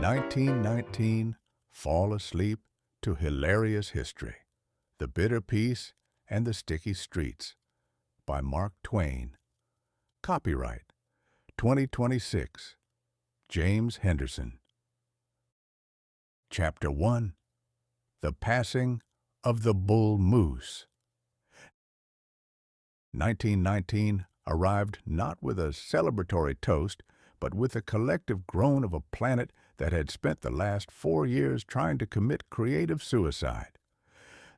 1919, Fall Asleep to Hilarious History, The Bitter Peace and the Sticky Streets, by Mark Twain. Copyright 2026, James Henderson. Chapter 1, The Passing of the Bull Moose. 1919 arrived not with a celebratory toast, but with the collective groan of a planet that had spent the last 4 years trying to commit creative suicide.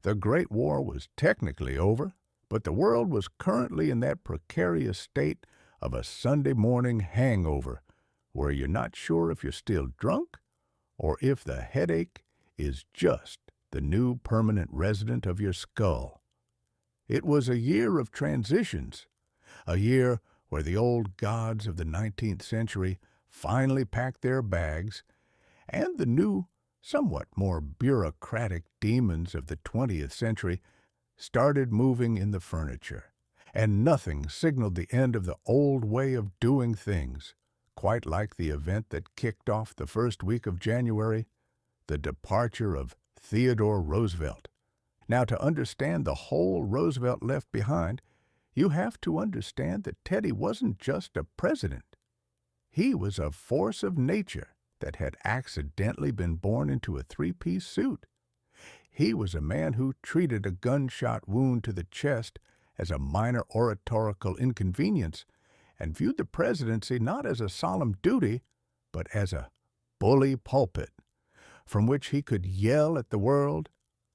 The Great War was technically over, but the world was currently in that precarious state of a Sunday morning hangover, where you're not sure if you're still drunk or if the headache is just the new permanent resident of your skull. It was a year of transitions, a year where the old gods of the 19th century finally packed their bags, and the new, somewhat more bureaucratic demons of the 20th century started moving in the furniture, and nothing signaled the end of the old way of doing things, quite like the event that kicked off the first week of January, the departure of Theodore Roosevelt. Now, to understand the hole Roosevelt left behind, you have to understand that Teddy wasn't just a president. He was a force of nature that had accidentally been born into a three-piece suit. He was a man who treated a gunshot wound to the chest as a minor oratorical inconvenience and viewed the presidency not as a solemn duty, but as a bully pulpit from which he could yell at the world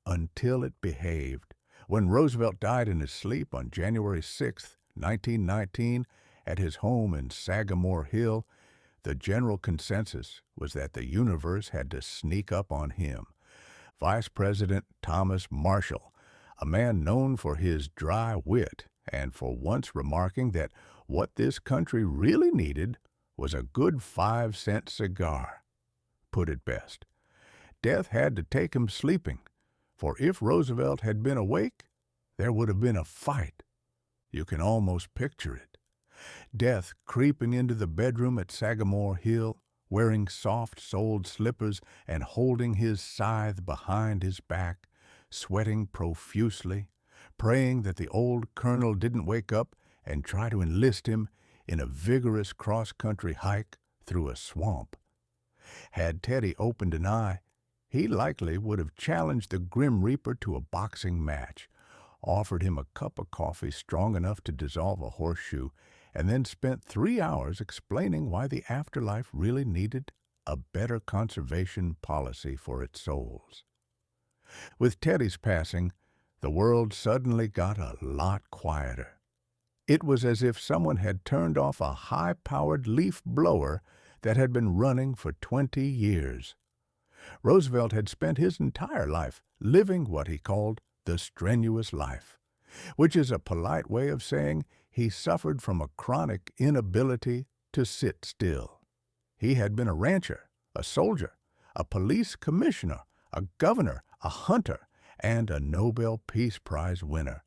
until it behaved. When Roosevelt died in his sleep on January 6, 1919, at his home in Sagamore Hill, the general consensus was that the universe had to sneak up on him. Vice President Thomas Marshall, a man known for his dry wit and for once remarking that what this country really needed was a good 5-cent cigar, put it best. Death had to take him sleeping, for if Roosevelt had been awake, there would have been a fight. You can almost picture it. Death creeping into the bedroom at Sagamore Hill, wearing soft-soled slippers and holding his scythe behind his back, sweating profusely, praying that the old colonel didn't wake up and try to enlist him in a vigorous cross-country hike through a swamp. Had Teddy opened an eye, he likely would have challenged the Grim Reaper to a boxing match, offered him a cup of coffee strong enough to dissolve a horseshoe, and then spent 3 hours explaining why the afterlife really needed a better conservation policy for its souls. With Teddy's passing, the world suddenly got a lot quieter. It was as if someone had turned off a high-powered leaf blower that had been running for 20 years. Roosevelt had spent his entire life living what he called the strenuous life, which is a polite way of saying he suffered from a chronic inability to sit still. He had been a rancher, a soldier, a police commissioner, a governor, a hunter, and a Nobel Peace Prize winner,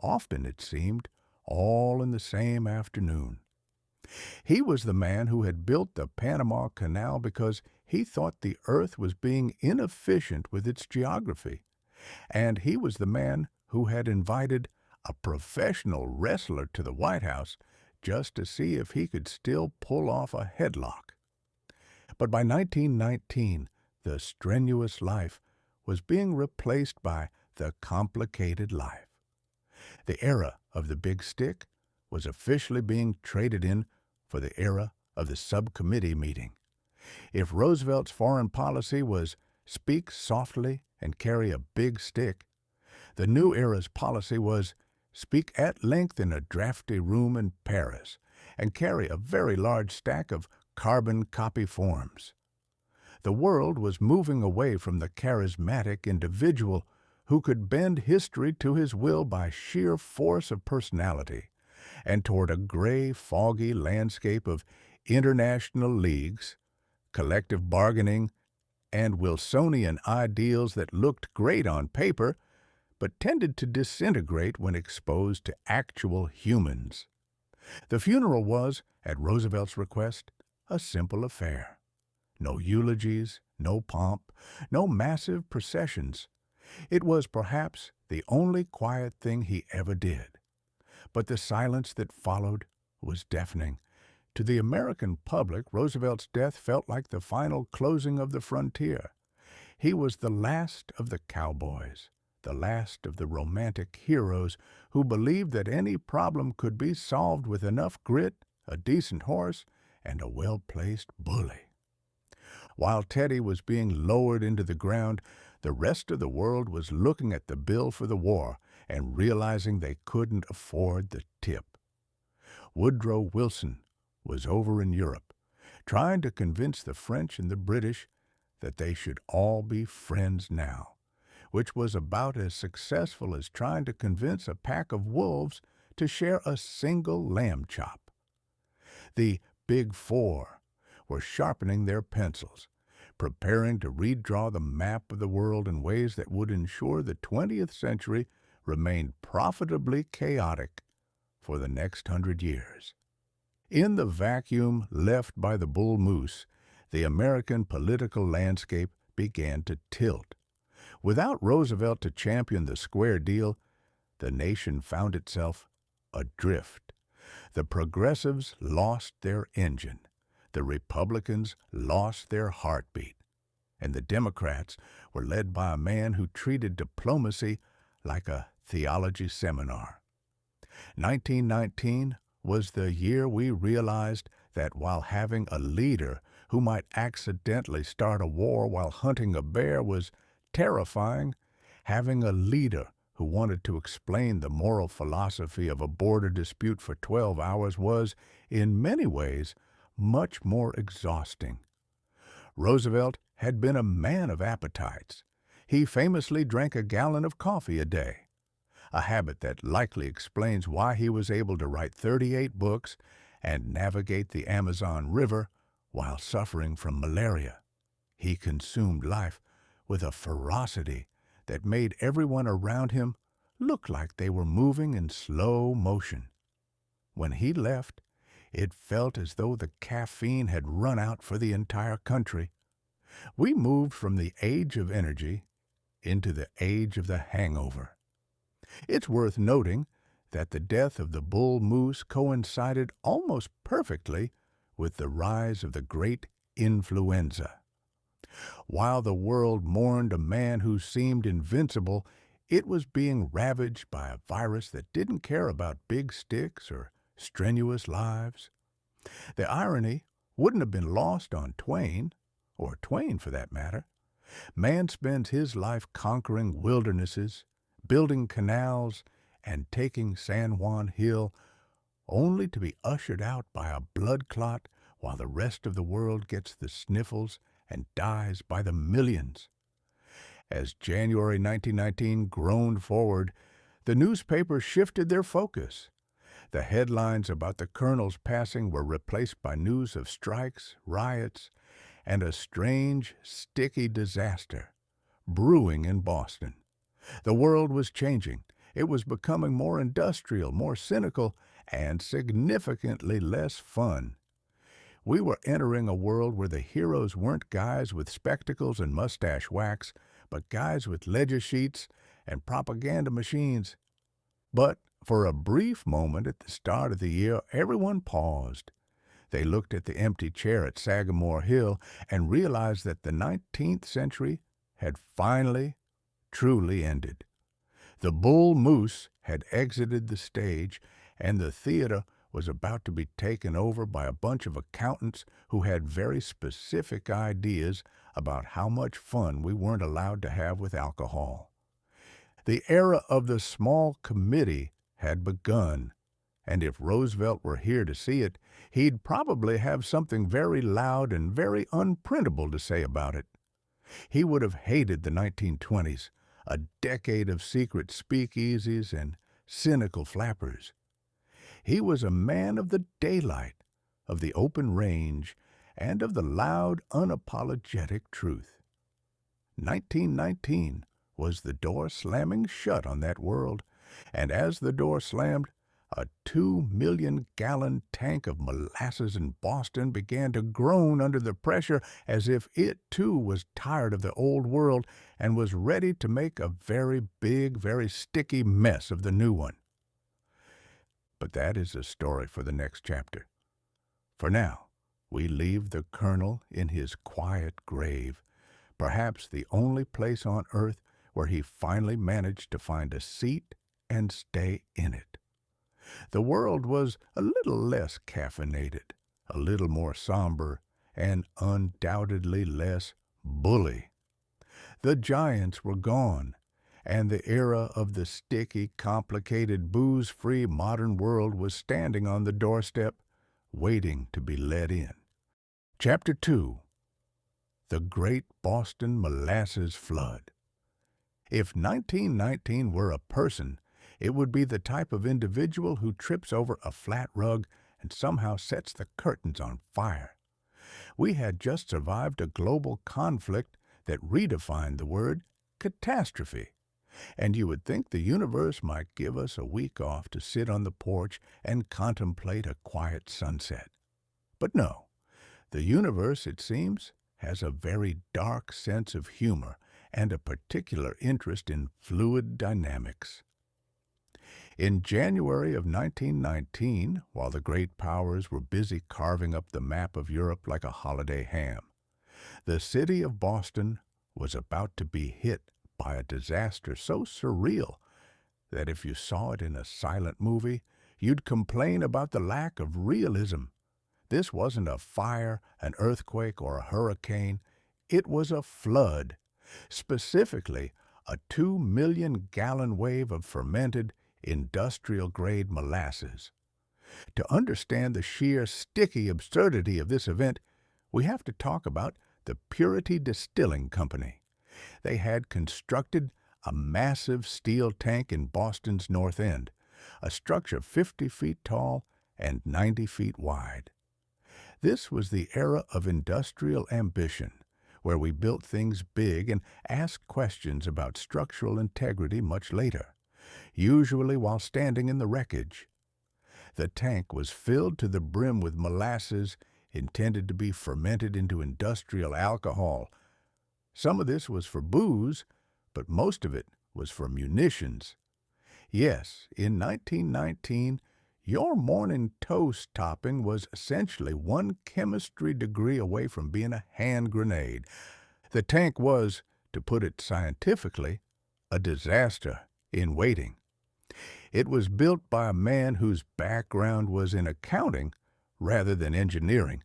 often, it seemed, all in the same afternoon. He was the man who had built the Panama Canal because he thought the earth was being inefficient with its geography, and he was the man who had invited a professional wrestler to the White House just to see if he could still pull off a headlock. But by 1919, the strenuous life was being replaced by the complicated life. The era of the big stick was officially being traded in for the era of the subcommittee meeting. If Roosevelt's foreign policy was speak softly and carry a big stick, the new era's policy was speak at length in a drafty room in Paris and carry a very large stack of carbon copy forms. The world was moving away from the charismatic individual who could bend history to his will by sheer force of personality, and toward a gray, foggy landscape of international leagues, collective bargaining, and Wilsonian ideals that looked great on paper, but tended to disintegrate when exposed to actual humans. The funeral was, at Roosevelt's request, a simple affair. No eulogies, no pomp, no massive processions. It was perhaps the only quiet thing he ever did. But the silence that followed was deafening. To the American public, Roosevelt's death felt like the final closing of the frontier. He was the last of the cowboys, the last of the romantic heroes who believed that any problem could be solved with enough grit, a decent horse, and a well-placed bully. While Teddy was being lowered into the ground, the rest of the world was looking at the bill for the war and realizing they couldn't afford the tip. Woodrow Wilson was over in Europe, trying to convince the French and the British that they should all be friends now, which was about as successful as trying to convince a pack of wolves to share a single lamb chop. The Big Four were sharpening their pencils, preparing to redraw the map of the world in ways that would ensure the 20th century remained profitably chaotic for the next 100 years. In the vacuum left by the bull moose, the American political landscape began to tilt. Without Roosevelt to champion the square deal, the nation found itself adrift. The progressives lost their engine. The Republicans lost their heartbeat. And the Democrats were led by a man who treated diplomacy like a theology seminar. 1919 was the year we realized that while having a leader who might accidentally start a war while hunting a bear was terrifying, having a leader who wanted to explain the moral philosophy of a border dispute for 12 hours was, in many ways, much more exhausting. Roosevelt had been a man of appetites. He famously drank a gallon of coffee a day, a habit that likely explains why he was able to write 38 books and navigate the Amazon River while suffering from malaria. He consumed life with a ferocity that made everyone around him look like they were moving in slow motion. When he left, it felt as though the caffeine had run out for the entire country. We moved from the age of energy into the age of the hangover. It's worth noting that the death of the bull moose coincided almost perfectly with the rise of the great influenza. While the world mourned a man who seemed invincible, it was being ravaged by a virus that didn't care about big sticks or strenuous lives. The irony wouldn't have been lost on Twain, or Twain for that matter. Man spends his life conquering wildernesses, building canals, and taking San Juan Hill, only to be ushered out by a blood clot while the rest of the world gets the sniffles and dies by the millions. As January 1919 groaned forward, the newspapers shifted their focus. The headlines about the colonel's passing were replaced by news of strikes, riots, and a strange, sticky disaster brewing in Boston. The world was changing. It was becoming more industrial, more cynical, and significantly less fun. We were entering a world where the heroes weren't guys with spectacles and mustache wax, but guys with ledger sheets and propaganda machines. But for a brief moment at the start of the year, everyone paused. They looked at the empty chair at Sagamore Hill and realized that the 19th century had finally, truly ended. The bull moose had exited the stage, and the theater was about to be taken over by a bunch of accountants who had very specific ideas about how much fun we weren't allowed to have with alcohol. The era of the small committee had begun, and if Roosevelt were here to see it, he'd probably have something very loud and very unprintable to say about it. He would have hated the 1920s, a decade of secret speakeasies and cynical flappers. He was a man of the daylight, of the open range, and of the loud, unapologetic truth. 1919 was the door slamming shut on that world, and as the door slammed, A 2 million-gallon tank of molasses in Boston began to groan under the pressure as if it, too, was tired of the old world and was ready to make a very big, very sticky mess of the new one. But that is a story for the next chapter. For now, we leave the Colonel in his quiet grave, perhaps the only place on earth where he finally managed to find a seat and stay in it. The world was a little less caffeinated, a little more somber, and undoubtedly less bully. The giants were gone, and the era of the sticky, complicated, booze-free modern world was standing on the doorstep, waiting to be let in. Chapter 2. The Great Boston Molasses Flood. If 1919 were a person, it would be the type of individual who trips over a flat rug and somehow sets the curtains on fire. We had just survived a global conflict that redefined the word catastrophe, and you would think the universe might give us a week off to sit on the porch and contemplate a quiet sunset. But no, the universe, it seems, has a very dark sense of humor and a particular interest in fluid dynamics. In January of 1919, while the great powers were busy carving up the map of Europe like a holiday ham, the city of Boston was about to be hit by a disaster so surreal that if you saw it in a silent movie, you'd complain about the lack of realism. This wasn't a fire, an earthquake, or a hurricane. It was a flood, specifically a 2 million-gallon wave of fermented, industrial-grade molasses. To understand the sheer sticky absurdity of this event, we have to talk about the Purity Distilling Company. They had constructed a massive steel tank in Boston's North End, a structure 50 feet tall and 90 feet wide. This was the era of industrial ambition, where we built things big and asked questions about structural integrity much later, usually while standing in the wreckage. The tank was filled to the brim with molasses intended to be fermented into industrial alcohol. Some of this was for booze, but most of it was for munitions. Yes, in 1919, your morning toast topping was essentially one chemistry degree away from being a hand grenade. The tank was, to put it scientifically, a disaster in waiting. It was built by a man whose background was in accounting rather than engineering,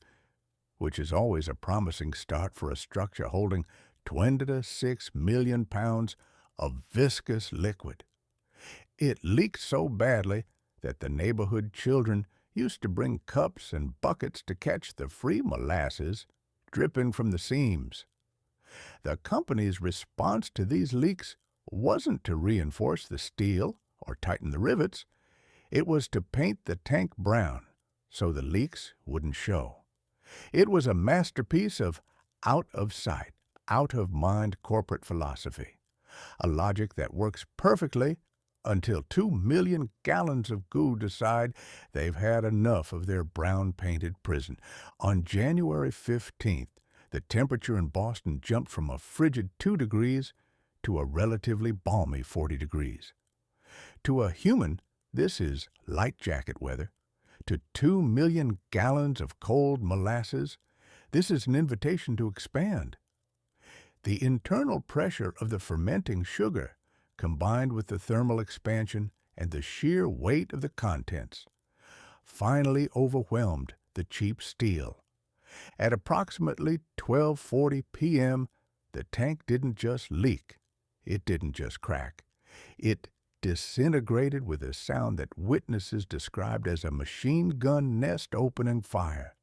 which is always a promising start for a structure holding 26 million pounds of viscous liquid. It leaked so badly that the neighborhood children used to bring cups and buckets to catch the free molasses dripping from the seams. The company's response to these leaks wasn't to reinforce the steel or tighten the rivets. It was to paint the tank brown so the leaks wouldn't show. It was a masterpiece of out-of-sight, out-of-mind corporate philosophy, a logic that works perfectly until 2 million gallons of goo decide they've had enough of their brown-painted prison. On January 15th, the temperature in Boston jumped from a frigid 2 degrees to a relatively balmy 40 degrees. To a human, this is light jacket weather. To 2 million gallons of cold molasses, this is an invitation to expand. The internal pressure of the fermenting sugar, combined with the thermal expansion and the sheer weight of the contents, finally overwhelmed the cheap steel. At approximately 12:40 p.m., the tank didn't just leak. It didn't just crack. It disintegrated with a sound that witnesses described as a machine gun nest opening fire.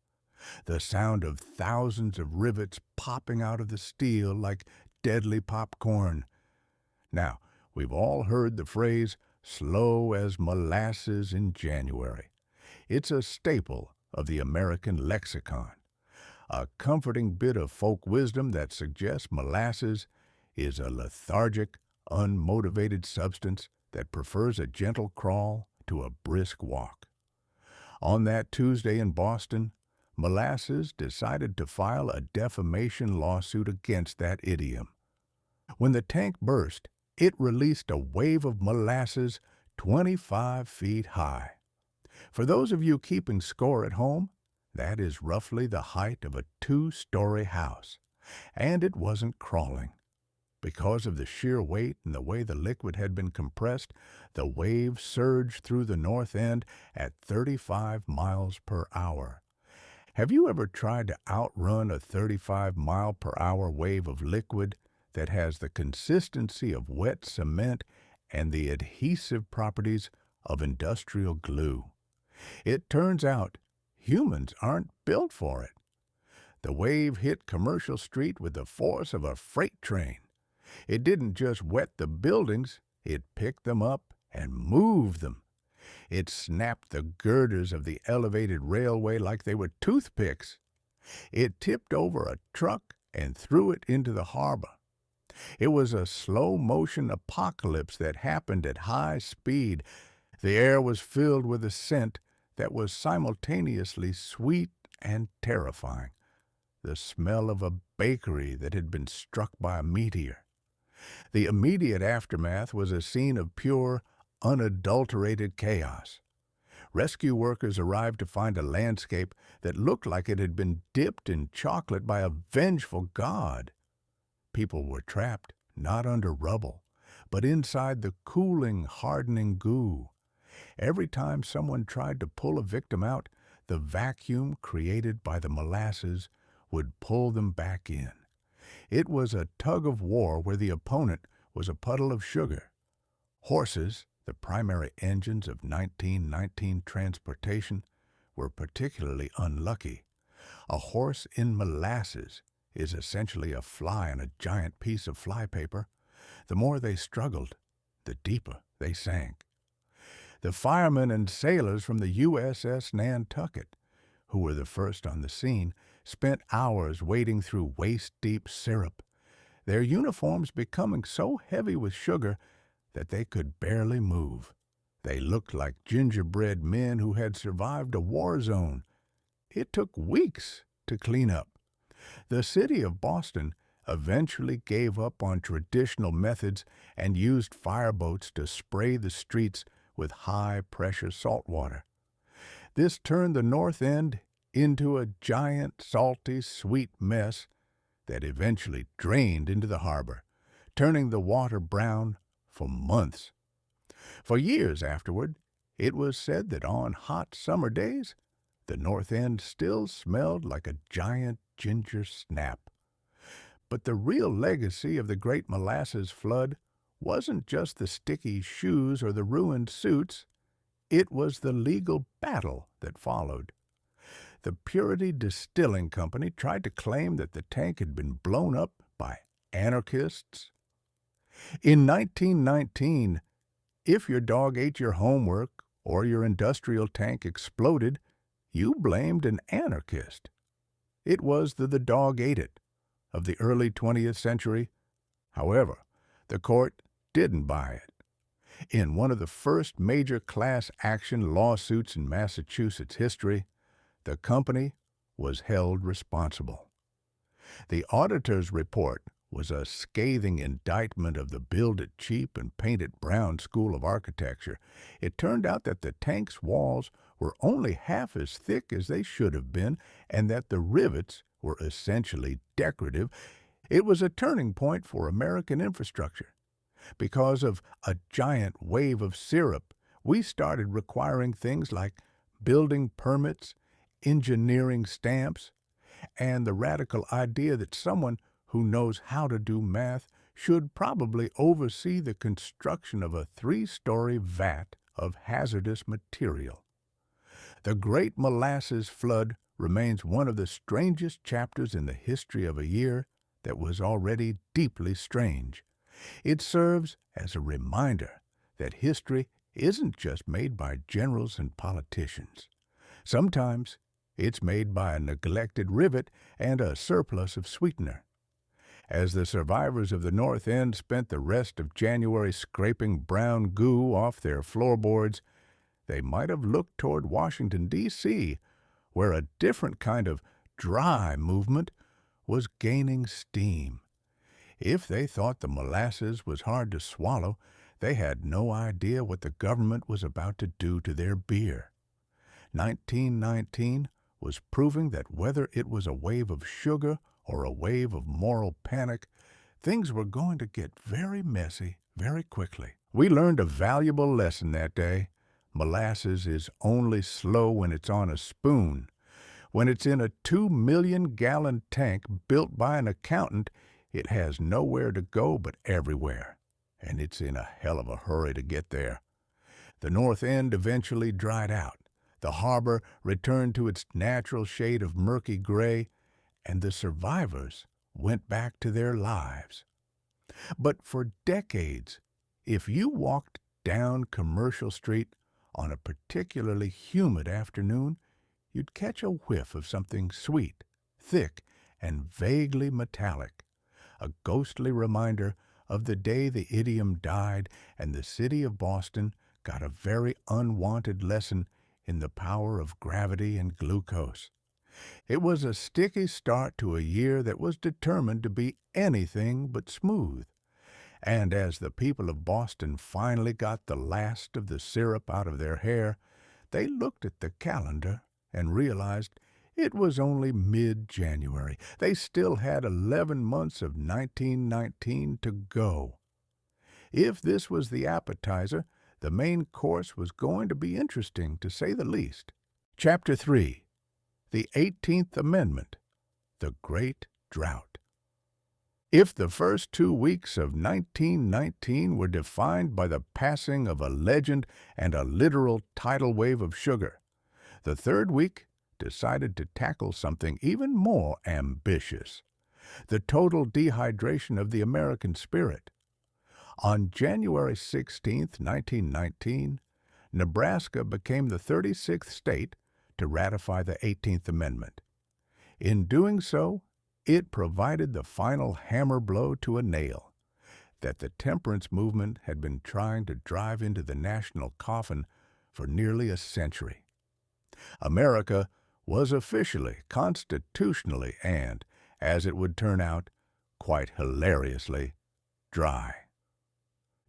The sound of thousands of rivets popping out of the steel like deadly popcorn. Now, we've all heard the phrase, slow as molasses in January. It's a staple of the American lexicon, a comforting bit of folk wisdom that suggests molasses is a lethargic, unmotivated substance that prefers a gentle crawl to a brisk walk. On that Tuesday in Boston, Molasses decided to file a defamation lawsuit against that idiom. When the tank burst, it released a wave of molasses 25 feet high. For those of you keeping score at home, that is roughly the height of a 2-story house. And it wasn't crawling. Because of the sheer weight and the way the liquid had been compressed, the wave surged through the north end at 35 miles per hour. Have you ever tried to outrun a 35-mile-per-hour wave of liquid that has the consistency of wet cement and the adhesive properties of industrial glue? It turns out humans aren't built for it. The wave hit Commercial Street with the force of a freight train. It didn't just wet the buildings, it picked them up and moved them. It snapped the girders of the elevated railway like they were toothpicks. It tipped over a truck and threw it into the harbor. It was a slow-motion apocalypse that happened at high speed. The air was filled with a scent that was simultaneously sweet and terrifying, the smell of a bakery that had been struck by a meteor. The immediate aftermath was a scene of pure, unadulterated chaos. Rescue workers arrived to find a landscape that looked like it had been dipped in chocolate by a vengeful god. People were trapped, not under rubble, but inside the cooling, hardening goo. Every time someone tried to pull a victim out, the vacuum created by the molasses would pull them back in. It was a tug-of-war where the opponent was a puddle of sugar. Horses, the primary engines of 1919 transportation, were particularly unlucky. A horse in molasses is essentially a fly on a giant piece of flypaper. The more they struggled, the deeper they sank. The firemen and sailors from the USS Nantucket, who were the first on the scene, spent hours wading through waist-deep syrup, their uniforms becoming so heavy with sugar that they could barely move. They looked like gingerbread men who had survived a war zone. It took weeks to clean up. The city of Boston eventually gave up on traditional methods and used fireboats to spray the streets with high-pressure salt water. This turned the North End into a giant, salty, sweet mess that eventually drained into the harbor, turning the water brown for months. For years afterward, it was said that on hot summer days, the North End still smelled like a giant ginger snap. But the real legacy of the Great Molasses Flood wasn't just the sticky shoes or the ruined suits. It was the legal battle that followed. The Purity Distilling Company tried to claim that the tank had been blown up by anarchists. In 1919, if your dog ate your homework or your industrial tank exploded, you blamed an anarchist. It was the dog ate it of the early 20th century. However, the court didn't buy it. In one of the first major class action lawsuits in Massachusetts history, the company was held responsible. The auditor's report was a scathing indictment of the build-it-cheap and paint-it-brown school of architecture. It turned out that the tank's walls were only half as thick as they should have been, and that the rivets were essentially decorative. It was a turning point for American infrastructure. Because of a giant wave of syrup, we started requiring things like building permits, engineering stamps, and the radical idea that someone who knows how to do math should probably oversee the construction of a 3-story vat of hazardous material. The Great Molasses Flood remains one of the strangest chapters in the history of a year that was already deeply strange. It serves as a reminder that history isn't just made by generals and politicians. Sometimes it's made by a neglected rivet and a surplus of sweetener. As the survivors of the North End spent the rest of January scraping brown goo off their floorboards, they might have looked toward Washington, D.C., where a different kind of dry movement was gaining steam. If they thought the molasses was hard to swallow, they had no idea what the government was about to do to their beer. 1919 was proving that whether it was a wave of sugar or a wave of moral panic, things were going to get very messy very quickly. We learned a valuable lesson that day. Molasses is only slow when it's on a spoon. When it's in a 2-million-gallon tank built by an accountant, it has nowhere to go but everywhere, and it's in a hell of a hurry to get there. The north end eventually dried out. The harbor returned to its natural shade of murky gray, and the survivors went back to their lives. But for decades, if you walked down Commercial Street on a particularly humid afternoon, you'd catch a whiff of something sweet, thick, and vaguely metallic, a ghostly reminder of the day the idiom died and the city of Boston got a very unwanted lesson in the power of gravity and glucose. It was a sticky start to a year that was determined to be anything but smooth. And as the people of Boston finally got the last of the syrup out of their hair, they looked at the calendar and realized it was only mid-January. They still had 11 months of 1919 to go. If this was the appetizer, the main course was going to be interesting, to say the least. Chapter 3. The 18th Amendment. The Great Drought. If the first 2 weeks of 1919 were defined by the passing of a legend and a literal tidal wave of sugar, the third week decided to tackle something even more ambitious: the total dehydration of the American spirit. On January 16, 1919, Nebraska became the 36th state to ratify the 18th Amendment. In doing so, it provided the final hammer blow to a nail that the temperance movement had been trying to drive into the national coffin for nearly a century. America was officially, constitutionally, and, as it would turn out, quite hilariously, dry.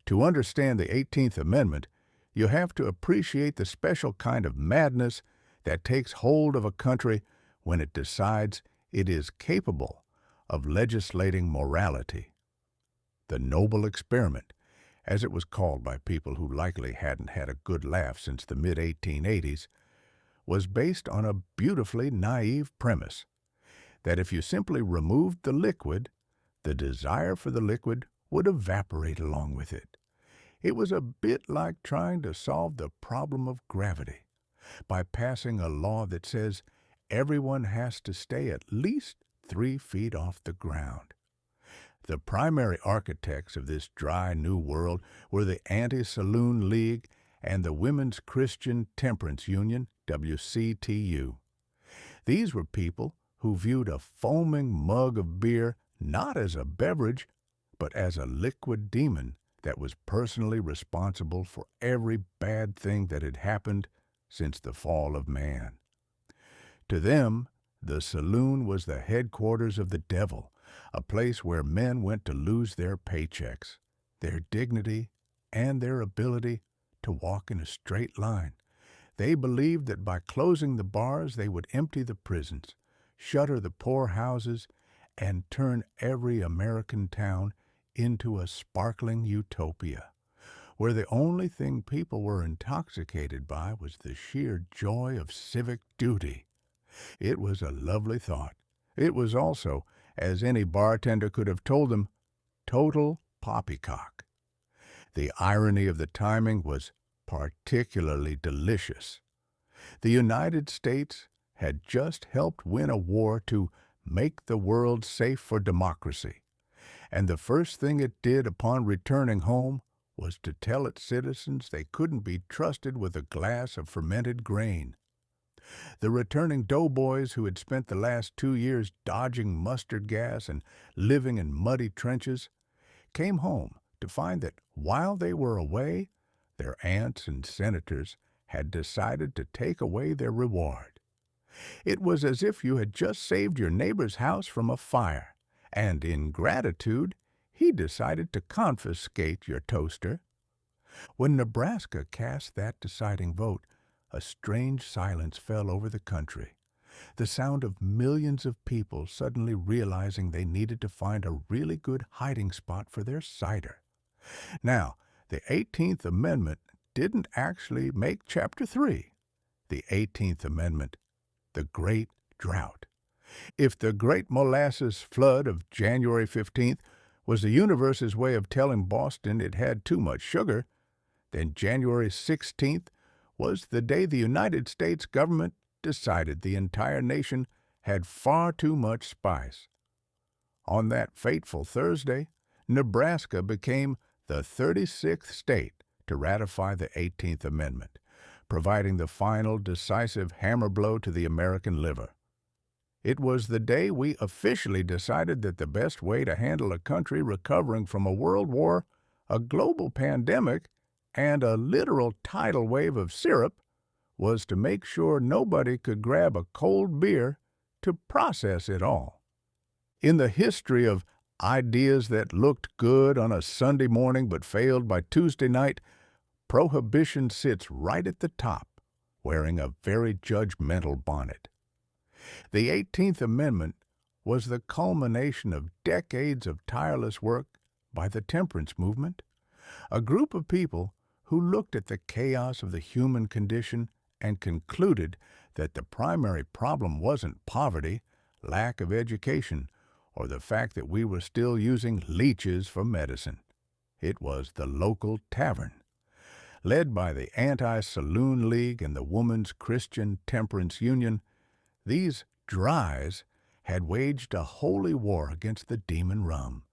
To understand the 18th Amendment, you have to appreciate the special kind of madness that takes hold of a country when it decides it is capable of legislating morality. The noble experiment, as it was called by people who likely hadn't had a good laugh since the mid-1880s, was based on a beautifully naive premise that if you simply removed the liquid, the desire for the liquid would evaporate along with it. It was a bit like trying to solve the problem of gravity by passing a law that says everyone has to stay at least 3 feet off the ground. The primary architects of this dry new world were the Anti-Saloon League and the Women's Christian Temperance Union, WCTU. These were people who viewed a foaming mug of beer not as a beverage, but as a liquid demon that was personally responsible for every bad thing that had happened since the fall of man. To them, the saloon was the headquarters of the devil, a place where men went to lose their paychecks, their dignity, and their ability to walk in a straight line. They believed that by closing the bars they would empty the prisons, shutter the poorhouses, and turn every American town into a sparkling utopia, where the only thing people were intoxicated by was the sheer joy of civic duty. It was a lovely thought. It was also, as any bartender could have told them, total poppycock. The irony of the timing was particularly delicious. The United States had just helped win a war to make the world safe for democracy, and the first thing it did upon returning home was to tell its citizens they couldn't be trusted with a glass of fermented grain. The returning doughboys who had spent the last 2 years dodging mustard gas and living in muddy trenches came home to find that while they were away, their aunts and senators had decided to take away their reward. It was as if you had just saved your neighbor's house from a fire, and in gratitude, he decided to confiscate your toaster. When Nebraska cast that deciding vote, a strange silence fell over the country, the sound of millions of people suddenly realizing they needed to find a really good hiding spot for their cider. Now, the 18th Amendment didn't actually make Chapter 3. The 18th Amendment, the Great Drought. If the Great Molasses flood of January 15th was the universe's way of telling Boston it had too much sugar, then January 16th was the day the United States government decided the entire nation had far too much spice. On that fateful Thursday, Nebraska became the 36th state to ratify the 18th Amendment, providing the final decisive hammer blow to the American liver. It was the day we officially decided that the best way to handle a country recovering from a world war, a global pandemic, and a literal tidal wave of syrup was to make sure nobody could grab a cold beer to process it all. In the history of ideas that looked good on a Sunday morning but failed by Tuesday night, Prohibition sits right at the top, wearing a very judgmental bonnet. The 18th Amendment was the culmination of decades of tireless work by the temperance movement, a group of people who looked at the chaos of the human condition and concluded that the primary problem wasn't poverty, lack of education, or the fact that we were still using leeches for medicine. It was the local tavern. Led by the Anti-Saloon League and the Woman's Christian Temperance Union, these dries had waged a holy war against the demon rum.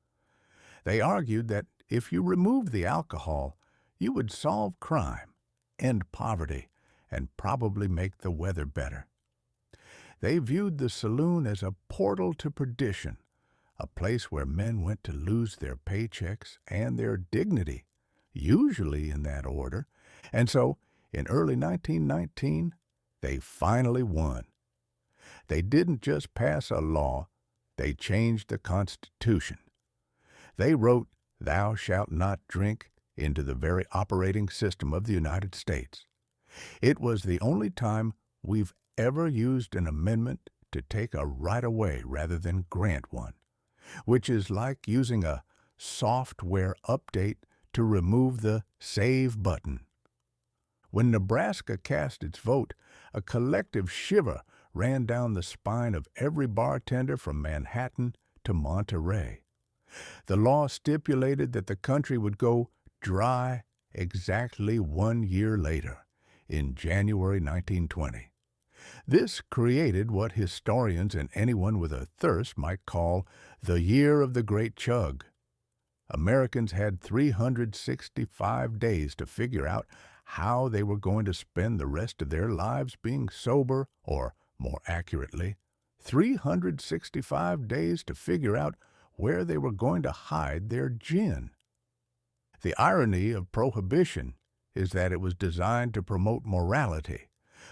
They argued that if you removed the alcohol, you would solve crime, end poverty, and probably make the weather better. They viewed the saloon as a portal to perdition, a place where men went to lose their paychecks and their dignity, usually in that order, and so, in early 1919, they finally won. They didn't just pass a law, they changed the Constitution. They wrote, "Thou shalt not drink," into the very operating system of the United States. It was the only time we've ever used an amendment to take a right away rather than grant one, which is like using a software update to remove the save button. When Nebraska cast its vote, a collective shiver ran down the spine of every bartender from Manhattan to Monterey. The law stipulated that the country would go dry exactly 1 year later, in January 1920. This created what historians and anyone with a thirst might call the Year of the Great Chug. Americans had 365 days to figure out how they were going to spend the rest of their lives being sober, or, more accurately, 365 days to figure out where they were going to hide their gin. The irony of Prohibition is that it was designed to promote morality,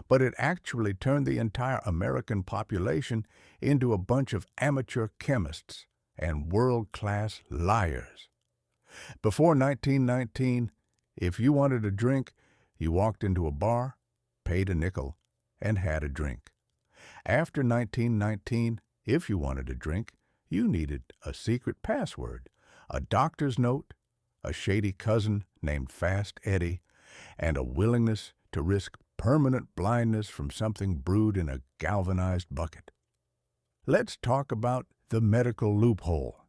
but it actually turned the entire American population into a bunch of amateur chemists and world-class liars. Before 1919, if you wanted a drink, you walked into a bar, paid a nickel, and had a drink. After 1919, if you wanted a drink, you needed a secret password, a doctor's note, a shady cousin named Fast Eddie, and a willingness to risk permanent blindness from something brewed in a galvanized bucket. Let's talk about the medical loophole,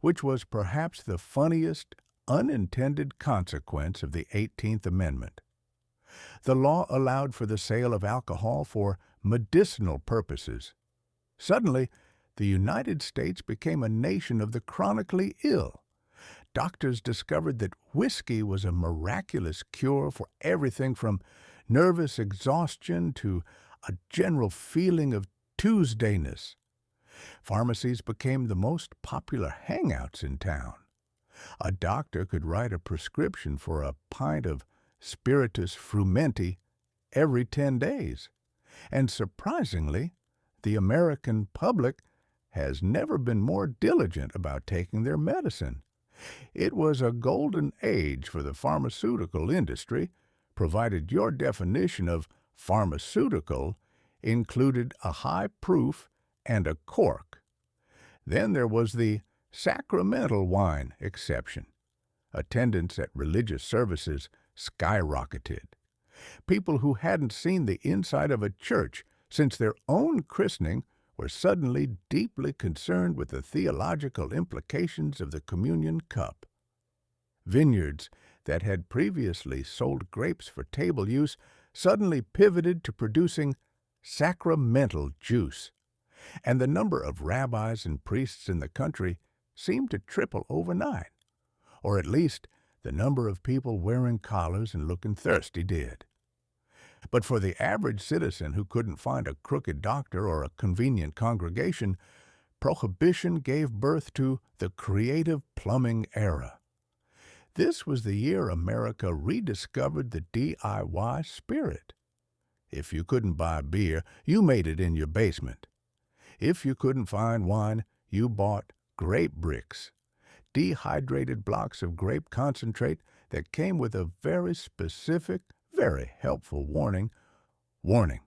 which was perhaps the funniest unintended consequence of the 18th Amendment. The law allowed for the sale of alcohol for medicinal purposes. Suddenly, the United States became a nation of the chronically ill. Doctors discovered that whiskey was a miraculous cure for everything from nervous exhaustion to a general feeling of Tuesdayness. Pharmacies became the most popular hangouts in town. A doctor could write a prescription for a pint of spiritus frumenti every 10 days. And surprisingly, the American public has never been more diligent about taking their medicine. It was a golden age for the pharmaceutical industry, provided your definition of pharmaceutical included a high proof and a cork. Then there was the sacramental wine exception. Attendance at religious services skyrocketed. People who hadn't seen the inside of a church since their own christening were suddenly deeply concerned with the theological implications of the communion cup. Vineyards that had previously sold grapes for table use suddenly pivoted to producing sacramental juice, and the number of rabbis and priests in the country seemed to triple overnight, or at least the number of people wearing collars and looking thirsty did. But for the average citizen who couldn't find a crooked doctor or a convenient congregation, Prohibition gave birth to the creative plumbing era. This was the year America rediscovered the DIY spirit. If you couldn't buy beer, you made it in your basement. If you couldn't find wine, you bought grape bricks, dehydrated blocks of grape concentrate that came with a very specific, very helpful warning. Warning: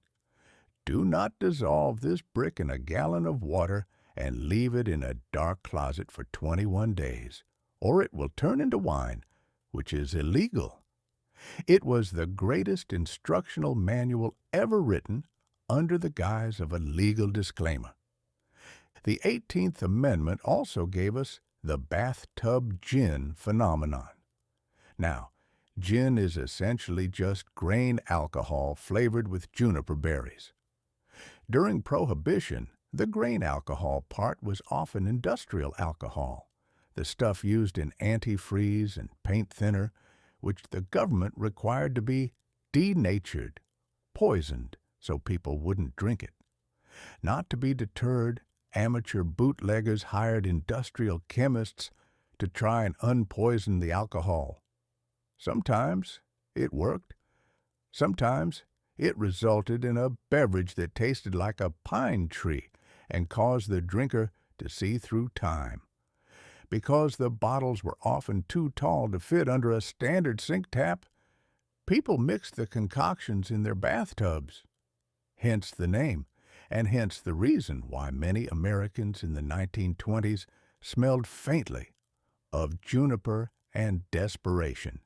do not dissolve this brick in a gallon of water and leave it in a dark closet for 21 days, or it will turn into wine, which is illegal. It was the greatest instructional manual ever written under the guise of a legal disclaimer. The 18th Amendment also gave us the bathtub gin phenomenon. Now, gin is essentially just grain alcohol flavored with juniper berries. During Prohibition, the grain alcohol part was often industrial alcohol, the stuff used in antifreeze and paint thinner, which the government required to be denatured, poisoned, so people wouldn't drink it. Not to be deterred, amateur bootleggers hired industrial chemists to try and unpoison the alcohol. Sometimes it worked. Sometimes it resulted in a beverage that tasted like a pine tree and caused the drinker to see through time. Because the bottles were often too tall to fit under a standard sink tap, people mixed the concoctions in their bathtubs. Hence the name, and hence the reason why many Americans in the 1920s smelled faintly of juniper and desperation.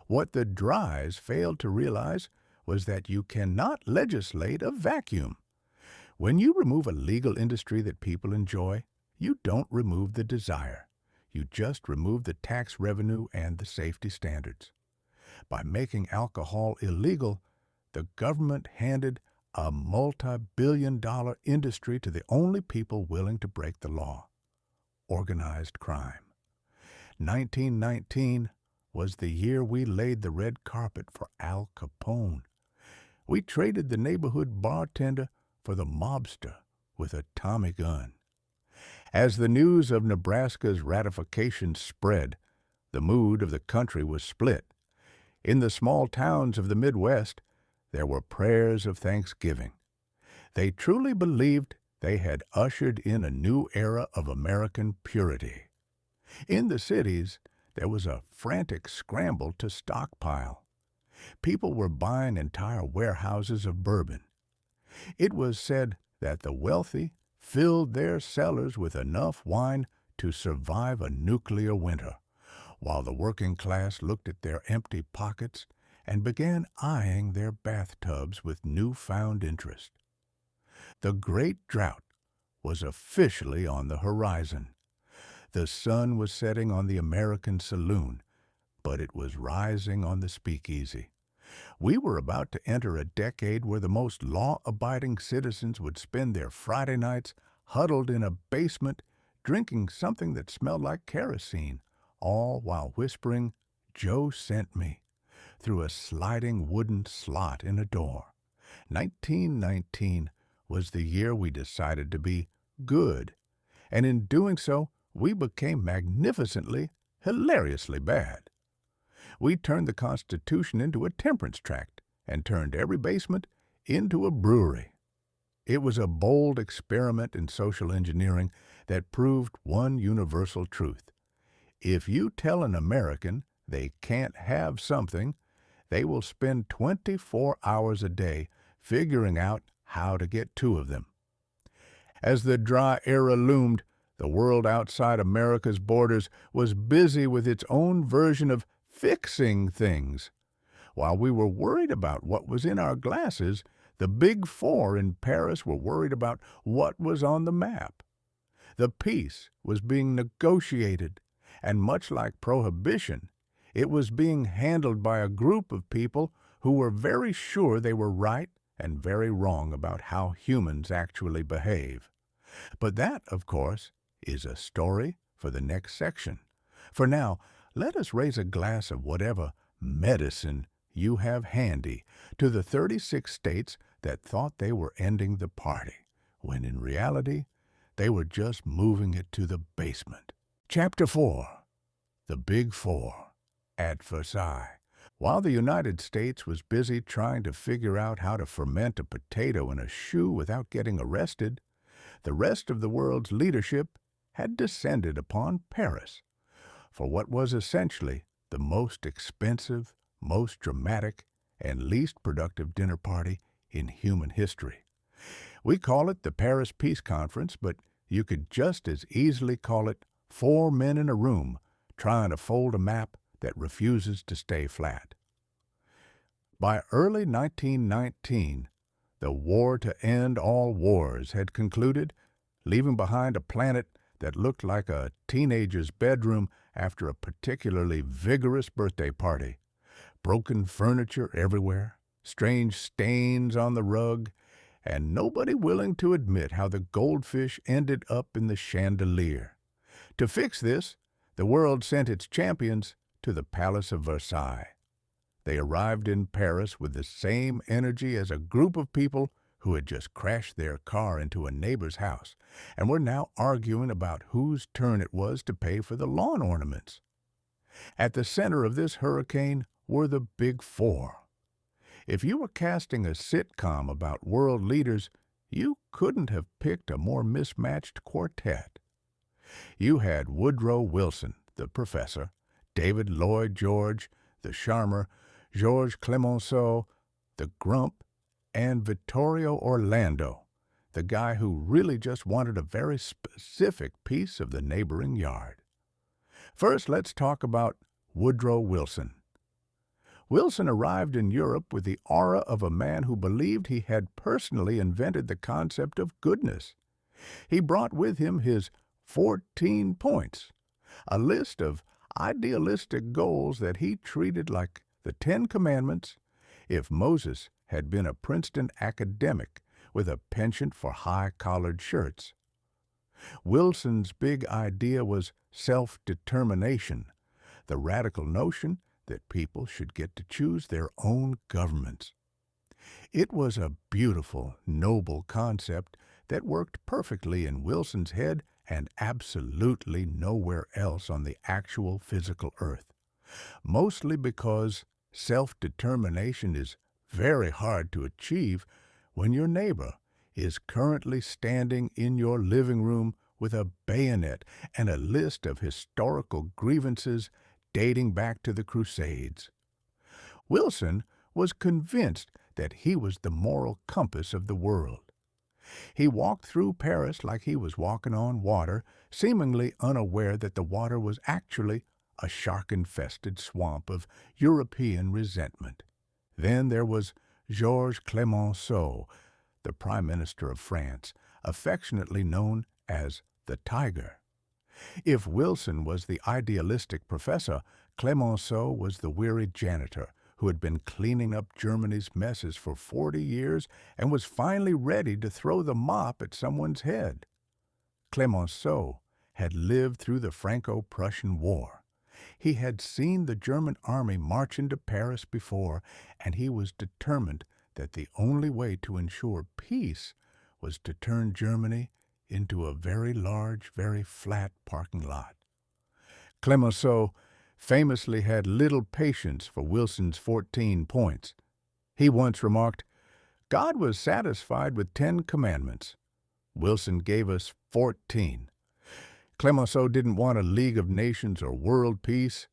What the Dries failed to realize was that you cannot legislate a vacuum. When you remove a legal industry that people enjoy, you don't remove the desire. You just remove the tax revenue and the safety standards. By making alcohol illegal, the government handed a multi-billion-dollar industry to the only people willing to break the law: organized crime. 1919 was the year we laid the red carpet for Al Capone. We traded the neighborhood bartender for the mobster with a Tommy gun. As the news of Nebraska's ratification spread, the mood of the country was split. In the small towns of the Midwest, there were prayers of thanksgiving. They truly believed they had ushered in a new era of American purity. In the cities, there was a frantic scramble to stockpile. People were buying entire warehouses of bourbon. It was said that the wealthy filled their cellars with enough wine to survive a nuclear winter, while the working class looked at their empty pockets and began eyeing their bathtubs with newfound interest. The Great Drought was officially on the horizon. The sun was setting on the American saloon, but it was rising on the speakeasy. We were about to enter a decade where the most law-abiding citizens would spend their Friday nights huddled in a basement, drinking something that smelled like kerosene, all while whispering, "Joe sent me," through a sliding wooden slot in a door. 1919 was the year we decided to be good, and in doing so, we became magnificently, hilariously bad. We turned the Constitution into a temperance tract and turned every basement into a brewery. It was a bold experiment in social engineering that proved one universal truth. If you tell an American they can't have something, they will spend 24 hours a day figuring out how to get two of them. As the dry era loomed, the world outside America's borders was busy with its own version of fixing things. While we were worried about what was in our glasses, the Big Four in Paris were worried about what was on the map. The peace was being negotiated, and much like Prohibition, it was being handled by a group of people who were very sure they were right and very wrong about how humans actually behave. But that, of course, is a story for the next section. For now, let us raise a glass of whatever medicine you have handy to the 36 states that thought they were ending the party, when in reality, they were just moving it to the basement. Chapter 4. The Big Four at Versailles. While the United States was busy trying to figure out how to ferment a potato in a shoe without getting arrested, the rest of the world's leadership had descended upon Paris for what was essentially the most expensive, most dramatic, and least productive dinner party in human history. We call it the Paris Peace Conference, but you could just as easily call it 4 men in a room trying to fold a map that refuses to stay flat. By early 1919, the war to end all wars had concluded, leaving behind a planet that looked like a teenager's bedroom after a particularly vigorous birthday party. Broken furniture everywhere, strange stains on the rug, and nobody willing to admit how the goldfish ended up in the chandelier. To fix this, the world sent its champions to the Palace of Versailles. They arrived in Paris with the same energy as a group of people who had just crashed their car into a neighbor's house and were now arguing about whose turn it was to pay for the lawn ornaments. At the center of this hurricane were the Big Four. If you were casting a sitcom about world leaders, you couldn't have picked a more mismatched quartet. You had Woodrow Wilson, the professor, David Lloyd George, the charmer, Georges Clemenceau, the grump, and Vittorio Orlando, the guy who really just wanted a very specific piece of the neighboring yard. First, let's talk about Woodrow Wilson. Wilson arrived in Europe with the aura of a man who believed he had personally invented the concept of goodness. He brought with him his 14 points, a list of idealistic goals that he treated like the 10 Commandments if Moses had been a Princeton academic with a penchant for high-collared shirts. Wilson's big idea was self-determination, the radical notion that people should get to choose their own governments. It was a beautiful, noble concept that worked perfectly in Wilson's head and absolutely nowhere else on the actual physical earth, mostly because self-determination is very hard to achieve when your neighbor is currently standing in your living room with a bayonet and a list of historical grievances dating back to the Crusades. Wilson was convinced that he was the moral compass of the world. He walked through Paris like he was walking on water, seemingly unaware that the water was actually a shark-infested swamp of European resentment. Then there was Georges Clemenceau, the Prime Minister of France, affectionately known as the Tiger. If Wilson was the idealistic professor, Clemenceau was the weary janitor who had been cleaning up Germany's messes for 40 years and was finally ready to throw the mop at someone's head. Clemenceau had lived through the Franco-Prussian War. He had seen the German army march into Paris before, and he was determined that the only way to ensure peace was to turn Germany into a very large, very flat parking lot. Clemenceau famously had little patience for Wilson's 14 points. He once remarked, "God was satisfied with 10 commandments. Wilson gave us 14. Clemenceau didn't want a League of Nations or world peace.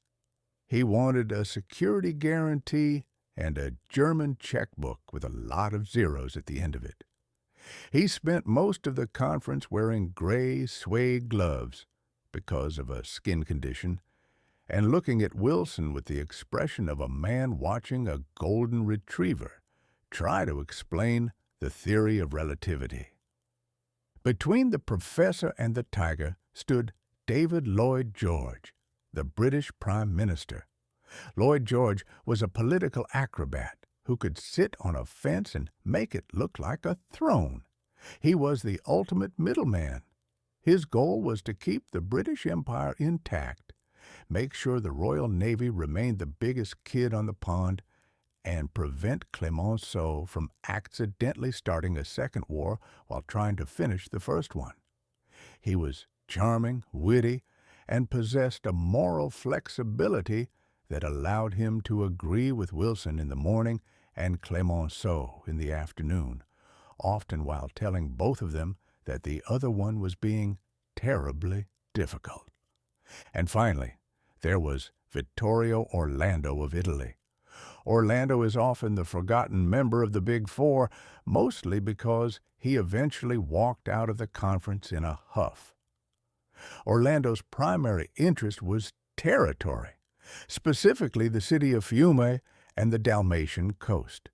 He wanted a security guarantee and a German checkbook with a lot of zeros at the end of it. He spent most of the conference wearing gray suede gloves because of a skin condition and looking at Wilson with the expression of a man watching a golden retriever try to explain the theory of relativity. Between the professor and the tiger stood David Lloyd George, the British Prime Minister. Lloyd George was a political acrobat who could sit on a fence and make it look like a throne. He was the ultimate middleman. His goal was to keep the British Empire intact, make sure the Royal Navy remained the biggest kid on the pond, and prevent Clemenceau from accidentally starting a second war while trying to finish the first one. He was charming, witty, and possessed a moral flexibility that allowed him to agree with Wilson in the morning and Clemenceau in the afternoon, often while telling both of them that the other one was being terribly difficult. And finally, there was Vittorio Orlando of Italy. Orlando is often the forgotten member of the Big Four, mostly because he eventually walked out of the conference in a huff. Orlando's primary interest was territory, specifically the city of Fiume and the Dalmatian coast.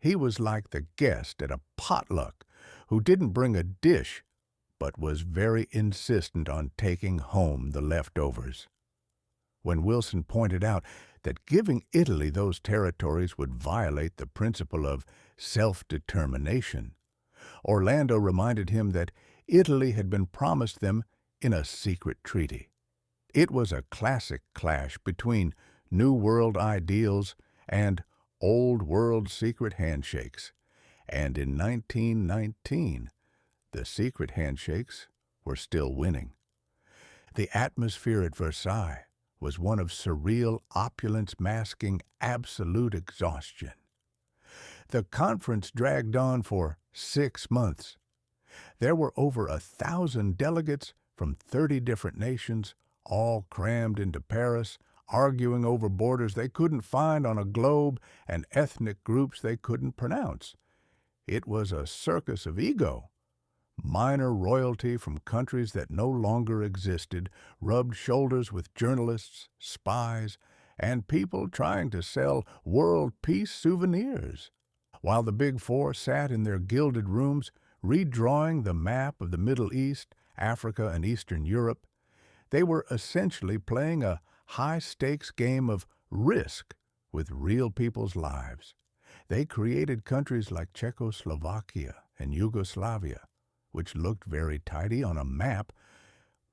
He was like the guest at a potluck who didn't bring a dish, but was very insistent on taking home the leftovers. When Wilson pointed out that giving Italy those territories would violate the principle of self-determination, Orlando reminded him that Italy had been promised them in a secret treaty. It was a classic clash between New World ideals and Old World secret handshakes, and in 1919, the secret handshakes were still winning. The atmosphere at Versailles was one of surreal opulence masking absolute exhaustion. The conference dragged on for 6 months. There were over 1,000 delegates from 30 different nations, all crammed into Paris, arguing over borders they couldn't find on a globe and ethnic groups they couldn't pronounce. It was a circus of ego. Minor royalty from countries that no longer existed rubbed shoulders with journalists, spies, and people trying to sell world peace souvenirs. While the Big Four sat in their gilded rooms, redrawing the map of the Middle East, Africa, and Eastern Europe, they were essentially playing a high-stakes game of Risk with real people's lives. They created countries like Czechoslovakia and Yugoslavia, which looked very tidy on a map,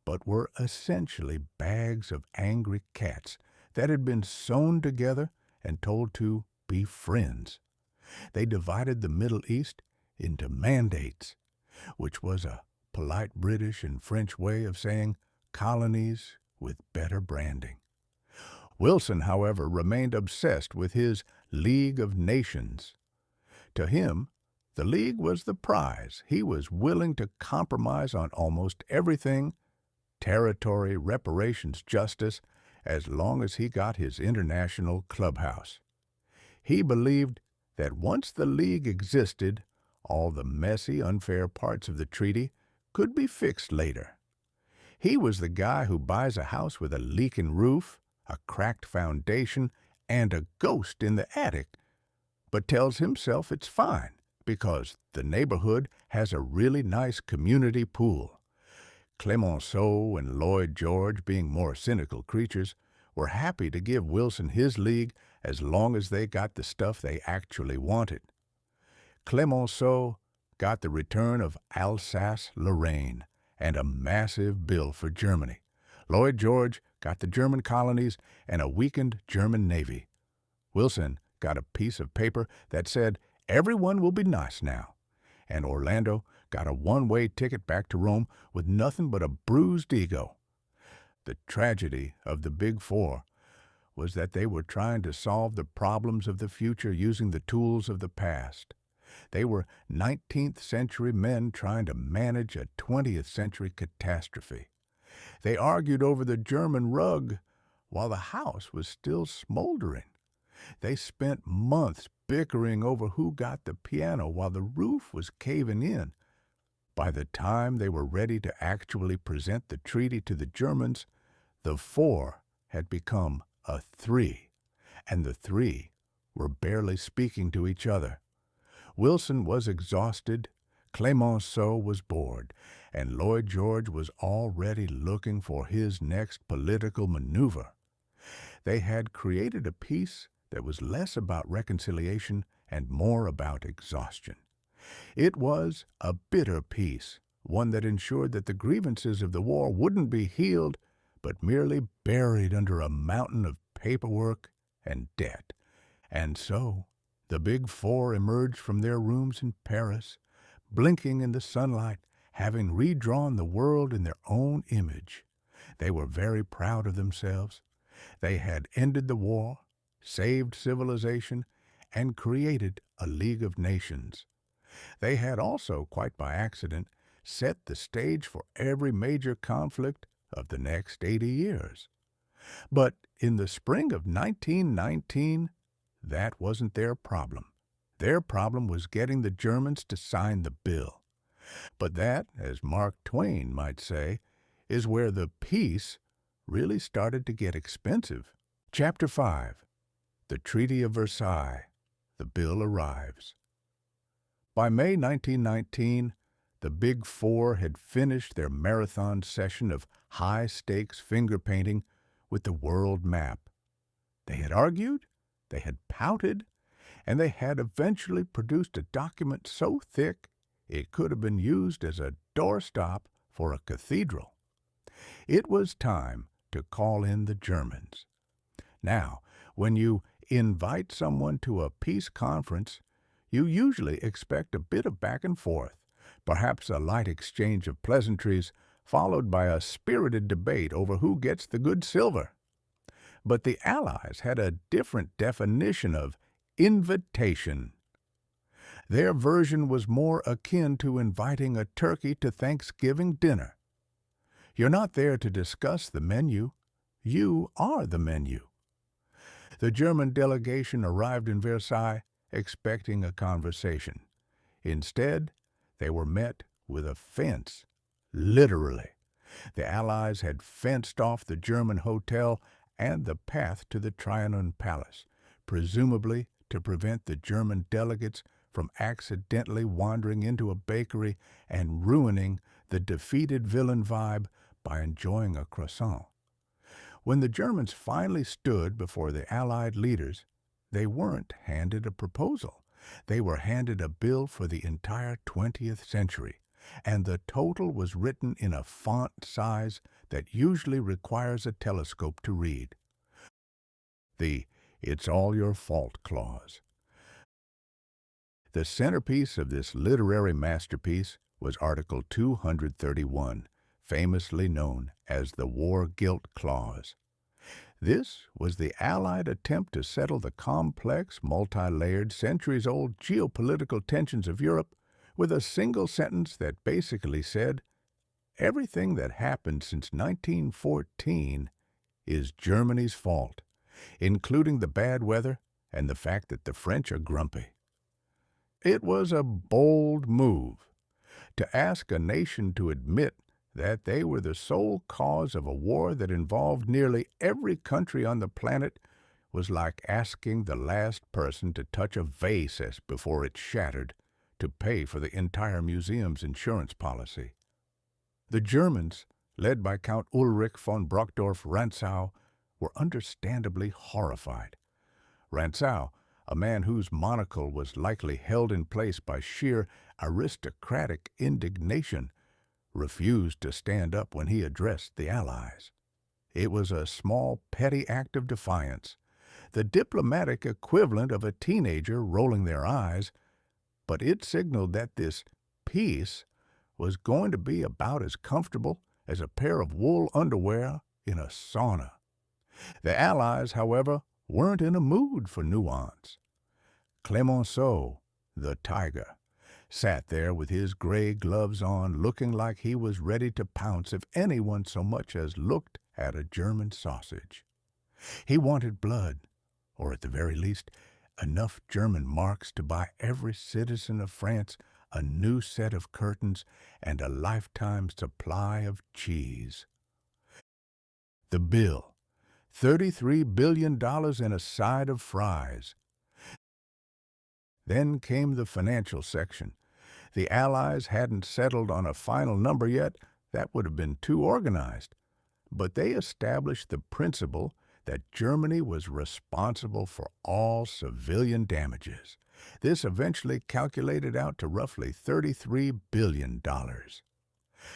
but were essentially bags of angry cats that had been sewn together and told to be friends. They divided the Middle East into mandates, which was a polite British and French way of saying colonies with better branding. Wilson, however, remained obsessed with his League of Nations. To him, the League was the prize. He was willing to compromise on almost everything, territory, reparations, justice, as long as he got his international clubhouse. He believed that once the League existed, all the messy, unfair parts of the treaty could be fixed later. He was the guy who buys a house with a leaking roof, a cracked foundation, and a ghost in the attic, but tells himself it's fine because the neighborhood has a really nice community pool. Clemenceau and Lloyd George, being more cynical creatures, were happy to give Wilson his league as long as they got the stuff they actually wanted. Clemenceau got the return of Alsace-Lorraine and a massive bill for Germany. Lloyd George got the German colonies and a weakened German navy. Wilson got a piece of paper that said, "Everyone will be nice now." And Orlando got a one-way ticket back to Rome with nothing but a bruised ego. The tragedy of the Big Four was that they were trying to solve the problems of the future using the tools of the past. They were 19th century men trying to manage a 20th century catastrophe. They argued over the German rug while the house was still smoldering. They spent months bickering over who got the piano while the roof was caving in. By the time they were ready to actually present the treaty to the Germans, the four had become a three, and the three were barely speaking to each other. Wilson was exhausted, Clemenceau was bored, and Lloyd George was already looking for his next political maneuver. They had created a peace that was less about reconciliation and more about exhaustion. It was a bitter peace, one that ensured that the grievances of the war wouldn't be healed, but merely buried under a mountain of paperwork and debt. And so, the Big Four emerged from their rooms in Paris, blinking in the sunlight, having redrawn the world in their own image. They were very proud of themselves. They had ended the war, saved civilization, and created a League of Nations. They had also, quite by accident, set the stage for every major conflict of the next 80 years. But in the spring of 1919, that wasn't their problem. Their problem was getting the Germans to sign the bill. But that, as Mark Twain might say, is where the peace really started to get expensive. Chapter 5. The Treaty of Versailles. The bill arrives. By May 1919, the Big Four had finished their marathon session of high-stakes finger painting with the world map. They had argued, they had pouted, and they had eventually produced a document so thick it could have been used as a doorstop for a cathedral. It was time to call in the Germans. Now, when you invite someone to a peace conference, you usually expect a bit of back and forth, perhaps a light exchange of pleasantries, followed by a spirited debate over who gets the good silver. But the Allies had a different definition of invitation. Their version was more akin to inviting a turkey to Thanksgiving dinner. You're not there to discuss the menu. You are the menu. The German delegation arrived in Versailles expecting a conversation. Instead, they were met with a fence, literally. The Allies had fenced off the German hotel and the path to the Trianon Palace, presumably to prevent the German delegates from accidentally wandering into a bakery and ruining the defeated villain vibe by enjoying a croissant. When the Germans finally stood before the Allied leaders, they weren't handed a proposal. They were handed a bill for the entire 20th century, and the total was written in a font size that usually requires a telescope to read. The "It's all your fault" clause. The centerpiece of this literary masterpiece was Article 231, famously known as the War Guilt Clause. This was the Allied attempt to settle the complex, multi-layered, centuries-old geopolitical tensions of Europe with a single sentence that basically said, everything that happened since 1914 is Germany's fault, including the bad weather and the fact that the French are grumpy. It was a bold move. To ask a nation to admit that they were the sole cause of a war that involved nearly every country on the planet was like asking the last person to touch a vase before it shattered to pay for the entire museum's insurance policy. The Germans, led by Count Ulrich von Brockdorff-Rantzau, were understandably horrified. Rantzau, a man whose monocle was likely held in place by sheer aristocratic indignation, refused to stand up when he addressed the Allies. It was a small, petty act of defiance, the diplomatic equivalent of a teenager rolling their eyes, but it signaled that this peace was going to be about as comfortable as a pair of wool underwear in a sauna. The Allies, however, weren't in a mood for nuance. Clemenceau, the tiger, sat there with his gray gloves on, looking like he was ready to pounce if anyone so much as looked at a German sausage. He wanted blood, or at the very least, enough German marks to buy every citizen of France a new set of curtains and a lifetime supply of cheese. The bill, $33 billion and a side of fries. Then came the financial section. The Allies hadn't settled on a final number yet. That would have been too organized. But they established the principle that Germany was responsible for all civilian damages. This eventually calculated out to roughly $33 billion.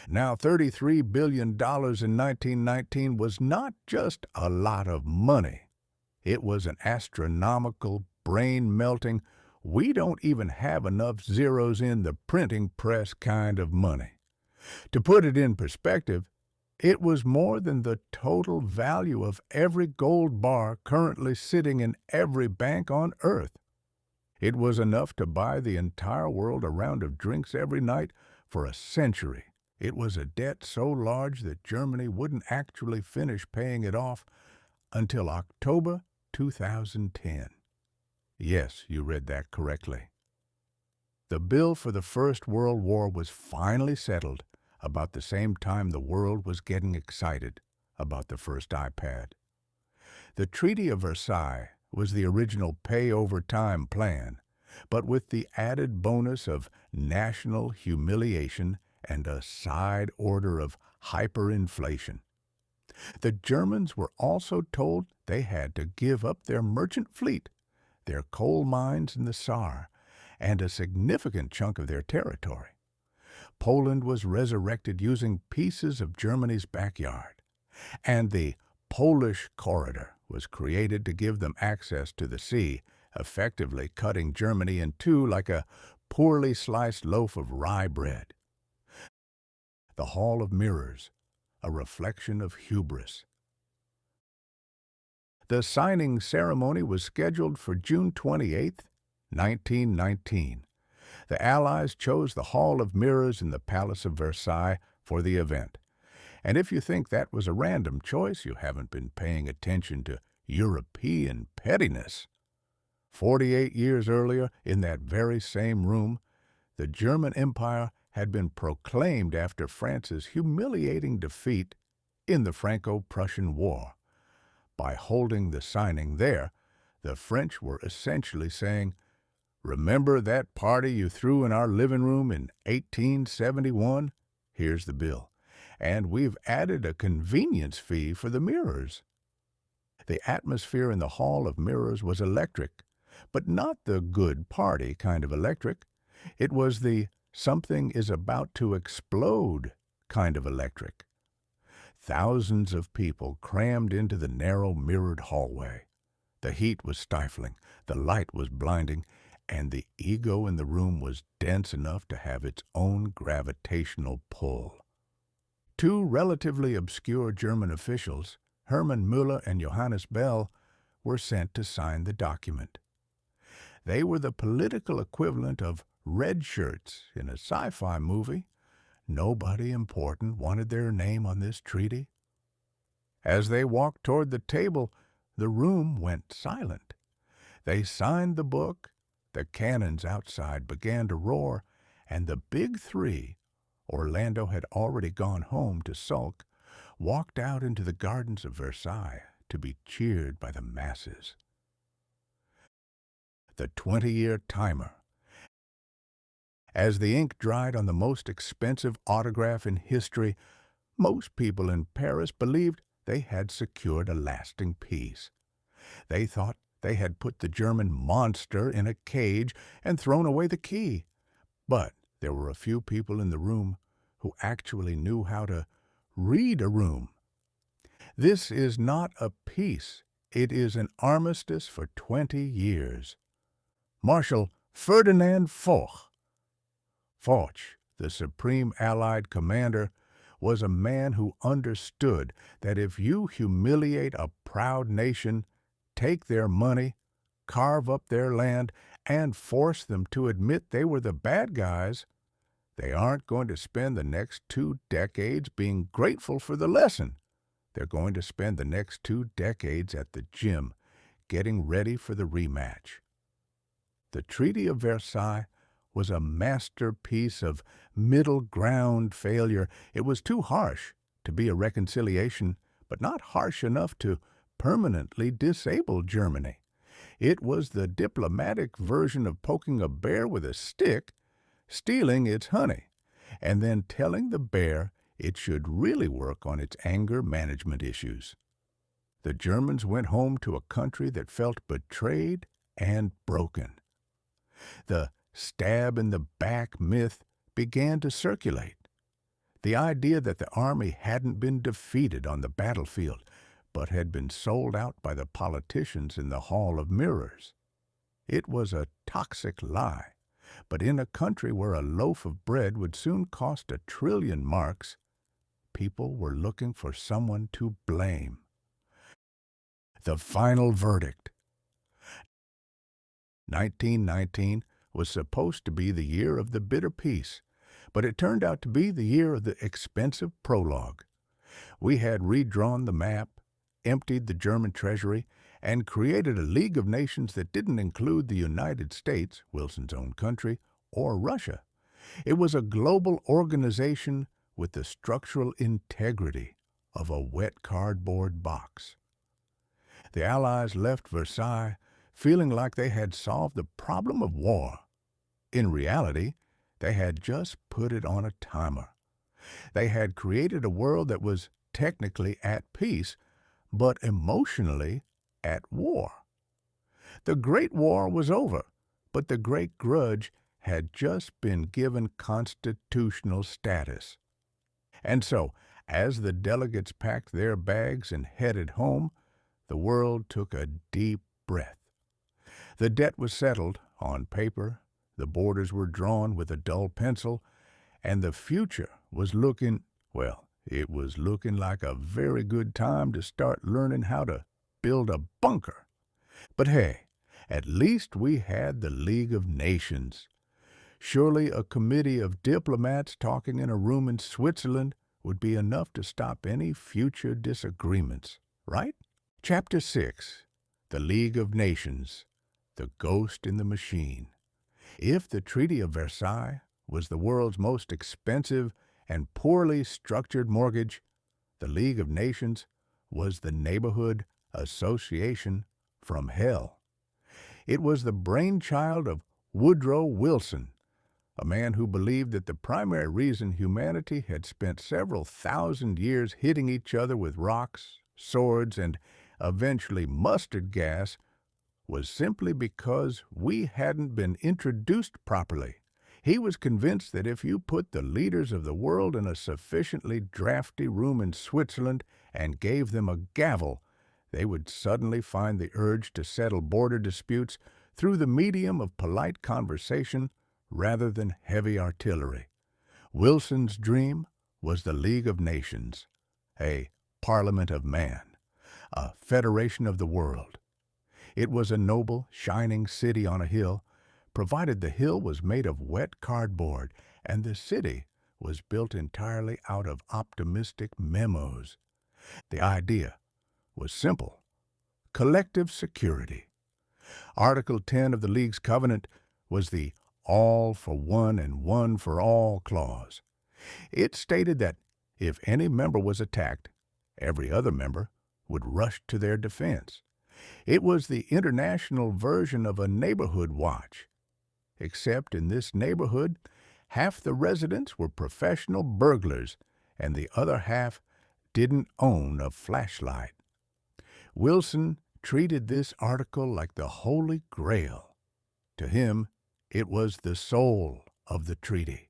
Now, $33 billion in 1919 was not just a lot of money. It was an astronomical, brain-melting, we don't even have enough zeros in the printing press kind of money. To put it in perspective, it was more than the total value of every gold bar currently sitting in every bank on Earth. It was enough to buy the entire world a round of drinks every night for a century. It was a debt so large that Germany wouldn't actually finish paying it off until October 2010. Yes, you read that correctly. The bill for the First World War was finally settled about the same time the world was getting excited about the first iPad. The Treaty of Versailles was the original pay-over-time plan, but with the added bonus of national humiliation and a side order of hyperinflation. The Germans were also told they had to give up their merchant fleet, their coal mines in the Saar, and a significant chunk of their territory. Poland was resurrected using pieces of Germany's backyard, and the Polish Corridor was created to give them access to the sea, effectively cutting Germany in two like a poorly sliced loaf of rye bread. The Hall of Mirrors, a reflection of hubris. The signing ceremony was scheduled for June 28, 1919. The Allies chose the Hall of Mirrors in the Palace of Versailles for the event. And if you think that was a random choice, you haven't been paying attention to European pettiness. 48 years earlier, in that very same room, the German Empire had been proclaimed after France's humiliating defeat in the Franco-Prussian War. By holding the signing there, the French were essentially saying, "Remember that party you threw in our living room in 1871? Here's the bill. And we've added a convenience fee for the mirrors." The atmosphere in the Hall of Mirrors was electric, but not the good party kind of electric. It was the something is about to explode kind of electric. Thousands of people crammed into the narrow mirrored hallway. The heat was stifling, the light was blinding, and the ego in the room was dense enough to have its own gravitational pull. Two relatively obscure German officials, Hermann Müller and Johannes Bell, were sent to sign the document. They were the political equivalent of red shirts in a sci-fi movie. Nobody important wanted their name on this treaty. As they walked toward the table, the room went silent. They signed the book, the cannons outside began to roar, and the big three, Orlando had already gone home to sulk, walked out into the gardens of Versailles to be cheered by the masses. The 20-year timer. As the ink dried on the most expensive autograph in history, most people in Paris believed they had secured a lasting peace. They thought they had put the German monster in a cage and thrown away the key. But there were a few people in the room who actually knew how to read a room. This is not a peace. It is an armistice for 20 years. Marshal Ferdinand Foch. Foch, the supreme Allied commander, was a man who understood that if you humiliate a proud nation take their money, carve up their land, and force them to admit they were the bad guys, they aren't going to spend the next 2 decades being grateful for the lesson. They're going to spend the next 2 decades at the gym, getting ready for the rematch. The Treaty of Versailles was a masterpiece of middle ground failure. It was too harsh to be a reconciliation, but not harsh enough to permanently disable Germany. It was the diplomatic version of poking a bear with a stick, stealing its honey, and then telling the bear it should really work on its anger management issues. The Germans went home to a country that felt betrayed and broken. The stab-in-the-back myth began to circulate. The idea that the army hadn't been defeated on the battlefield, but had been sold out by the politicians in the Hall of Mirrors. It was a toxic lie, but in a country where a loaf of bread would soon cost 1 trillion marks, people were looking for someone to blame. The final verdict. 1919 was supposed to be the year of the bitter peace, but it turned out to be the year of the expensive prologue. We had redrawn the map, emptied the German treasury, and created a League of Nations that didn't include the United States, Wilson's own country, or Russia. It was a global organization with the structural integrity of a wet cardboard box. The Allies left Versailles feeling like they had solved the problem of war. In reality, they had just put it on a timer. They had created a world that was technically at peace, but emotionally at war. The Great War was over, but the Great Grudge had just been given constitutional status. And so, as the delegates packed their bags and headed home, the world took a deep breath. The debt was settled on paper, the borders were drawn with a dull pencil, and the future was looking, well, it was looking like a very good time to start learning how to build a bunker. But hey, at least we had the League of Nations. Surely a committee of diplomats talking in a room in Switzerland would be enough to stop any future disagreements, right? Chapter 6. The League of Nations. The Ghost in the Machine. If the Treaty of Versailles was the world's most expensive and poorly structured mortgage, the League of Nations was the neighborhood association from hell. It was the brainchild of Woodrow Wilson, a man who believed that the primary reason humanity had spent several thousand years hitting each other with rocks, swords, and eventually mustard gas was simply because we hadn't been introduced properly. He was convinced that if you put the leaders of the world in a sufficiently drafty room in Switzerland and gave them a gavel, they would suddenly find the urge to settle border disputes through the medium of polite conversation rather than heavy artillery. Wilson's dream was the League of Nations, a Parliament of Man, a federation of the world. It was a noble, shining city on a hill, provided the hill was made of wet cardboard and the city was built entirely out of optimistic memos. The idea was simple: collective security. Article 10 of the League's covenant was the all for one and one for all clause. It stated that if any member was attacked, every other member would rush to their defense. It was the international version of a neighborhood watch, except in this neighborhood, half the residents were professional burglars and the other half didn't own a flashlight. Wilson treated this article like the Holy Grail. To him, it was the soul of the treaty.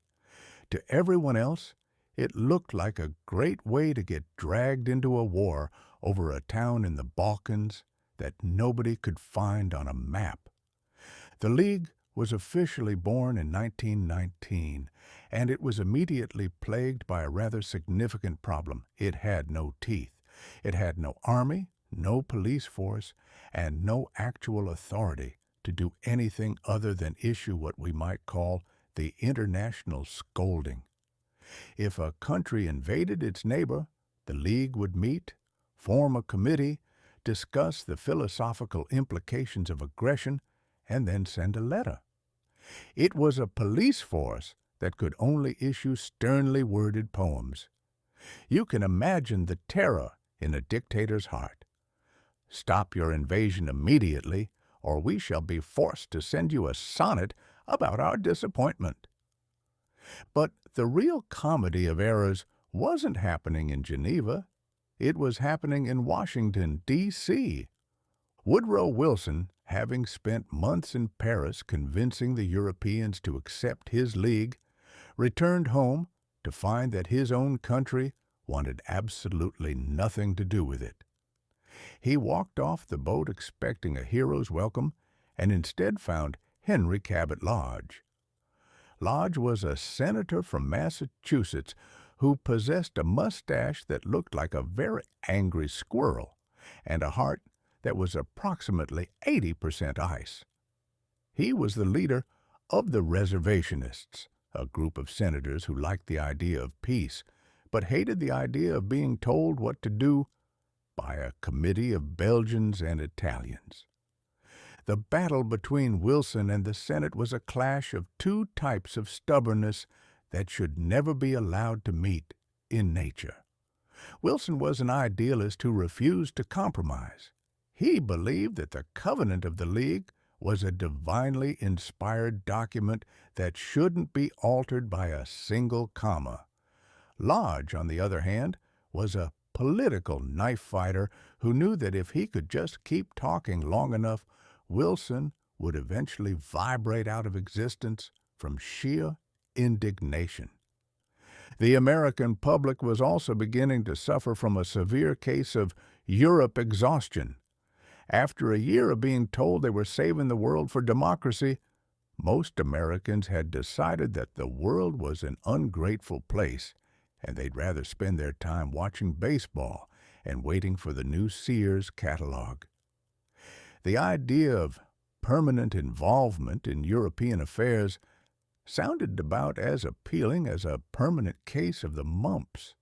To everyone else, it looked like a great way to get dragged into a war over a town in the Balkans that nobody could find on a map. The League was officially born in 1919, and it was immediately plagued by a rather significant problem. It had no teeth. It had no army, no police force, and no actual authority to do anything other than issue what we might call the international scolding. If a country invaded its neighbor, the League would meet, form a committee, discuss the philosophical implications of aggression, and then send a letter. It was a police force that could only issue sternly worded poems. You can imagine the terror in a dictator's heart. Stop your invasion immediately, or we shall be forced to send you a sonnet about our disappointment. But the real comedy of errors wasn't happening in Geneva. It was happening in Washington, D.C. Woodrow Wilson, having spent months in Paris convincing the Europeans to accept his league, returned home to find that his own country wanted absolutely nothing to do with it. He walked off the boat expecting a hero's welcome, and instead found Henry Cabot Lodge. Lodge was a senator from Massachusetts who possessed a mustache that looked like a very angry squirrel and a heart that was approximately 80% ice. He was the leader of the Reservationists, a group of senators who liked the idea of peace, but hated the idea of being told what to do by a committee of Belgians and Italians. The battle between Wilson and the Senate was a clash of two types of stubbornness that should never be allowed to meet in nature. Wilson was an idealist who refused to compromise. He believed that the covenant of the League was a divinely inspired document that shouldn't be altered by a single comma. Lodge, on the other hand, was a political knife fighter who knew that if he could just keep talking long enough, Wilson would eventually vibrate out of existence from sheer indignation. The American public was also beginning to suffer from a severe case of Europe exhaustion. After a year of being told they were saving the world for democracy, most Americans had decided that the world was an ungrateful place, and they'd rather spend their time watching baseball and waiting for the new Sears catalog. The idea of permanent involvement in European affairs sounded about as appealing as a permanent case of the mumps.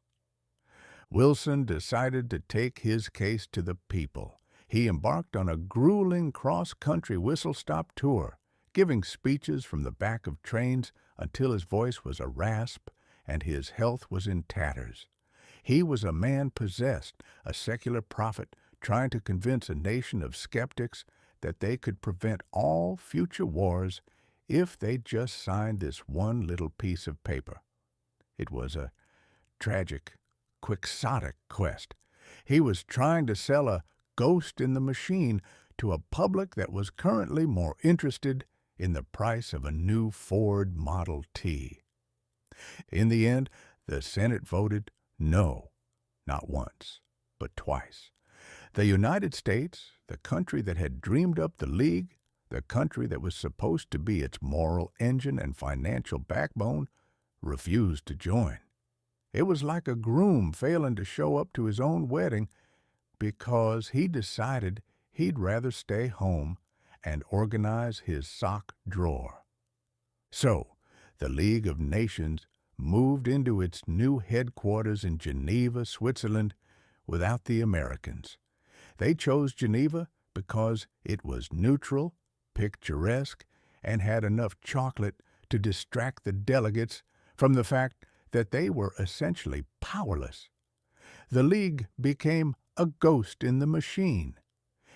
Wilson decided to take his case to the people. He embarked on a grueling cross-country whistle-stop tour, giving speeches from the back of trains until his voice was a rasp and his health was in tatters. He was a man possessed, a secular prophet, trying to convince a nation of skeptics that they could prevent all future wars if they just signed this one little piece of paper. It was a tragic, quixotic quest. He was trying to sell a ghost in the machine to a public that was currently more interested in the price of a new Ford Model T. In the end, the Senate voted no, not once, but twice. The United States, the country that had dreamed up the League, the country that was supposed to be its moral engine and financial backbone, refused to join. It was like a groom failing to show up to his own wedding because he decided he'd rather stay home and organize his sock drawer. So, the League of Nations moved into its new headquarters in Geneva, Switzerland, without the Americans. They chose Geneva because it was neutral, picturesque, and had enough chocolate to distract the delegates from the fact that they were essentially powerless. The League became a ghost in the machine.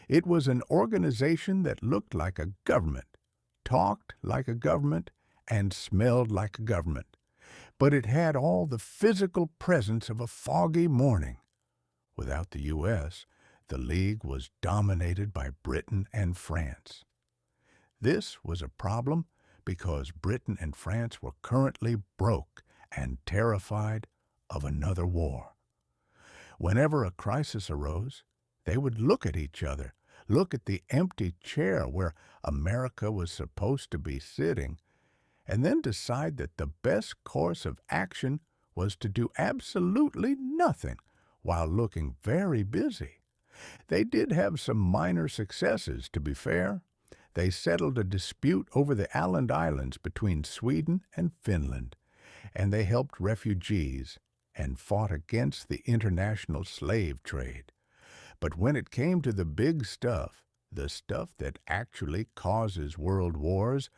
It was an organization that looked like a government, talked like a government, and smelled like a government. But it had all the physical presence of a foggy morning. Without the U.S., the League was dominated by Britain and France. This was a problem because Britain and France were currently broke and terrified of another war. Whenever a crisis arose, they would look at each other, look at the empty chair where America was supposed to be sitting, and then decide that the best course of action was to do absolutely nothing while looking very busy. They did have some minor successes, to be fair. They settled a dispute over the Åland Islands between Sweden and Finland, and they helped refugees and fought against the international slave trade. But when it came to the big stuff, the stuff that actually causes world wars,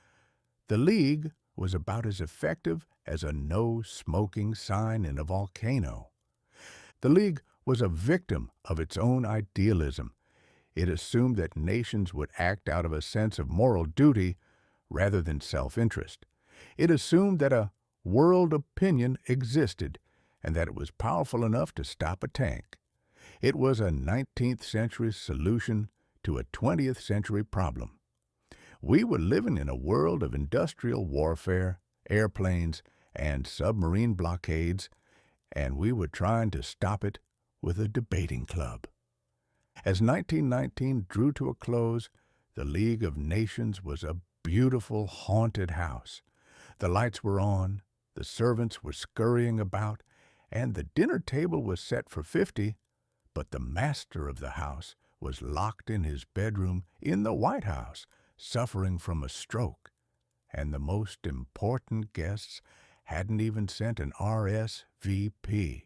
the League was about as effective as a no-smoking sign in a volcano. The League was a victim of its own idealism. It assumed that nations would act out of a sense of moral duty rather than self-interest. It assumed that a world opinion existed and that it was powerful enough to stop a tank. It was a 19th century solution to a 20th century problem. We were living in a world of industrial warfare, airplanes, and submarine blockades, and we were trying to stop it with a debating club. As 1919 drew to a close, the League of Nations was a beautiful, haunted house. The lights were on, the servants were scurrying about, and the dinner table was set for 50, but the master of the house was locked in his bedroom in the White House, suffering from a stroke, and the most important guests hadn't even sent an RSVP.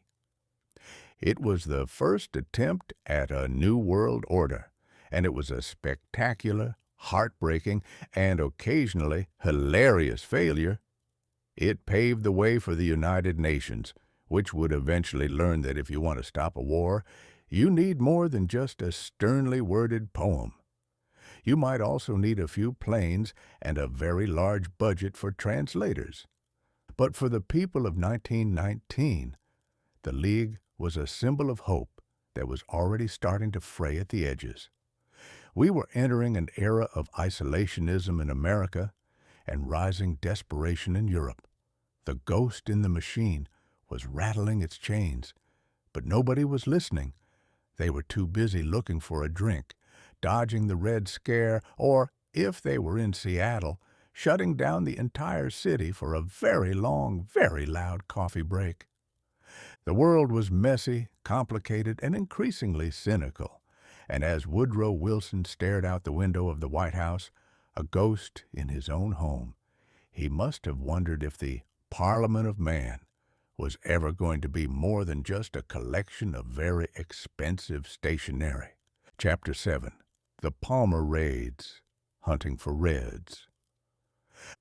It was the first attempt at a new world order, and it was a spectacular, heartbreaking, and occasionally hilarious failure. It paved the way for the United Nations, which would eventually learn that if you want to stop a war, you need more than just a sternly worded poem. You might also need a few planes and a very large budget for translators. But for the people of 1919, the League was a symbol of hope that was already starting to fray at the edges. We were entering an era of isolationism in America and rising desperation in Europe. The ghost in the machine was rattling its chains, but nobody was listening. They were too busy looking for a drink, dodging the Red Scare, or, if they were in Seattle, shutting down the entire city for a very long, very loud coffee break. The world was messy, complicated, and increasingly cynical, and as Woodrow Wilson stared out the window of the White House, a ghost in his own home, he must have wondered if the Parliament of Man was ever going to be more than just a collection of very expensive stationery. Chapter 7. The Palmer Raids, Hunting for Reds.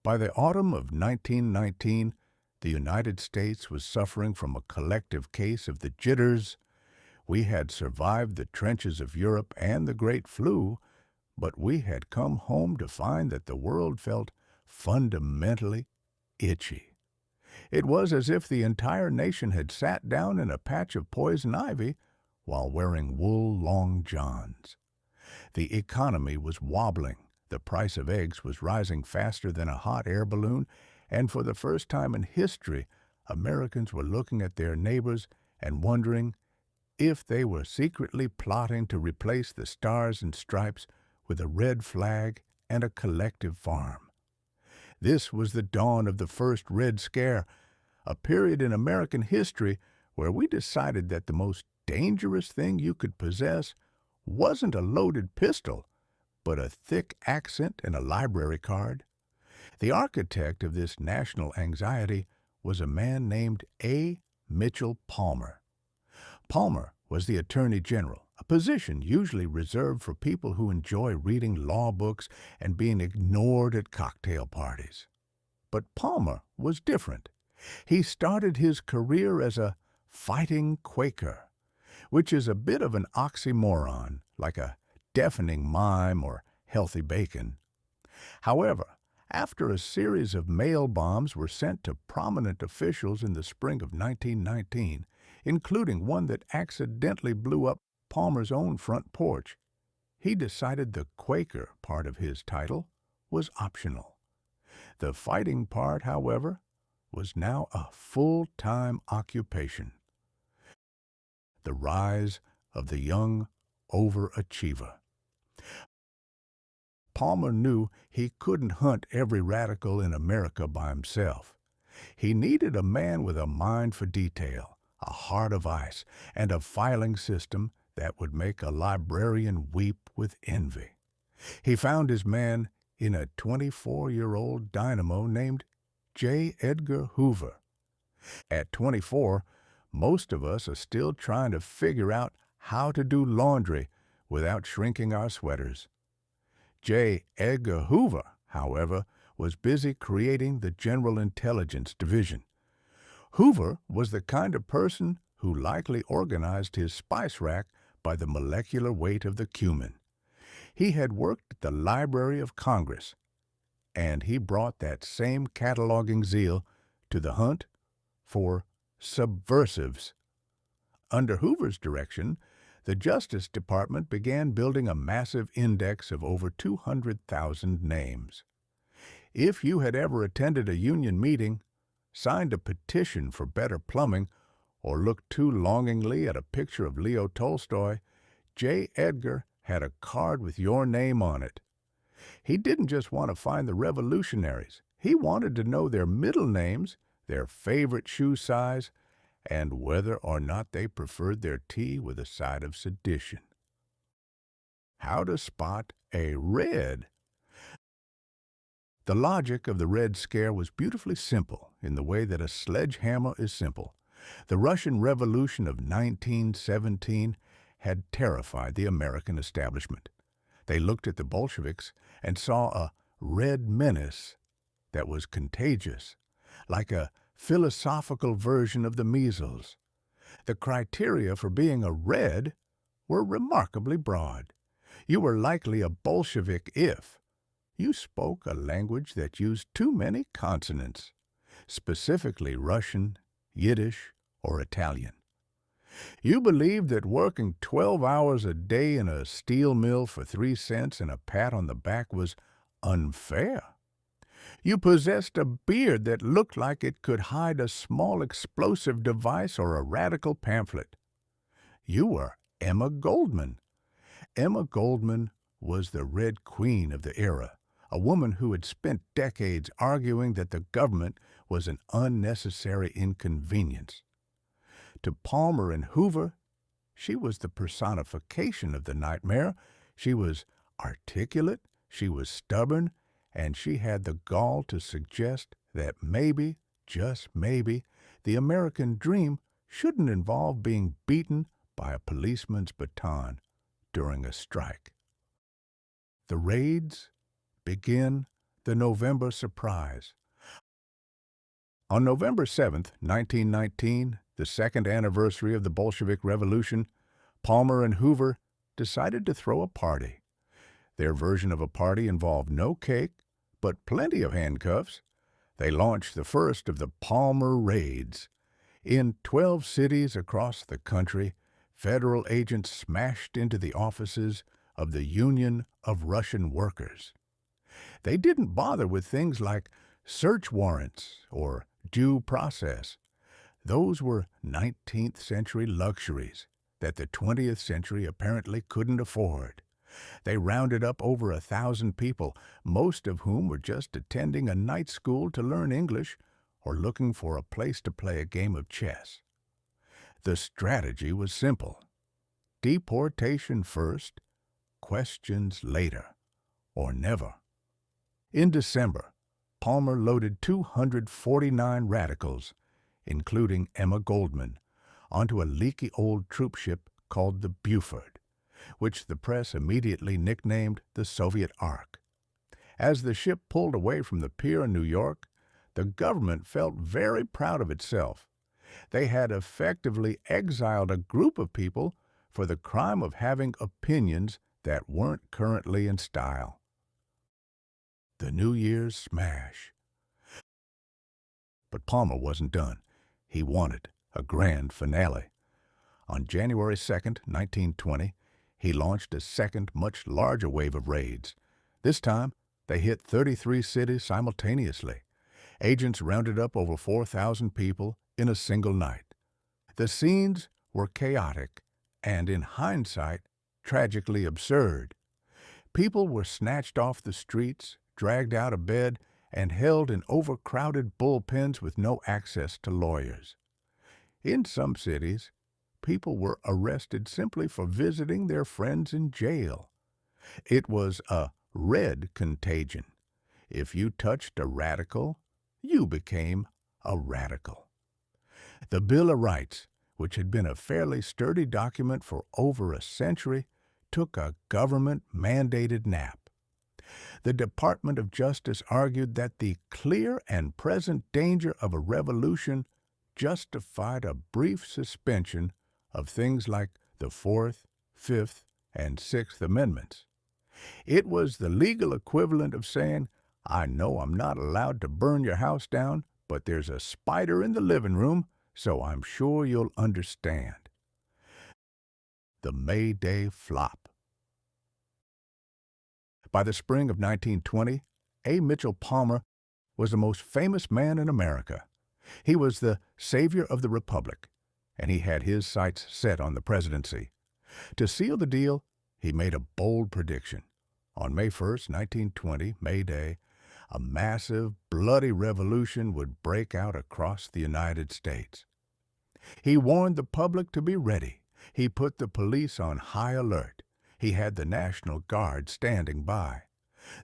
By the autumn of 1919, the United States was suffering from a collective case of the jitters. We had survived the trenches of Europe and the Great Flu, but we had come home to find that the world felt fundamentally itchy. It was as if the entire nation had sat down in a patch of poison ivy while wearing wool long johns. The economy was wobbling. The price of eggs was rising faster than a hot air balloon, and for the first time in history, Americans were looking at their neighbors and wondering if they were secretly plotting to replace the stars and stripes with a red flag and a collective farm. This was the dawn of the first Red Scare, a period in American history where we decided that the most dangerous thing you could possess wasn't a loaded pistol, but a thick accent and a library card. The architect of this national anxiety was a man named A. Mitchell Palmer. Palmer was the Attorney General, a position usually reserved for people who enjoy reading law books and being ignored at cocktail parties. But Palmer was different. He started his career as a fighting Quaker, which is a bit of an oxymoron, like a deafening mime or healthy bacon. However, after a series of mail bombs were sent to prominent officials in the spring of 1919, including one that accidentally blew up Palmer's own front porch, he decided the Quaker part of his title was optional. The fighting part, however, was now a full-time occupation. The rise of the young overachiever. Palmer knew he couldn't hunt every radical in America by himself. He needed a man with a mind for detail, a heart of ice, and a filing system that would make a librarian weep with envy. He found his man in a 24-year-old dynamo named J. Edgar Hoover. At 24, most of us are still trying to figure out how to do laundry without shrinking our sweaters. J. Edgar Hoover, however, was busy creating the General Intelligence Division. Hoover was the kind of person who likely organized his spice rack by the molecular weight of the cumin. He had worked at the Library of Congress, and he brought that same cataloging zeal to the hunt for subversives. Under Hoover's direction, the Justice Department began building a massive index of over 200,000 names. If you had ever attended a union meeting, signed a petition for better plumbing, or looked too longingly at a picture of Leo Tolstoy, J. Edgar had a card with your name on it. He didn't just want to find the revolutionaries. He wanted to know their middle names, their favorite shoe size, and whether or not they preferred their tea with a side of sedition. How to spot a Red? The logic of the Red Scare was beautifully simple in the way that a sledgehammer is simple. The Russian Revolution of 1917 had terrified the American establishment. They looked at the Bolsheviks and saw a red menace that was contagious, like a philosophical version of the measles. The criteria for being a Red were remarkably broad. You were likely a Bolshevik if you spoke a language that used too many consonants, specifically Russian, Yiddish, or Italian. You believed that working 12 hours a day in a steel mill for 3 cents and a pat on the back was unfair. You possessed a beard that looked like it could hide a small explosive device or a radical pamphlet. You were Emma Goldman. Emma Goldman was the Red Queen of the era, a woman who had spent decades arguing that the government was an unnecessary inconvenience. To Palmer and Hoover, she was the personification of the nightmare. She was articulate, she was stubborn, and she had the gall to suggest that maybe, just maybe, the American dream shouldn't involve being beaten by a policeman's baton during a strike. The raids begin the November surprise. On November 7th, 1919, the second anniversary of the Bolshevik Revolution, Palmer and Hoover decided to throw a party. Their version of a party involved no cake, but plenty of handcuffs. They launched the first of the Palmer Raids. In 12 cities across the country, federal agents smashed into the offices of the Union of Russian Workers. They didn't bother with things like search warrants or due process. Those were 19th century luxuries that the 20th century apparently couldn't afford. They rounded up over 1,000 people, most of whom were just attending a night school to learn English or looking for a place to play a game of chess. The strategy was simple. Deportation first, questions later, or never. In December, Palmer loaded 249 radicals, including Emma Goldman, onto a leaky old troop ship called the Buford, which the press immediately nicknamed the Soviet Ark. As the ship pulled away from the pier in New York, the government felt very proud of itself. They had effectively exiled a group of people for the crime of having opinions that weren't currently in style. The New Year's smash. But Palmer wasn't done. He wanted a grand finale. On January 2nd, 1920, he launched a second, much larger wave of raids. This time, they hit 33 cities simultaneously. Agents rounded up over 4,000 people in a single night. The scenes were chaotic and, in hindsight, tragically absurd. People were snatched off the streets, dragged out of bed, and held in overcrowded bullpens with no access to lawyers. In some cities, people were arrested simply for visiting their friends in jail. It was a red contagion. If you touched a radical, you became a radical. The Bill of Rights, which had been a fairly sturdy document for over a century, took a government-mandated nap. The Department of Justice argued that the clear and present danger of a revolution justified a brief suspension of things like the Fourth, Fifth, and Sixth Amendments. It was the legal equivalent of saying, I know I'm not allowed to burn your house down, but there's a spider in the living room, so I'm sure you'll understand. The May Day Flop. By the spring of 1920, A. Mitchell Palmer was the most famous man in America. He was the savior of the Republic, and he had his sights set on the presidency. To seal the deal, he made a bold prediction. On May 1st, 1920, May Day, a massive, bloody revolution would break out across the United States. He warned the public to be ready. He put the police on high alert. He had the National Guard standing by.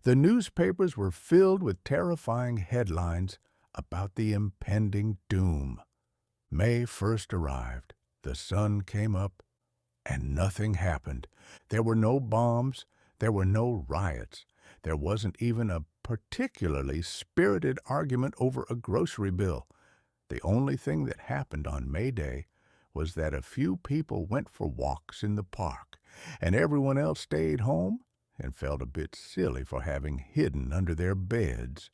The newspapers were filled with terrifying headlines about the impending doom. May 1st arrived. The sun came up, and nothing happened. There were no bombs. There were no riots. There wasn't even a particularly spirited argument over a grocery bill. The only thing that happened on May Day was that a few people went for walks in the park, and everyone else stayed home and felt a bit silly for having hidden under their beds.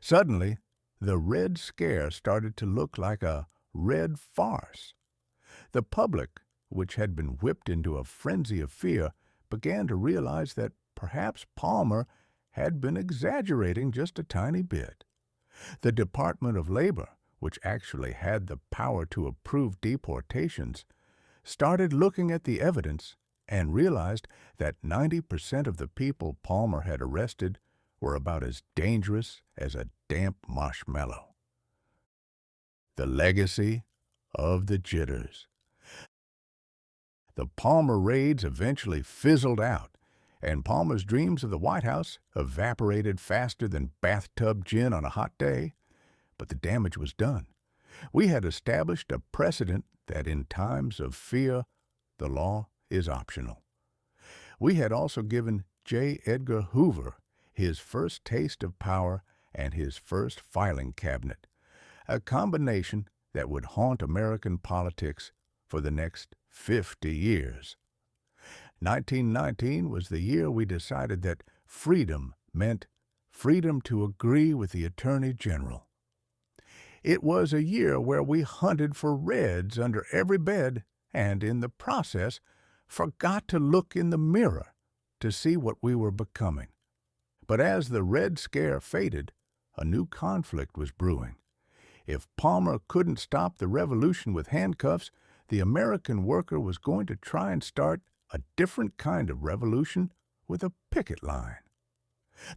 Suddenly, the Red Scare started to look like a red farce. The public, which had been whipped into a frenzy of fear, began to realize that perhaps Palmer had been exaggerating just a tiny bit. The Department of Labor, which actually had the power to approve deportations, started looking at the evidence and realized that 90% of the people Palmer had arrested were about as dangerous as a damp marshmallow. The legacy of the jitters. The Palmer raids eventually fizzled out, and Palmer's dreams of the White House evaporated faster than bathtub gin on a hot day. But the damage was done. We had established a precedent that in times of fear, the law is optional. We had also given J. Edgar Hoover his first taste of power and his first filing cabinet, a combination that would haunt American politics for the next 50 years. 1919 was the year we decided that freedom meant freedom to agree with the Attorney General. It was a year where we hunted for reds under every bed and, in the process, forgot to look in the mirror to see what we were becoming. But as the Red Scare faded, a new conflict was brewing. If Palmer couldn't stop the revolution with handcuffs, the American worker was going to try and start a different kind of revolution with a picket line.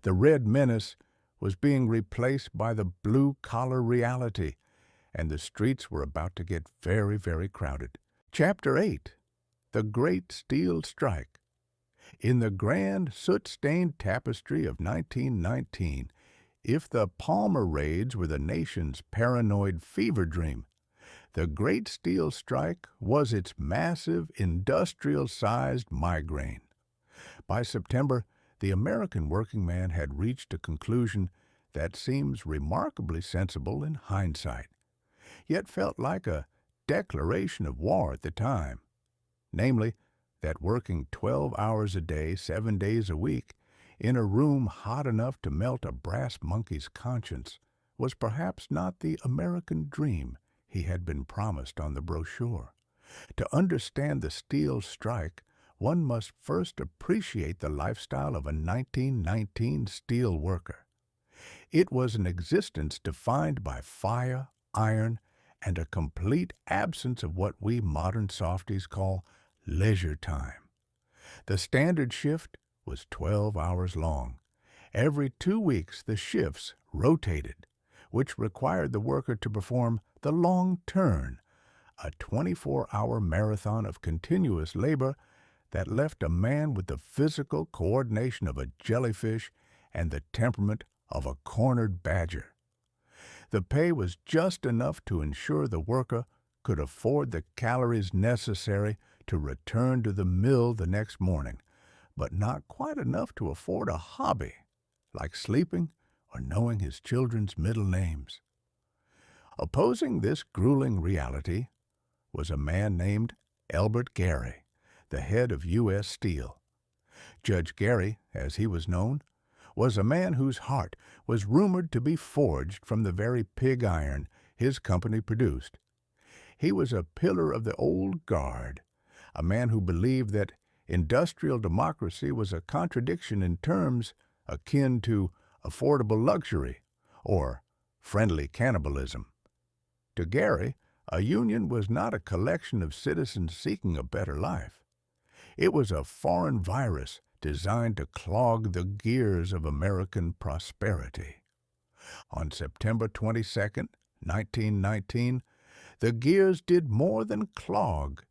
The Red Menace was being replaced by the blue-collar reality, and the streets were about to get very, very crowded. Chapter 8. The Great Steel Strike. In the grand soot-stained tapestry of 1919, if the Palmer raids were the nation's paranoid fever dream, the Great Steel Strike was its massive, industrial-sized migraine. By September, the American working man had reached a conclusion that seems remarkably sensible in hindsight, yet felt like a declaration of war at the time. Namely, that working 12 hours a day, 7 days a week, in a room hot enough to melt a brass monkey's conscience was perhaps not the American dream he had been promised on the brochure. To understand the steel strike, one must first appreciate the lifestyle of a 1919 steel worker. It was an existence defined by fire, iron, and a complete absence of what we modern softies call leisure time. The standard shift was 12 hours long. Every 2 weeks the shifts rotated, which required the worker to perform the long turn, a 24-hour marathon of continuous labor that left a man with the physical coordination of a jellyfish and the temperament of a cornered badger. The pay was just enough to ensure the worker could afford the calories necessary to return to the mill the next morning, but not quite enough to afford a hobby, like sleeping or knowing his children's middle names. Opposing this grueling reality was a man named Elbert Gary, the head of U.S. Steel. Judge Gary, as he was known, was a man whose heart was rumored to be forged from the very pig iron his company produced. He was a pillar of the old guard, a man who believed that industrial democracy was a contradiction in terms akin to affordable luxury or friendly cannibalism. To Gary, a union was not a collection of citizens seeking a better life. It was a foreign virus designed to clog the gears of American prosperity. On September 22, 1919, the gears did more than clog.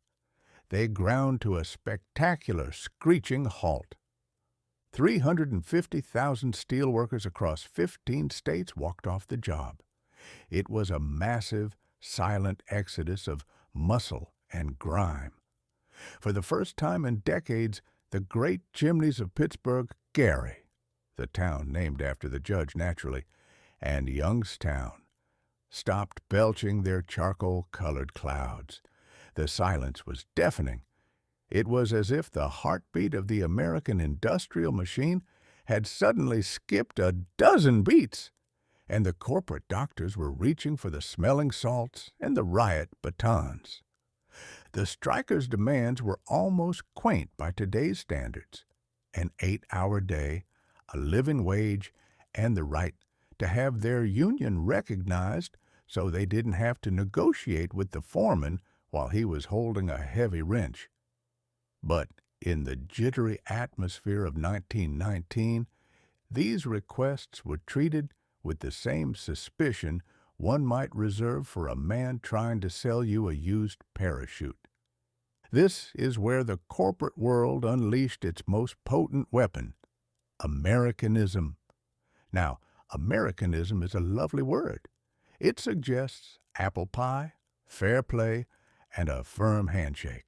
They ground to a spectacular screeching halt. 350,000 steelworkers across 15 states walked off the job. It was a massive, silent exodus of muscle and grime. For the first time in decades, the great chimneys of Pittsburgh, Gary, the town named after the judge naturally, and Youngstown, stopped belching their charcoal-colored clouds. The silence was deafening. It was as if the heartbeat of the American industrial machine had suddenly skipped a dozen beats, and the corporate doctors were reaching for the smelling salts and the riot batons. The strikers' demands were almost quaint by today's standards: an 8-hour day, a living wage, and the right to have their union recognized so they didn't have to negotiate with the foreman while he was holding a heavy wrench. But in the jittery atmosphere of 1919, these requests were treated with the same suspicion one might reserve for a man trying to sell you a used parachute. This is where the corporate world unleashed its most potent weapon, Americanism. Now, Americanism is a lovely word. It suggests apple pie, fair play, and a firm handshake.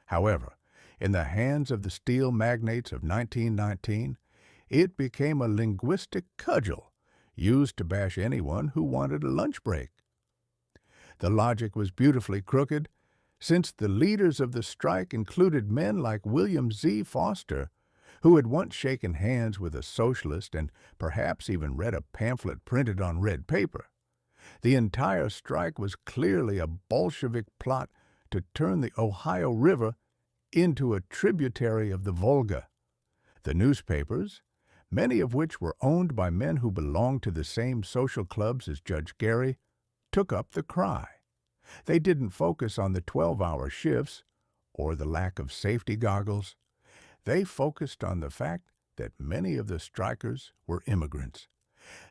However, in the hands of the steel magnates of 1919, it became a linguistic cudgel used to bash anyone who wanted a lunch break. The logic was beautifully crooked, since the leaders of the strike included men like William Z. Foster, who had once shaken hands with a socialist and perhaps even read a pamphlet printed on red paper. The entire strike was clearly a Bolshevik plot to turn the Ohio River into a tributary of the Volga. The newspapers, many of which were owned by men who belonged to the same social clubs as Judge Gary, took up the cry. They didn't focus on the 12-hour shifts or the lack of safety goggles. They focused on the fact that many of the strikers were immigrants.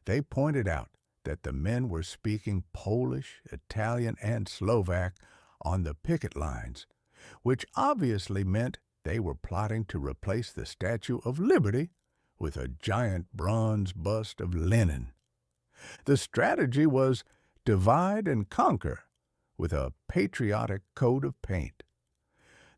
They pointed out that the men were speaking Polish, Italian, and Slovak on the picket lines, which obviously meant they were plotting to replace the Statue of Liberty with a giant bronze bust of Lenin. The strategy was divide and conquer with a patriotic coat of paint.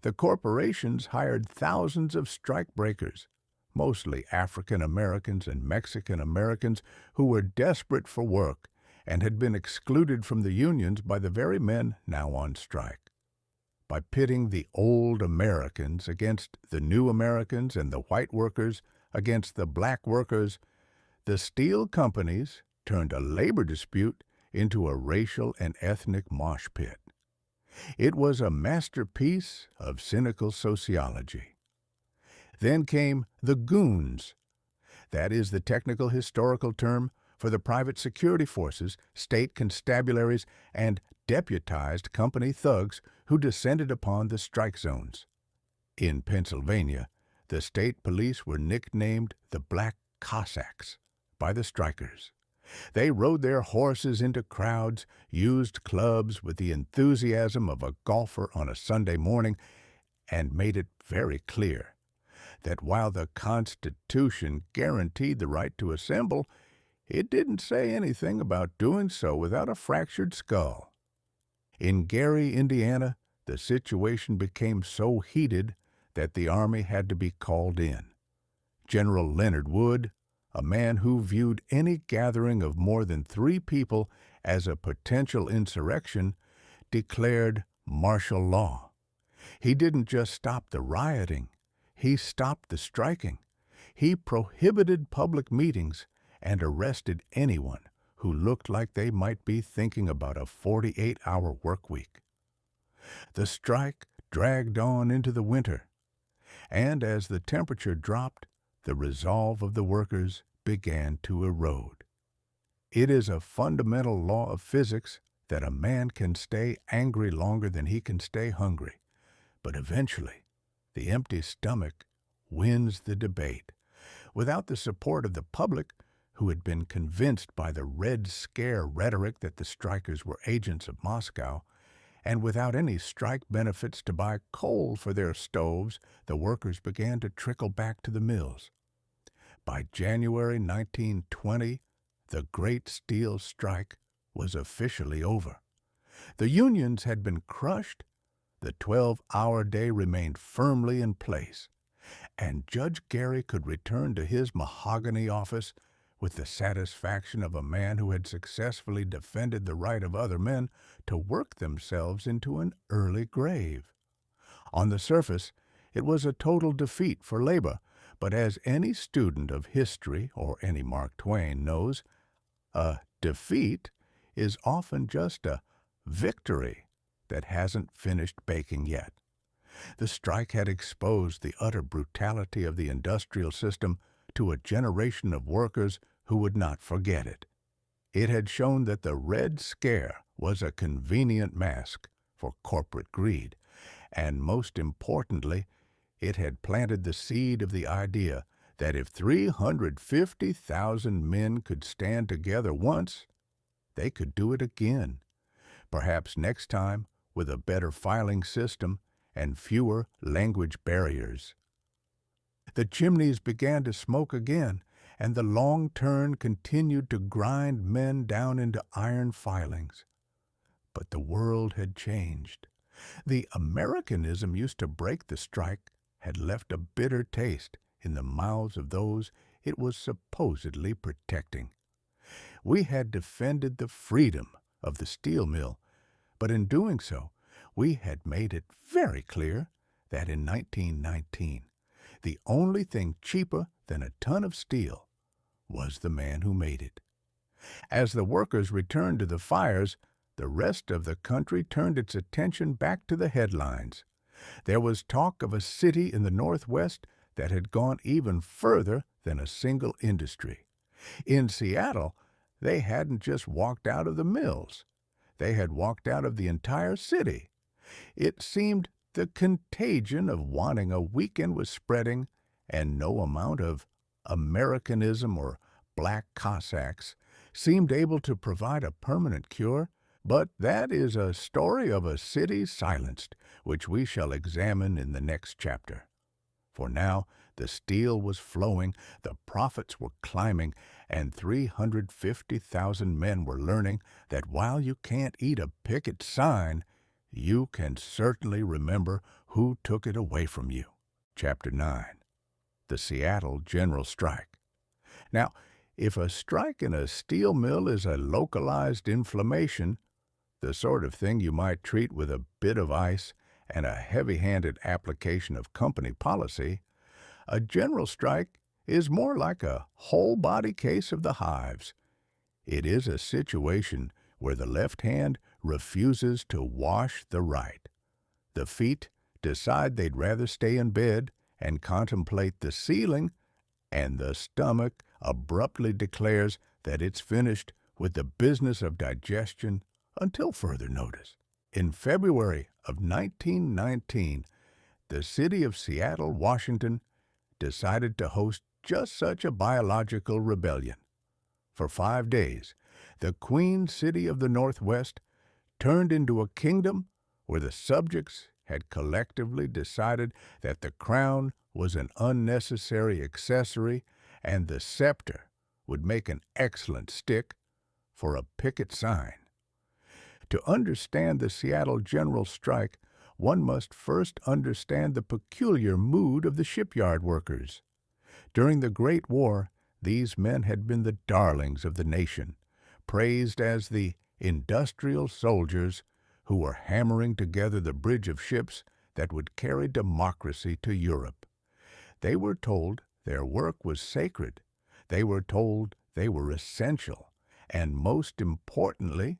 The corporations hired thousands of strikebreakers, mostly African Americans and Mexican Americans who were desperate for work and had been excluded from the unions by the very men now on strike. By pitting the old Americans against the new Americans and the white workers against the black workers, the steel companies turned a labor dispute into a racial and ethnic mosh pit. It was a masterpiece of cynical sociology. Then came the goons. That is the technical historical term for the private security forces, state constabularies, and deputized company thugs who descended upon the strike zones. In Pennsylvania, the state police were nicknamed the Black Cossacks by the strikers. They rode their horses into crowds, used clubs with the enthusiasm of a golfer on a Sunday morning, and made it very clear that while the Constitution guaranteed the right to assemble, it didn't say anything about doing so without a fractured skull. In Gary, Indiana, the situation became so heated that the Army had to be called in. General Leonard Wood, a man who viewed any gathering of more than 3 people as a potential insurrection, declared martial law. He didn't just stop the rioting, he stopped the striking. He prohibited public meetings and arrested anyone who looked like they might be thinking about a 48-hour work week. The strike dragged on into the winter, and as the temperature dropped, the resolve of the workers began to erode. It is a fundamental law of physics that a man can stay angry longer than he can stay hungry, but eventually the empty stomach wins the debate. Without the support of the public, who had been convinced by the Red Scare rhetoric that the strikers were agents of Moscow, and without any strike benefits to buy coal for their stoves, the workers began to trickle back to the mills. By January 1920, the Great Steel Strike was officially over. The unions had been crushed, the 12-hour day remained firmly in place, and Judge Gary could return to his mahogany office with the satisfaction of a man who had successfully defended the right of other men to work themselves into an early grave. On the surface, it was a total defeat for labor, but as any student of history or any Mark Twain knows, a defeat is often just a victory that hasn't finished baking yet. The strike had exposed the utter brutality of the industrial system to a generation of workers who would not forget it. It had shown that the Red Scare was a convenient mask for corporate greed, and most importantly, it had planted the seed of the idea that if 350,000 men could stand together once, they could do it again, perhaps next time with a better filing system and fewer language barriers. The chimneys began to smoke again, and the long turn continued to grind men down into iron filings. But the world had changed. The Americanism used to break the strike had left a bitter taste in the mouths of those it was supposedly protecting. We had defended the freedom of the steel mill, but in doing so, we had made it very clear that in 1919, the only thing cheaper than a ton of steel was the man who made it. As the workers returned to the fires, the rest of the country turned its attention back to the headlines. There was talk of a city in the Northwest that had gone even further than a single industry. In Seattle, they hadn't just walked out of the mills. They had walked out of the entire city. It seemed the contagion of wanting a weekend was spreading, and no amount of Americanism or black Cossacks seemed able to provide a permanent cure. But that is a story of a city silenced, which we shall examine in the next chapter. For now, the steel was flowing, the profits were climbing, and 350,000 men were learning that while you can't eat a picket sign, you can certainly remember who took it away from you. Chapter 9. The Seattle General Strike. Now, if a strike in a steel mill is a localized inflammation, the sort of thing you might treat with a bit of ice and a heavy-handed application of company policy, a general strike is more like a whole-body case of the hives. It is a situation where the left hand refuses to wash the right. The feet decide they'd rather stay in bed and contemplate the ceiling, and the stomach abruptly declares that it's finished with the business of digestion until further notice. In February of 1919, the city of Seattle, Washington, decided to host just such a biological rebellion. For 5 days, the Queen City of the Northwest turned into a kingdom where the subjects had collectively decided that the crown was an unnecessary accessory and the scepter would make an excellent stick for a picket sign. To understand the Seattle General Strike, one must first understand the peculiar mood of the shipyard workers. During the Great War, these men had been the darlings of the nation, praised as the industrial soldiers who were hammering together the bridge of ships that would carry democracy to Europe. They were told their work was sacred. They were told they were essential. And most importantly,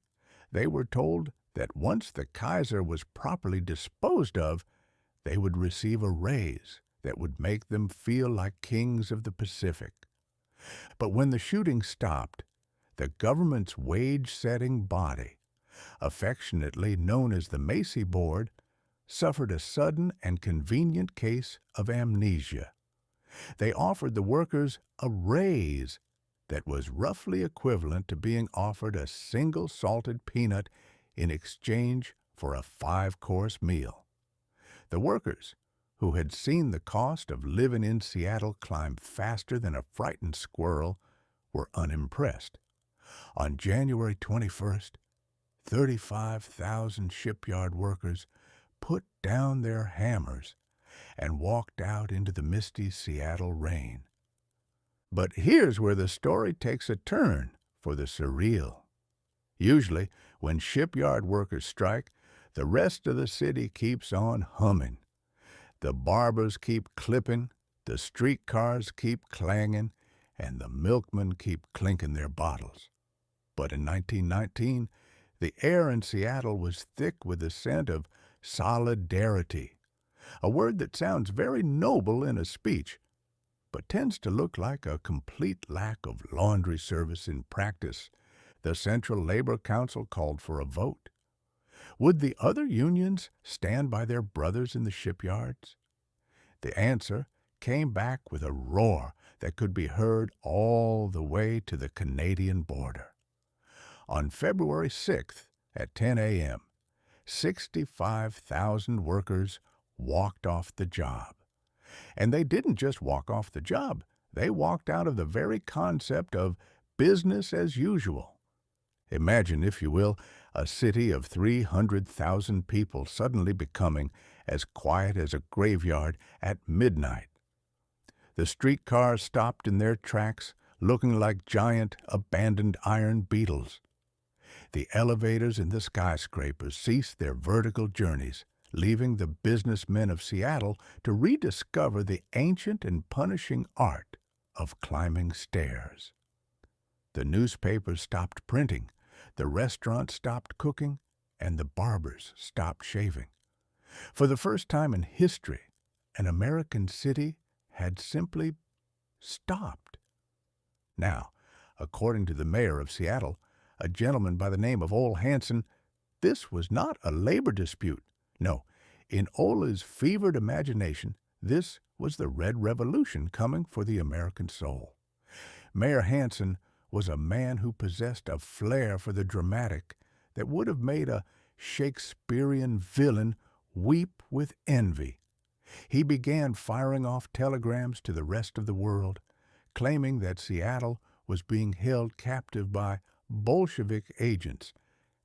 they were told that once the Kaiser was properly disposed of, they would receive a raise that would make them feel like kings of the Pacific. But when the shooting stopped, the government's wage-setting body, affectionately known as the Macy Board, suffered a sudden and convenient case of amnesia. They offered the workers a raise that was roughly equivalent to being offered a single salted peanut in exchange for a 5-course meal. The workers, who had seen the cost of living in Seattle climb faster than a frightened squirrel, were unimpressed. On January 21st, 35,000 shipyard workers put down their hammers and walked out into the misty Seattle rain. But here's where the story takes a turn for the surreal. Usually, when shipyard workers strike, the rest of the city keeps on humming. The barbers keep clipping, the streetcars keep clanging, and the milkmen keep clinking their bottles. But in 1919, the air in Seattle was thick with the scent of solidarity, a word that sounds very noble in a speech, but tends to look like a complete lack of laundry service in practice. The Central Labor Council called for a vote. Would the other unions stand by their brothers in the shipyards? The answer came back with a roar that could be heard all the way to the Canadian border. On February 6th at 10 a.m., 65,000 workers walked off the job. And they didn't just walk off the job. They walked out of the very concept of business as usual. Imagine, if you will, a city of 300,000 people suddenly becoming as quiet as a graveyard at midnight. The streetcars stopped in their tracks, looking like giant, abandoned iron beetles. The elevators in the skyscrapers ceased their vertical journeys, leaving the businessmen of Seattle to rediscover the ancient and punishing art of climbing stairs. The newspapers stopped printing, the restaurants stopped cooking, and the barbers stopped shaving. For the first time in history, an American city had simply stopped. Now, according to the mayor of Seattle, a gentleman by the name of Ole Hansen, this was not a labor dispute. No, in Ole's fevered imagination, this was the Red Revolution coming for the American soul. Mayor Hansen was a man who possessed a flair for the dramatic that would have made a Shakespearean villain weep with envy. He began firing off telegrams to the rest of the world, claiming that Seattle was being held captive by Bolshevik agents,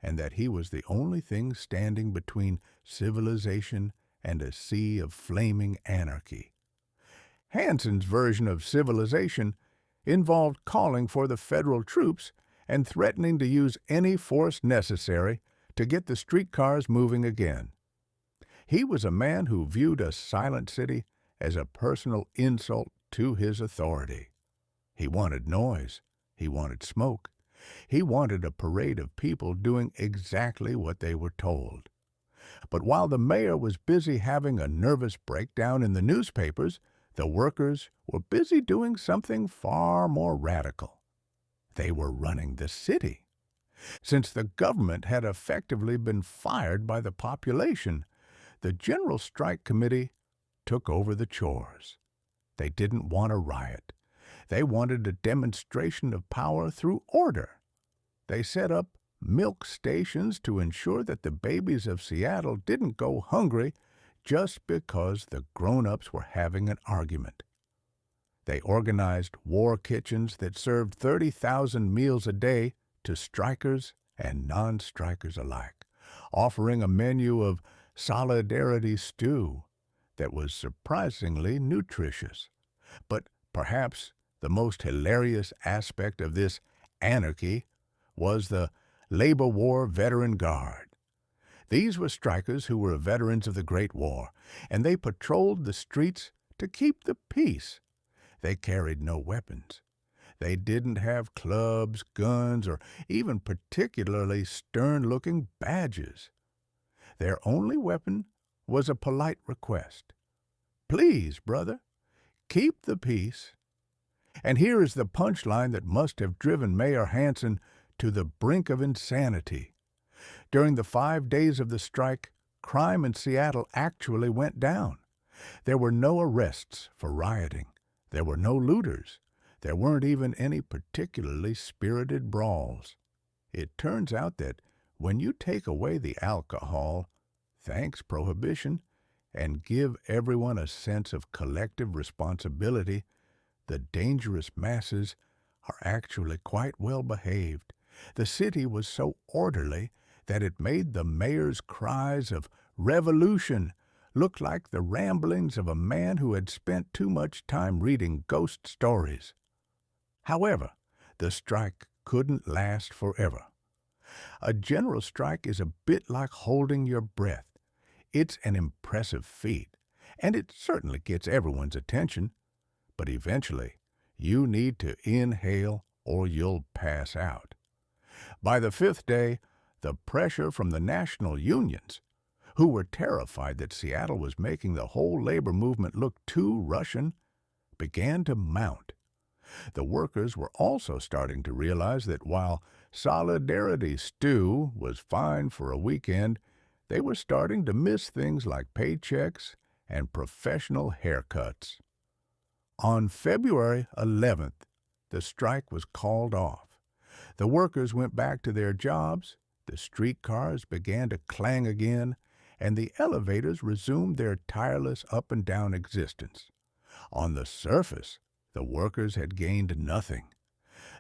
and that he was the only thing standing between civilization and a sea of flaming anarchy. Hansen's version of civilization involved calling for the federal troops and threatening to use any force necessary to get the streetcars moving again. He was a man who viewed a silent city as a personal insult to his authority. He wanted noise. He wanted smoke. He wanted a parade of people doing exactly what they were told. But while the mayor was busy having a nervous breakdown in the newspapers, the workers were busy doing something far more radical. They were running the city. Since the government had effectively been fired by the population, the General Strike Committee took over the chores. They didn't want a riot. They wanted a demonstration of power through order. They set up milk stations to ensure that the babies of Seattle didn't go hungry just because the grown-ups were having an argument. They organized war kitchens that served 30,000 meals a day to strikers and non-strikers alike, offering a menu of solidarity stew that was surprisingly nutritious. But perhaps the most hilarious aspect of this anarchy was the Labor War Veteran Guard. These were strikers who were veterans of the Great War, and they patrolled the streets to keep the peace. They carried no weapons. They didn't have clubs, guns, or even particularly stern-looking badges. Their only weapon was a polite request. "Please, brother, keep the peace." And here is the punchline that must have driven Mayor Hansen to the brink of insanity. During the 5 days of the strike, crime in Seattle actually went down. There were no arrests for rioting. There were no looters. There weren't even any particularly spirited brawls. It turns out that when you take away the alcohol, thanks Prohibition, and give everyone a sense of collective responsibility, the dangerous masses are actually quite well behaved. The city was so orderly that it made the mayor's cries of "Revolution" look like the ramblings of a man who had spent too much time reading ghost stories. However, the strike couldn't last forever. A general strike is a bit like holding your breath. It's an impressive feat, and it certainly gets everyone's attention. But eventually, you need to inhale or you'll pass out. By the 5th day, the pressure from the national unions, who were terrified that Seattle was making the whole labor movement look too Russian, began to mount. The workers were also starting to realize that while solidarity stew was fine for a weekend, they were starting to miss things like paychecks and professional haircuts. On February 11th, the strike was called off. The workers went back to their jobs, the streetcars began to clang again, and the elevators resumed their tireless up-and-down existence. On the surface, the workers had gained nothing.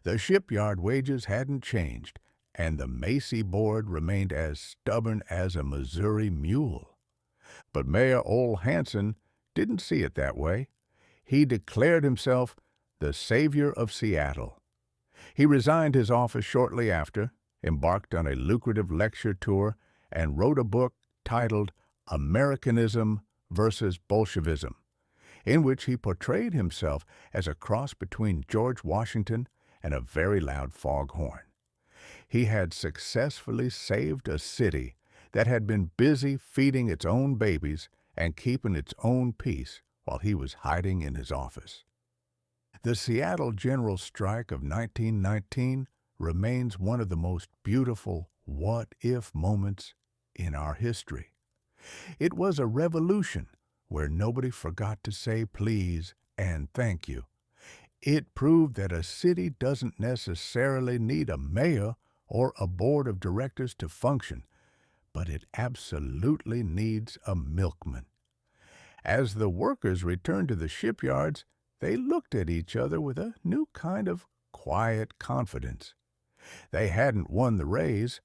The shipyard wages hadn't changed, and the Macy board remained as stubborn as a Missouri mule. But Mayor Ole Hansen didn't see it that way. He declared himself the savior of Seattle. He resigned his office shortly after, embarked on a lucrative lecture tour, and wrote a book titled Americanism versus Bolshevism, in which he portrayed himself as a cross between George Washington and a very loud foghorn. He had successfully saved a city that had been busy feeding its own babies and keeping its own peace while he was hiding in his office. The Seattle General Strike of 1919 remains one of the most beautiful what-if moments in our history. It was a revolution where nobody forgot to say please and thank you. It proved that a city doesn't necessarily need a mayor or a board of directors to function, but it absolutely needs a milkman. As the workers returned to the shipyards, they looked at each other with a new kind of quiet confidence. They hadn't won the raise,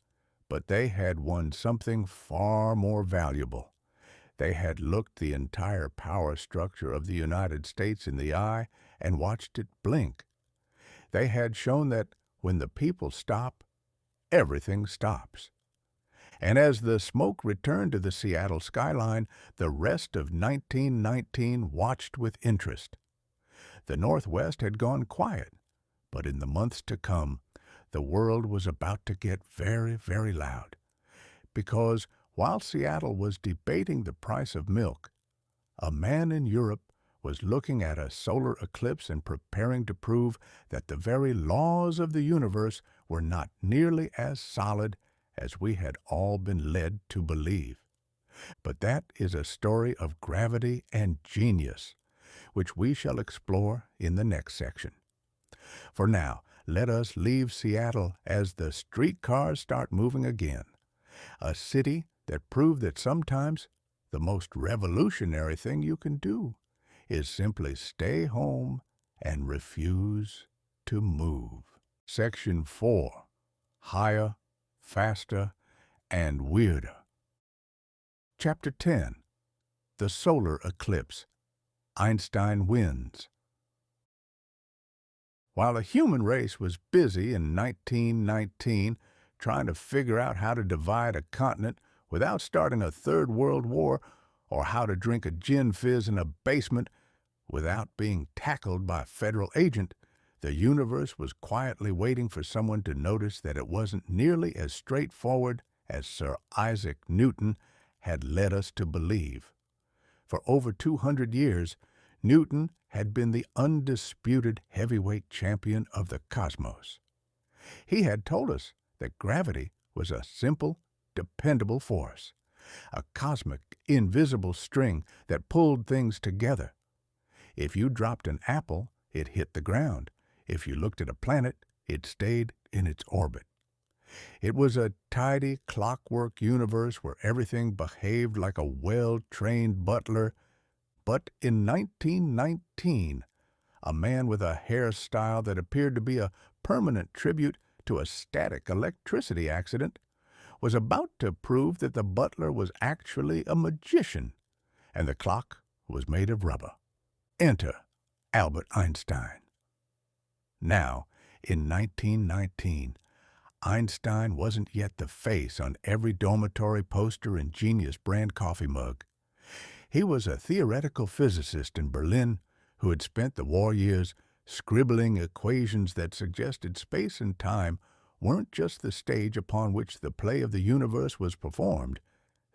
but they had won something far more valuable. They had looked the entire power structure of the United States in the eye and watched it blink. They had shown that when the people stop, everything stops. And as the smoke returned to the Seattle skyline, the rest of 1919 watched with interest. The Northwest had gone quiet, but in the months to come, the world was about to get very, very loud. Because while Seattle was debating the price of milk, a man in Europe was looking at a solar eclipse and preparing to prove that the very laws of the universe were not nearly as solid as we had all been led to believe. But that is a story of gravity and genius, which we shall explore in the next section. For now, let us leave Seattle as the streetcars start moving again, a city that proved that sometimes the most revolutionary thing you can do is simply stay home and refuse to move. Section 4. Higher, Faster, and Weirder. Chapter 10. The Solar Eclipse. Einstein Wins. While the human race was busy in 1919 trying to figure out how to divide a continent without starting a third world war, or how to drink a gin fizz in a basement without being tackled by a federal agent, the universe was quietly waiting for someone to notice that it wasn't nearly as straightforward as Sir Isaac Newton had led us to believe. For over 200 years, Newton had been the undisputed heavyweight champion of the cosmos. He had told us that gravity was a simple, dependable force, a cosmic, invisible string that pulled things together. If you dropped an apple, it hit the ground. If you looked at a planet, it stayed in its orbit. It was a tidy, clockwork universe where everything behaved like a well-trained butler. But in 1919, a man with a hairstyle that appeared to be a permanent tribute to a static electricity accident was about to prove that the butler was actually a magician, and the clock was made of rubber. Enter Albert Einstein. Now, in 1919, Einstein wasn't yet the face on every dormitory poster and Genius brand coffee mug. He was a theoretical physicist in Berlin who had spent the war years scribbling equations that suggested space and time weren't just the stage upon which the play of the universe was performed.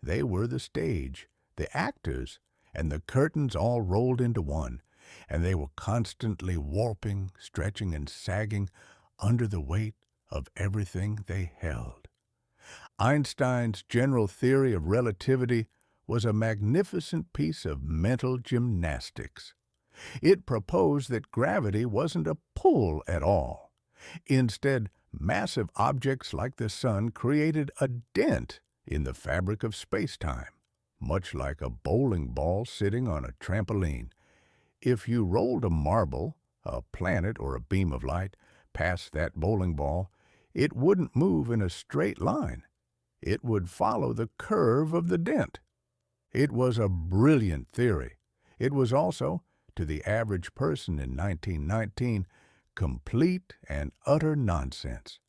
They were the stage, the actors, and the curtains all rolled into one, and they were constantly warping, stretching, and sagging under the weight of everything they held. Einstein's general theory of relativity was a magnificent piece of mental gymnastics. It proposed that gravity wasn't a pull at all. Instead, massive objects like the sun created a dent in the fabric of space-time, much like a bowling ball sitting on a trampoline. If you rolled a marble, a planet, or a beam of light past that bowling ball, it wouldn't move in a straight line. It would follow the curve of the dent. It was a brilliant theory. It was also, to the average person in 1919, complete and utter nonsense.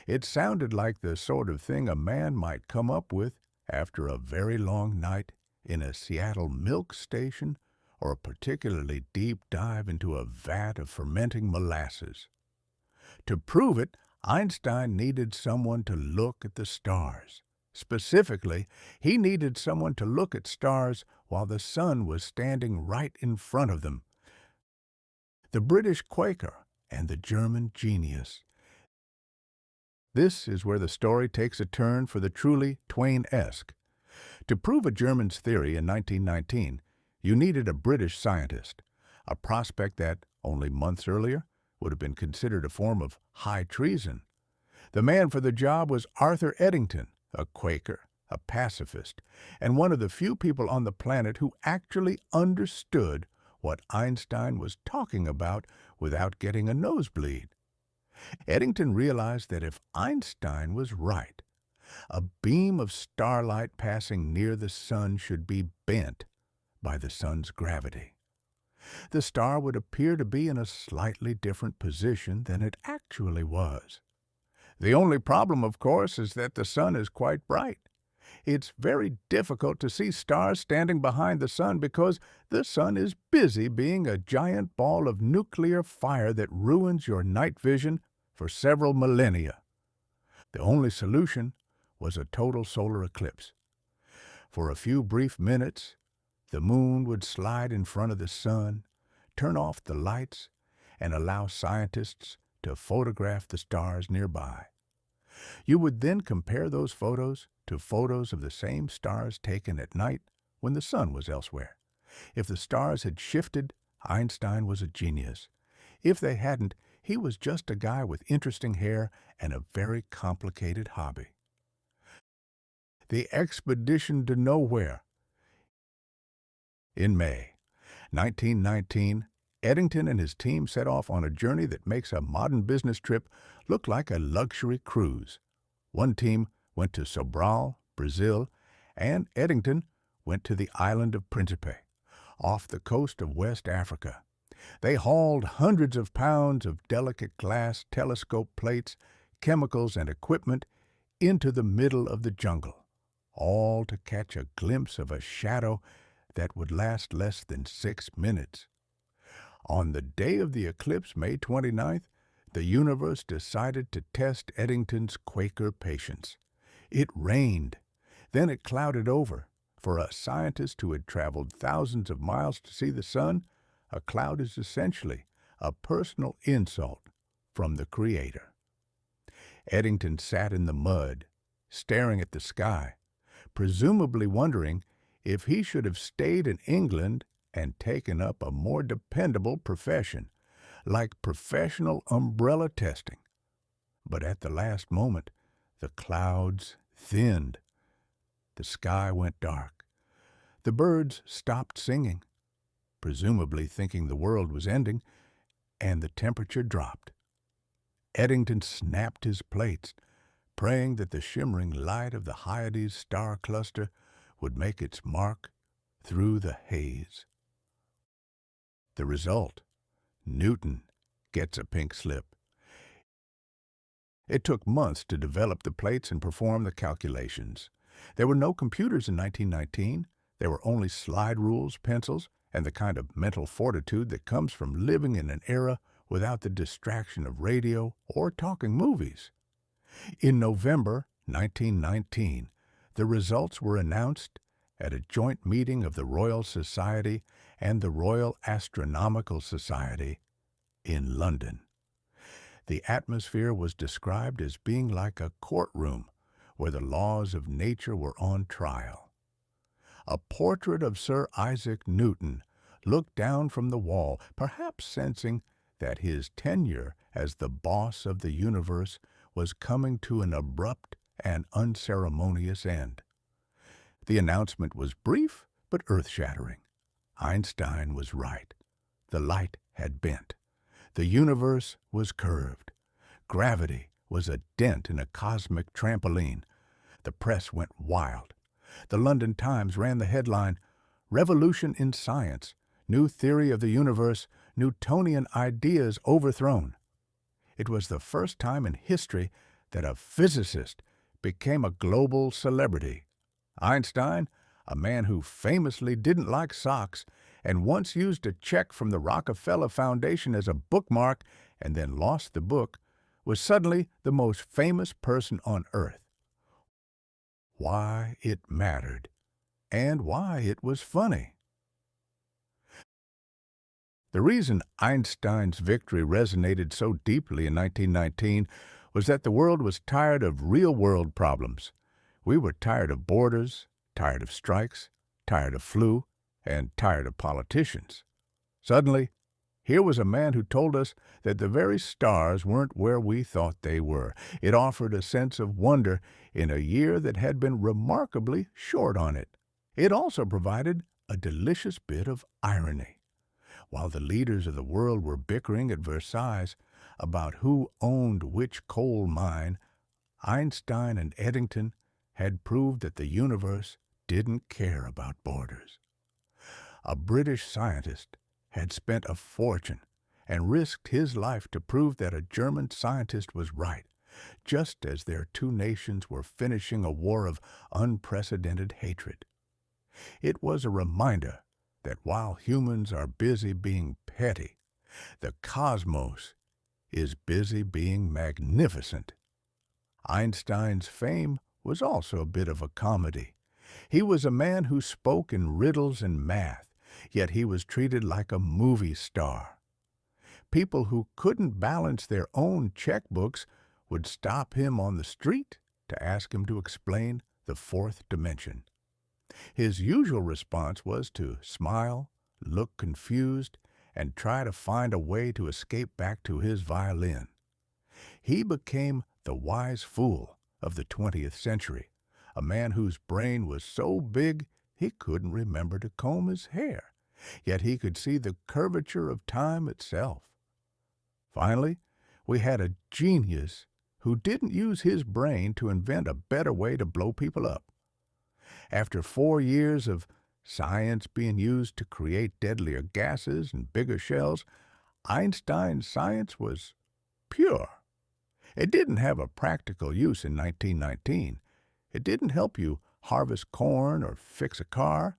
It sounded like the sort of thing a man might come up with after a very long night in a Seattle milk station or a particularly deep dive into a vat of fermenting molasses. To prove it, Einstein needed someone to look at the stars. Specifically, he needed someone to look at stars while the sun was standing right in front of them. The British Quaker and the German genius. This is where the story takes a turn for the truly Twain-esque. To prove a German's theory in 1919, you needed a British scientist, a prospect that, only months earlier, would have been considered a form of high treason. The man for the job was Arthur Eddington, a Quaker, a pacifist, and one of the few people on the planet who actually understood what Einstein was talking about without getting a nosebleed. Eddington realized that if Einstein was right, a beam of starlight passing near the sun should be bent by the sun's gravity. The star would appear to be in a slightly different position than it actually was. The only problem, of course, is that the sun is quite bright. It's very difficult to see stars standing behind the sun because the sun is busy being a giant ball of nuclear fire that ruins your night vision for several millennia. The only solution was a total solar eclipse. For a few brief minutes, the moon would slide in front of the sun, turn off the lights, and allow scientists to photograph the stars nearby. You would then compare those photos to photos of the same stars taken at night when the sun was elsewhere. If the stars had shifted, Einstein was a genius. If they hadn't, he was just a guy with interesting hair and a very complicated hobby. The expedition to nowhere. In May 1919, Eddington and his team set off on a journey that makes a modern business trip look like a luxury cruise. One team went to Sobral, Brazil, and Eddington went to the island of Principe, off the coast of West Africa. They hauled hundreds of pounds of delicate glass telescope plates, chemicals, and equipment into the middle of the jungle, all to catch a glimpse of a shadow that would last less than 6 minutes. On the day of the eclipse, May 29th, the universe decided to test Eddington's Quaker patience. It rained. Then it clouded over. For a scientist who had traveled thousands of miles to see the sun, a cloud is essentially a personal insult from the Creator. Eddington sat in the mud, staring at the sky, presumably wondering if he should have stayed in England and taken up a more dependable profession, like professional umbrella testing. But at the last moment, the clouds thinned. The sky went dark. The birds stopped singing, presumably thinking the world was ending, and the temperature dropped. Eddington snapped his plates, praying that the shimmering light of the Hyades star cluster would make its mark through the haze. The result: Newton gets a pink slip. It took months to develop the plates and perform the calculations. There were no computers in 1919. There were only slide rules, pencils, and the kind of mental fortitude that comes from living in an era without the distraction of radio or talking movies. In November 1919, the results were announced at a joint meeting of the Royal Society and the Royal Astronomical Society in London. The atmosphere was described as being like a courtroom where the laws of nature were on trial. A portrait of Sir Isaac Newton looked down from the wall, perhaps sensing that his tenure as the boss of the universe was coming to an abrupt and unceremonious end. The announcement was brief but earth-shattering. Einstein was right. The light had bent. The universe was curved. Gravity was a dent in a cosmic trampoline. The press went wild. The London Times ran the headline, "Revolution in Science, New Theory of the Universe, Newtonian Ideas Overthrown." It was the first time in history that a physicist became a global celebrity. Einstein, a man who famously didn't like socks and once used a check from the Rockefeller Foundation as a bookmark and then lost the book, was suddenly the most famous person on Earth. Why it mattered, and why it was funny. The reason Einstein's victory resonated so deeply in 1919 was that the world was tired of real-world problems. We were tired of borders, tired of strikes, tired of flu, and tired of politicians. Suddenly, here was a man who told us that the very stars weren't where we thought they were. It offered a sense of wonder in a year that had been remarkably short on it. It also provided a delicious bit of irony. While the leaders of the world were bickering at Versailles about who owned which coal mine, Einstein and Eddington had proved that the universe didn't care about borders. A British scientist had spent a fortune and risked his life to prove that a German scientist was right, just as their two nations were finishing a war of unprecedented hatred. It was a reminder that while humans are busy being petty, the cosmos is busy being magnificent. Einstein's fame was also a bit of a comedy. He was a man who spoke in riddles and math, yet he was treated like a movie star. People who couldn't balance their own checkbooks would stop him on the street to ask him to explain the fourth dimension. His usual response was to smile, look confused, and try to find a way to escape back to his violin. He became the wise fool of the 20th century, a man whose brain was so big he couldn't remember to comb his hair, yet he could see the curvature of time itself. Finally, we had a genius who didn't use his brain to invent a better way to blow people up. After 4 years of science being used to create deadlier gases and bigger shells, Einstein's science was pure. It didn't have a practical use in 1919. It didn't help you harvest corn or fix a car.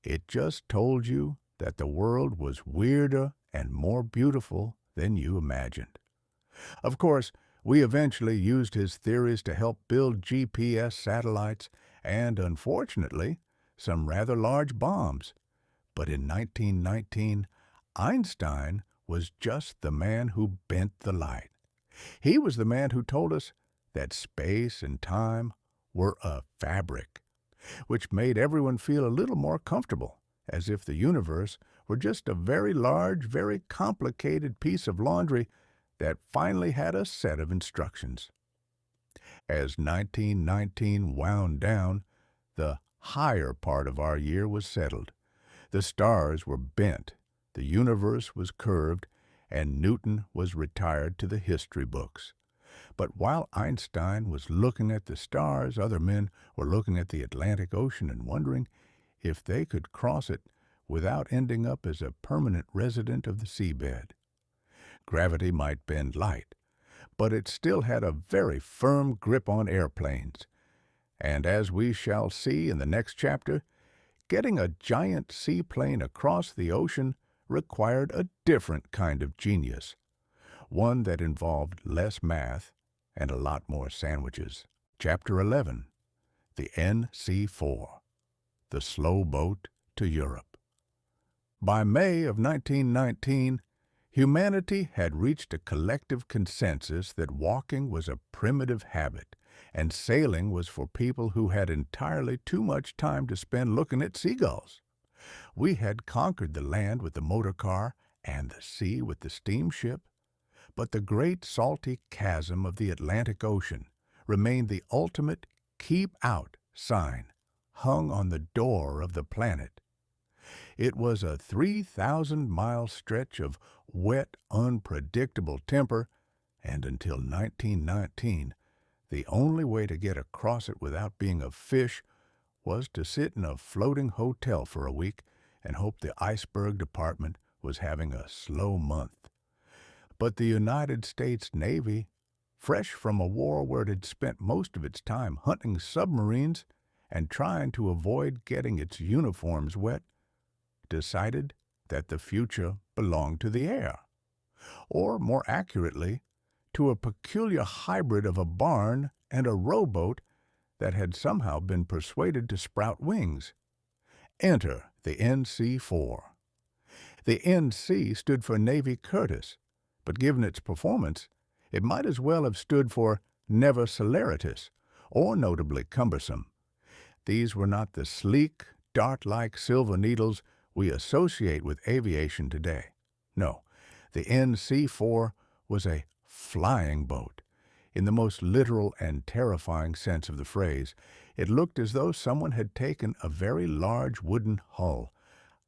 It just told you that the world was weirder and more beautiful than you imagined. Of course, we eventually used his theories to help build GPS satellites and, unfortunately, some rather large bombs. But in 1919, Einstein was just the man who bent the light. He was the man who told us that space and time were a fabric, which made everyone feel a little more comfortable, as if the universe were just a very large, very complicated piece of laundry that finally had a set of instructions. As 1919 wound down, the higher part of our year was settled. The stars were bent, the universe was curved, and Newton was retired to the history books. But while Einstein was looking at the stars, other men were looking at the Atlantic Ocean and wondering if they could cross it without ending up as a permanent resident of the seabed. Gravity might bend light, but it still had a very firm grip on airplanes. And as we shall see in the next chapter, getting a giant seaplane across the ocean required a different kind of genius, one that involved less math and a lot more sandwiches. Chapter 11, The NC-4, The Slow Boat to Europe. By May of 1919, humanity had reached a collective consensus that walking was a primitive habit, and sailing was for people who had entirely too much time to spend looking at seagulls. We had conquered the land with the motor car and the sea with the steamship, but the great salty chasm of the Atlantic Ocean remained the ultimate "keep out" sign hung on the door of the planet. It was a 3,000-mile stretch of wet, unpredictable temper, and until 1919, the only way to get across it without being a fish was to sit in a floating hotel for a week and hope the iceberg department was having a slow month. But the United States Navy, fresh from a war where it had spent most of its time hunting submarines and trying to avoid getting its uniforms wet, decided that the future belonged to the air, or more accurately, to a peculiar hybrid of a barn and a rowboat that had somehow been persuaded to sprout wings. Enter the NC-4. The NC stood for Navy Curtis, but given its performance, it might as well have stood for Never Celeritis, or notably cumbersome. These were not the sleek, dart-like silver needles we associate with aviation today. No, the NC-4 was a flying boat. In the most literal and terrifying sense of the phrase, it looked as though someone had taken a very large wooden hull,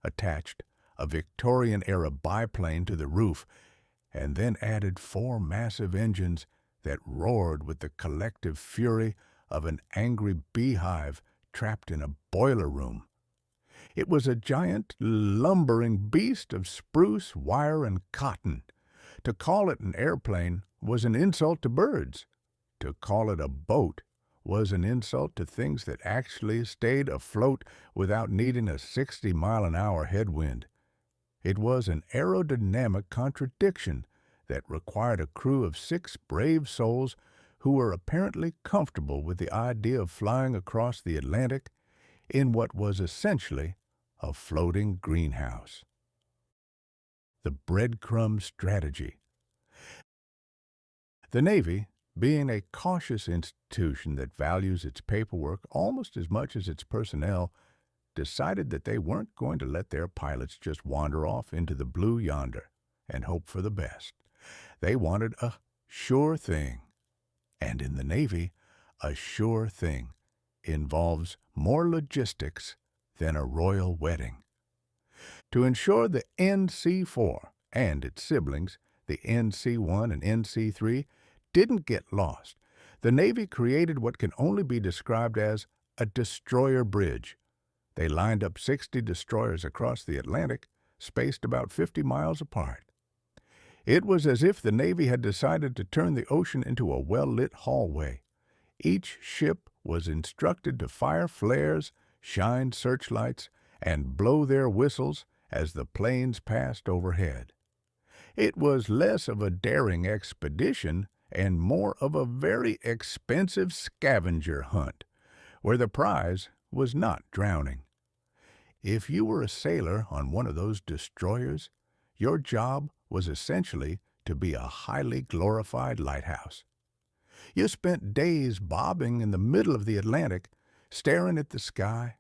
attached a Victorian-era biplane to the roof, and then added 4 massive engines that roared with the collective fury of an angry beehive trapped in a boiler room. It was a giant, lumbering beast of spruce, wire, and cotton. To call it an airplane was an insult to birds. To call it a boat was an insult to things that actually stayed afloat without needing a 60-mile-an-hour headwind. It was an aerodynamic contradiction that required a crew of 6 brave souls who were apparently comfortable with the idea of flying across the Atlantic in what was essentially a floating greenhouse. The breadcrumb strategy. The Navy, being a cautious institution that values its paperwork almost as much as its personnel, decided that they weren't going to let their pilots just wander off into the blue yonder and hope for the best. They wanted a sure thing. And in the Navy, a sure thing involves more logistics than a royal wedding. To ensure the NC-4 and its siblings, the NC-1 and NC-3, didn't get lost, the Navy created what can only be described as a destroyer bridge. They lined up 60 destroyers across the Atlantic, spaced about 50 miles apart. It was as if the Navy had decided to turn the ocean into a well-lit hallway. Each ship was instructed to fire flares, shine searchlights, and blow their whistles as the planes passed overhead. It was less of a daring expedition and more of a very expensive scavenger hunt, where the prize was not drowning. If you were a sailor on one of those destroyers, your job was essentially to be a highly glorified lighthouse. You spent days bobbing in the middle of the Atlantic, staring at the sky,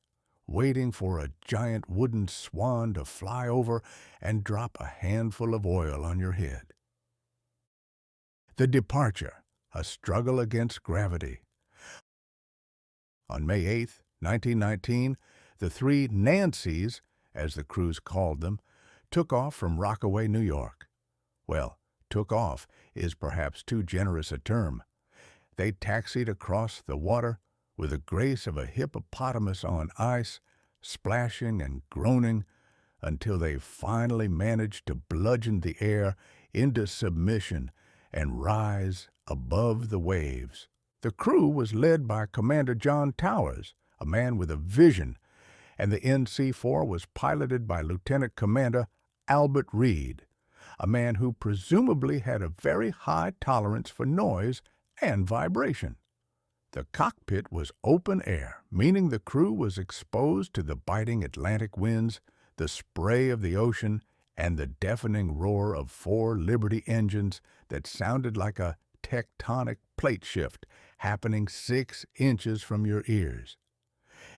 waiting for a giant wooden swan to fly over and drop a handful of oil on your head. The departure, a struggle against gravity. On May 8, 1919, the three Nancys, as the crews called them, took off from Rockaway, New York. Well, took off is perhaps too generous a term. They taxied across the water with the grace of a hippopotamus on ice, splashing and groaning until they finally managed to bludgeon the air into submission and rise above the waves. The crew was led by Commander John Towers, a man with a vision, and the NC-4 was piloted by Lieutenant Commander Albert Reed, a man who presumably had a very high tolerance for noise and vibration. The cockpit was open air, meaning the crew was exposed to the biting Atlantic winds, the spray of the ocean, and the deafening roar of 4 Liberty engines that sounded like a tectonic plate shift happening 6 inches from your ears.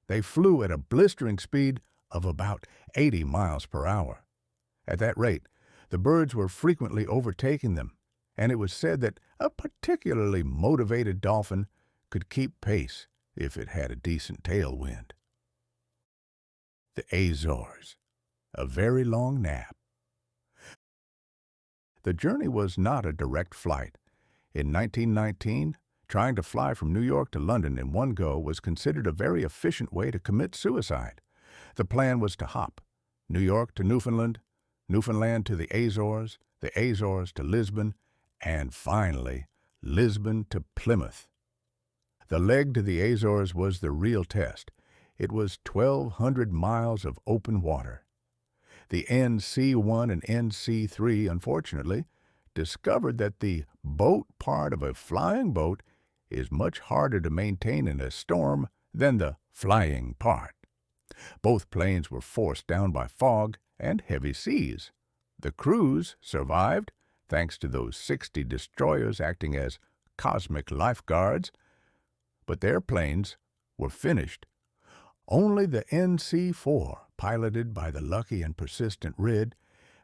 They flew at a blistering speed of about 80 miles per hour. At that rate, the birds were frequently overtaking them, and it was said that a particularly motivated dolphin could keep pace if it had a decent tailwind. The Azores, a very long nap. The journey was not a direct flight. In 1919, trying to fly from New York to London in one go was considered a very efficient way to commit suicide. The plan was to hop New York to Newfoundland, Newfoundland to the Azores to Lisbon, and finally, Lisbon to Plymouth. The leg to the Azores was the real test. It was 1,200 miles of open water. The NC-1 and NC-3, unfortunately, discovered that the boat part of a flying boat is much harder to maintain in a storm than the flying part. Both planes were forced down by fog and heavy seas. The crews survived, thanks to those 60 destroyers acting as cosmic lifeguards, but their planes were finished. Only the NC-4, piloted by the lucky and persistent Reed,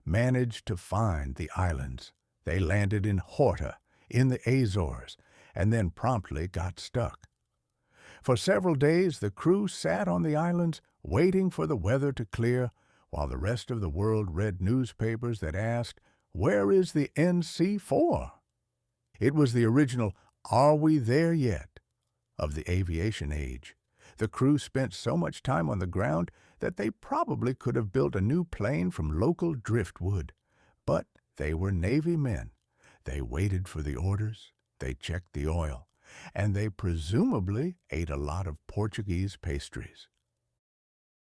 managed to find the islands. They landed in Horta, in the Azores, and then promptly got stuck. For several days, the crew sat on the islands waiting for the weather to clear, while the rest of the world read newspapers that asked, "Where is the NC-4?" It was the original "Are we there yet?" of the aviation age. The crew spent so much time on the ground that they probably could have built a new plane from local driftwood. But they were Navy men. They waited for the orders, they checked the oil, and they presumably ate a lot of Portuguese pastries.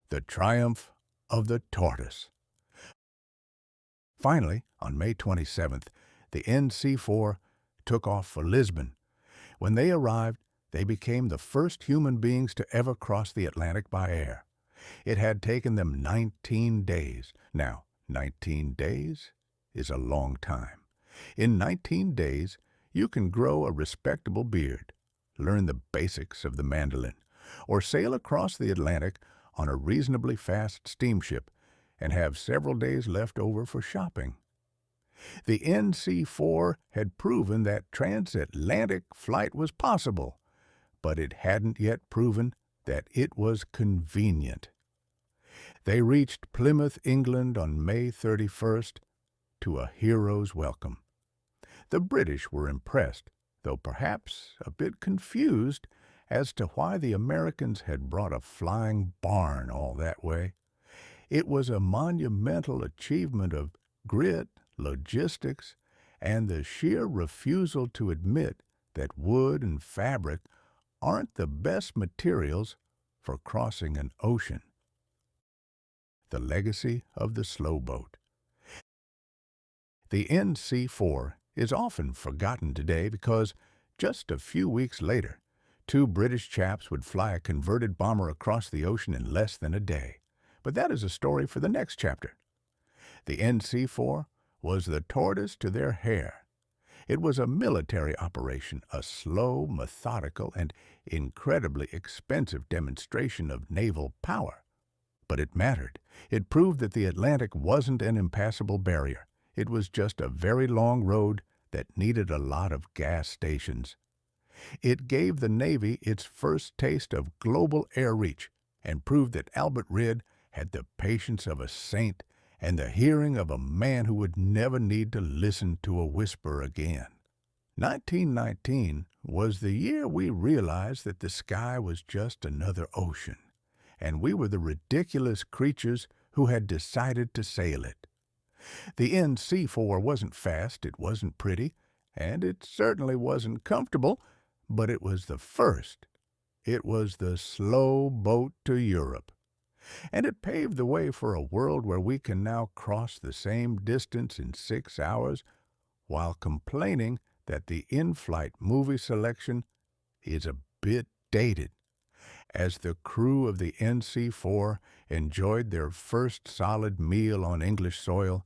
The triumph of the tortoise. Finally, on May 27th, the NC-4 took off for Lisbon. When they arrived, they became the first human beings to ever cross the Atlantic by air. It had taken them 19 days. Now, 19 days is a long time. In 19 days, you can grow a respectable beard, learn the basics of the mandolin, or sail across the Atlantic on a reasonably fast steamship and have several days left over for shopping. The NC-4 had proven that transatlantic flight was possible, but it hadn't yet proven that it was convenient. They reached Plymouth, England on May 31st to a hero's welcome. The British were impressed, though perhaps a bit confused as to why the Americans had brought a flying barn all that way. It was a monumental achievement of grit, logistics, and the sheer refusal to admit that wood and fabric aren't the best materials for crossing an ocean. The legacy of the slow boat. The NC-4 is often forgotten today because just a few weeks later, two British chaps would fly a converted bomber across the ocean in less than a day. But that is a story for the next chapter. The NC-4 was the tortoise to their hare. It was a military operation, a slow, methodical, and incredibly expensive demonstration of naval power. But it mattered. It proved that the Atlantic wasn't an impassable barrier. It was just a very long road that needed a lot of gas stations. It gave the Navy its first taste of global air reach and proved that Albert Reid had the patience of a saint and the hearing of a man who would never need to listen to a whisper again. 1919 was the year we realized that the sky was just another ocean, and we were the ridiculous creatures who had decided to sail it. The NC-4 wasn't fast, it wasn't pretty, and it certainly wasn't comfortable, but it was the first. It was the slow boat to Europe. And it paved the way for a world where we can now cross the same distance in 6 hours while complaining that the in-flight movie selection is a bit dated. As the crew of the NC-4 enjoyed their first solid meal on English soil,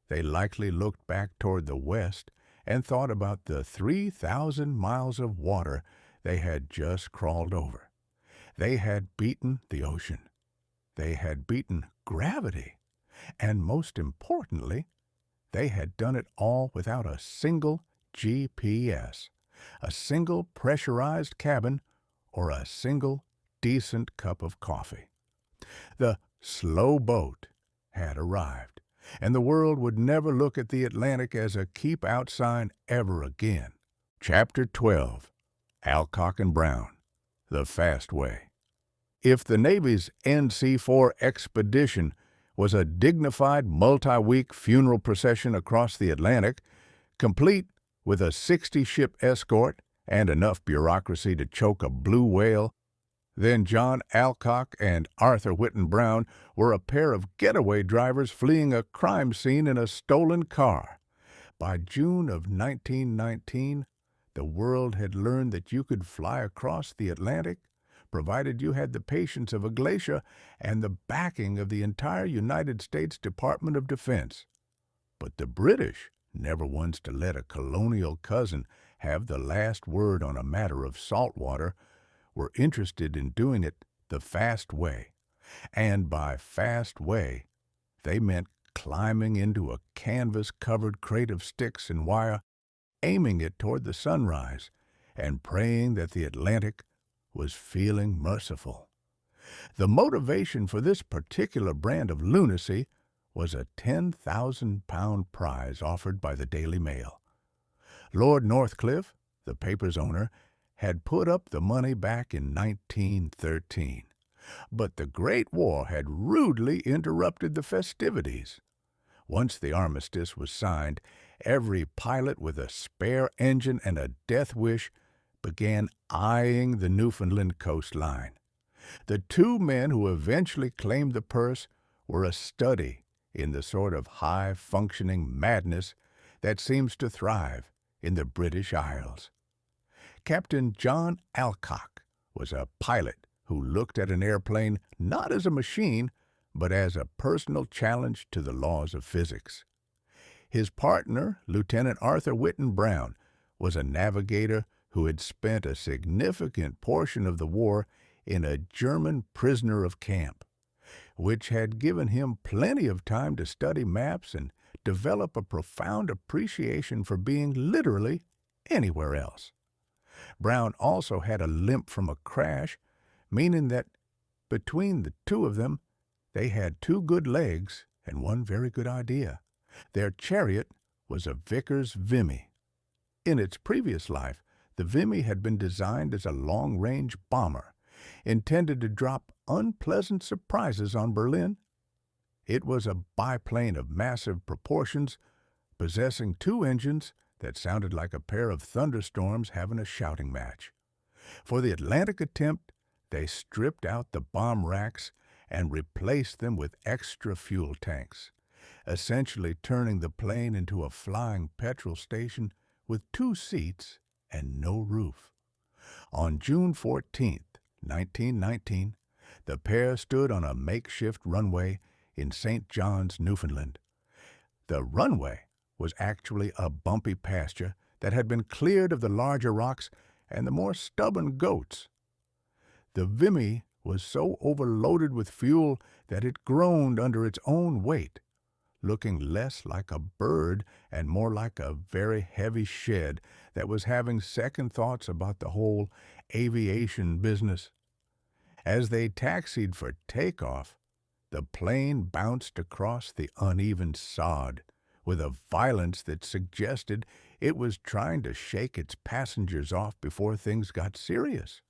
they likely looked back toward the west and thought about the 3,000 miles of water they had just crawled over. They had beaten the ocean. They had beaten gravity. And most importantly, they had done it all without a single GPS, a single pressurized cabin, or a single decent cup of coffee. The slow boat had arrived, and the world would never look at the Atlantic as a keep-out sign ever again. Chapter 12, Alcock and Brown, The Fast Way. If the Navy's NC-4 expedition was a dignified multi-week funeral procession across the Atlantic, complete with a 60-ship escort and enough bureaucracy to choke a blue whale, then John Alcock and Arthur Whitten Brown were a pair of getaway drivers fleeing a crime scene in a stolen car. By June of 1919, the world had learned that you could fly across the Atlantic, provided you had the patience of a glacier and the backing of the entire United States Department of Defense. But the British, never ones to let a colonial cousin have the last word on a matter of salt water, were interested in doing it the fast way. And by fast way, they meant climbing into a canvas-covered crate of sticks and wire, aiming it toward the sunrise, and praying that the Atlantic was feeling merciful. The motivation for this particular brand of lunacy was a 10,000-pound prize offered by the Daily Mail. Lord Northcliffe, the paper's owner, had put up the money back in 1913. But the Great War had rudely interrupted the festivities. Once the armistice was signed, every pilot with a spare engine and a death wish began eyeing the Newfoundland coastline. The two men who eventually claimed the purse were a study in the sort of high-functioning madness that seems to thrive in the British Isles. Captain John Alcock was a pilot who looked at an airplane not as a machine, but as a personal challenge to the laws of physics. His partner, Lieutenant Arthur Whitten Brown, was a navigator who had spent a significant portion of the war in a German prisoner of camp, which had given him plenty of time to study maps and develop a profound appreciation for being literally anywhere else. Brown also had a limp from a crash, meaning that between the two of them, they had 2 good legs and 1 very good idea. Their chariot was a Vickers Vimy. In its previous life, the Vimy had been designed as a long-range bomber, intended to drop unpleasant surprises on Berlin. It was a biplane of massive proportions, possessing 2 engines that sounded like a pair of thunderstorms having a shouting match. For the Atlantic attempt, they stripped out the bomb racks and replaced them with extra fuel tanks, essentially turning the plane into a flying petrol station with 2 seats and no roof. On June 14, 1919, the pair stood on a makeshift runway in St. John's, Newfoundland. The runway was actually a bumpy pasture that had been cleared of the larger rocks and the more stubborn goats. The Vimy was so overloaded with fuel that it groaned under its own weight, looking less like a bird and more like a very heavy shed that was having second thoughts about the whole aviation business. As they taxied for takeoff, the plane bounced across the uneven sod with a violence that suggested it was trying to shake its passengers off before things got serious.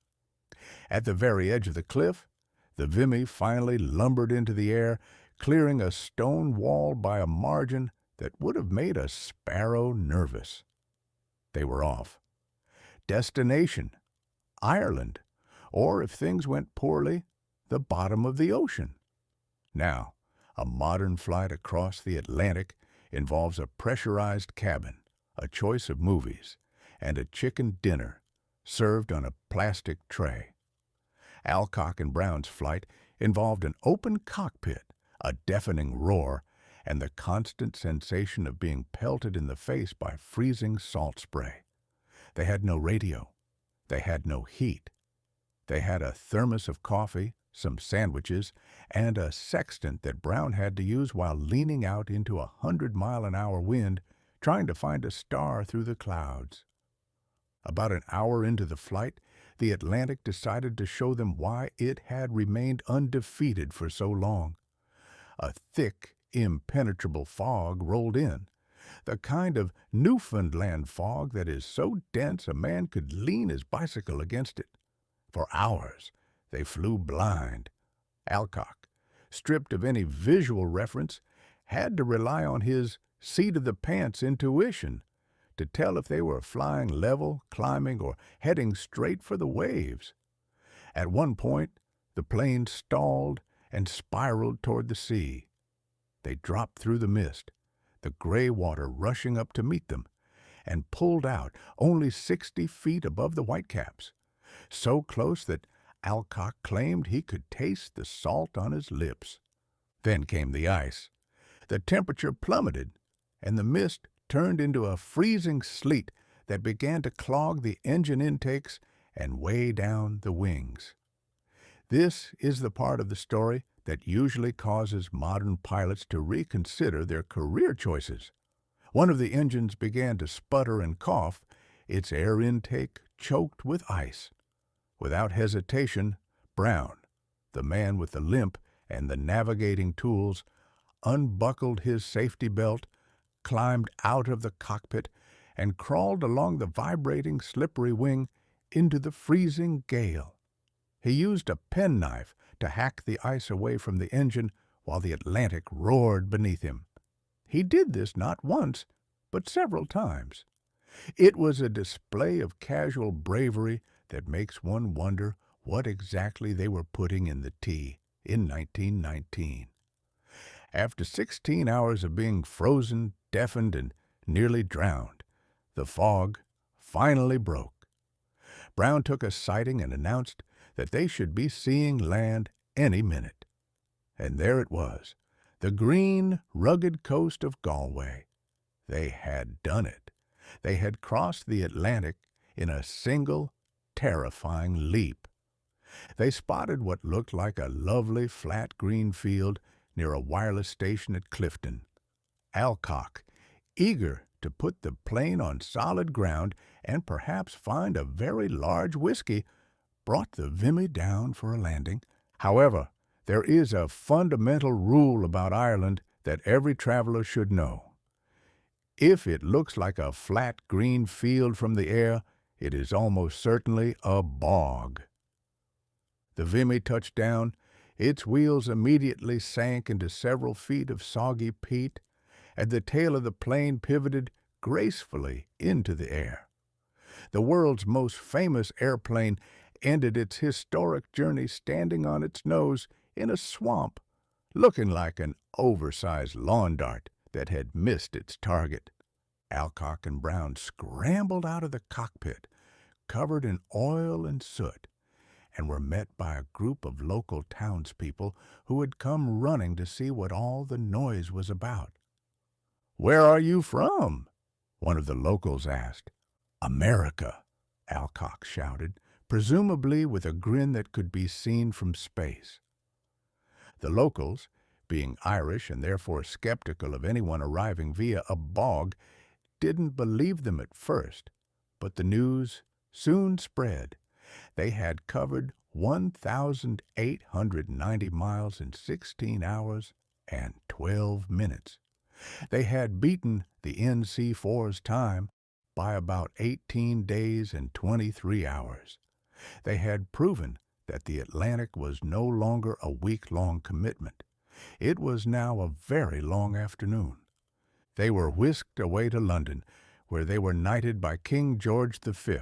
At the very edge of the cliff, the Vimy finally lumbered into the air, clearing a stone wall by a margin that would have made a sparrow nervous. They were off. Destination: Ireland, or if things went poorly, the bottom of the ocean. Now, a modern flight across the Atlantic involves a pressurized cabin, a choice of movies, and a chicken dinner served on a plastic tray. Alcock and Brown's flight involved an open cockpit, a deafening roar, and the constant sensation of being pelted in the face by freezing salt spray. They had no radio. They had no heat. They had a thermos of coffee, some sandwiches, and a sextant that Brown had to use while leaning out into a 100-mile-an-hour wind, trying to find a star through the clouds. About an hour into the flight, the Atlantic decided to show them why it had remained undefeated for so long. A thick, impenetrable fog rolled in, the kind of Newfoundland fog that is so dense a man could lean his bicycle against it. For hours, they flew blind. Alcock, stripped of any visual reference, had to rely on his seat-of-the-pants intuition to tell if they were flying level, climbing, or heading straight for the waves. At one point, the plane stalled and spiraled toward the sea. They dropped through the mist, the gray water rushing up to meet them, and pulled out only 60 feet above the Whitecaps, so close that Alcock claimed he could taste the salt on his lips. Then came the ice. The temperature plummeted, and the mist turned into a freezing sleet that began to clog the engine intakes and weigh down the wings. This is the part of the story that usually causes modern pilots to reconsider their career choices. One of the engines began to sputter and cough, its air intake choked with ice. Without hesitation, Brown, the man with the limp and the navigating tools, unbuckled his safety belt, climbed out of the cockpit, and crawled along the vibrating, slippery wing into the freezing gale. He used a penknife to hack the ice away from the engine while the Atlantic roared beneath him. He did this not once, but several times. It was a display of casual bravery that makes one wonder what exactly they were putting in the tea in 1919. After 16 hours of being frozen, deafened, and nearly drowned, the fog finally broke. Brown took a sighting and announced that they should be seeing land any minute. And there it was, the green, rugged coast of Galway. They had done it. They had crossed the Atlantic in a single, terrifying leap. They spotted what looked like a lovely flat green field near a wireless station at Clifton. Alcock, eager to put the plane on solid ground and perhaps find a very large whiskey, brought the Vimy down for a landing. However, there is a fundamental rule about Ireland that every traveler should know. If it looks like a flat green field from the air, it is almost certainly a bog. The Vimy touched down. Its wheels immediately sank into several feet of soggy peat, and the tail of the plane pivoted gracefully into the air. The world's most famous airplane ended its historic journey standing on its nose in a swamp, looking like an oversized lawn dart that had missed its target. Alcock and Brown scrambled out of the cockpit, covered in oil and soot, and were met by a group of local townspeople who had come running to see what all the noise was about. "Where are you from?" one of the locals asked. "America," Alcock shouted, presumably with a grin that could be seen from space. The locals, being Irish and therefore skeptical of anyone arriving via a bog, didn't believe them at first, but the news soon spread. They had covered 1,890 miles in 16 hours and 12 minutes. They had beaten the NC-4's time by about 18 days and 23 hours. They had proven that the Atlantic was no longer a week-long commitment. It was now a very long afternoon. They were whisked away to London, where they were knighted by King George V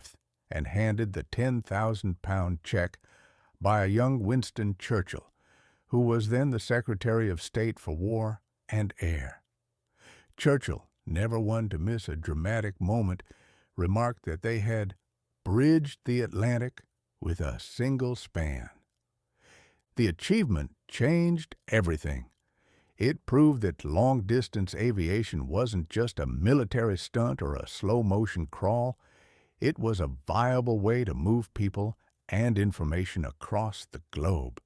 and handed the 10,000-pound check by a young Winston Churchill, who was then the Secretary of State for War and Air. Churchill, never one to miss a dramatic moment, remarked that they had bridged the Atlantic with a single span. The achievement changed everything. It proved that long-distance aviation wasn't just a military stunt or a slow-motion crawl. It was a viable way to move people and information across the globe.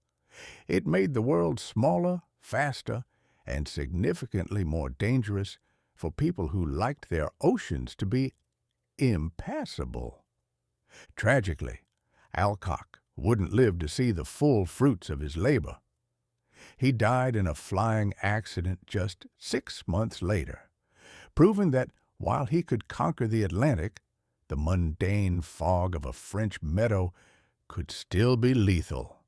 It made the world smaller, faster, and significantly more dangerous for people who liked their oceans to be impassable. Tragically, Alcock wouldn't live to see the full fruits of his labor. He died in a flying accident just 6 months later, proving that while he could conquer the Atlantic, the mundane fog of a French meadow could still be lethal.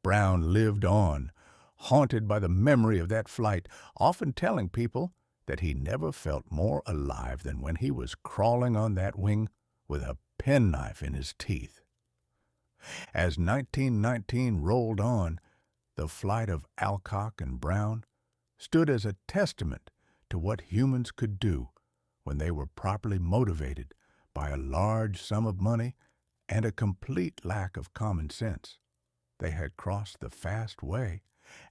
Brown lived on, haunted by the memory of that flight, often telling people that he never felt more alive than when he was crawling on that wing with a penknife in his teeth. As 1919 rolled on, the flight of Alcock and Brown stood as a testament to what humans could do when they were properly motivated by a large sum of money and a complete lack of common sense. They had crossed the fast way,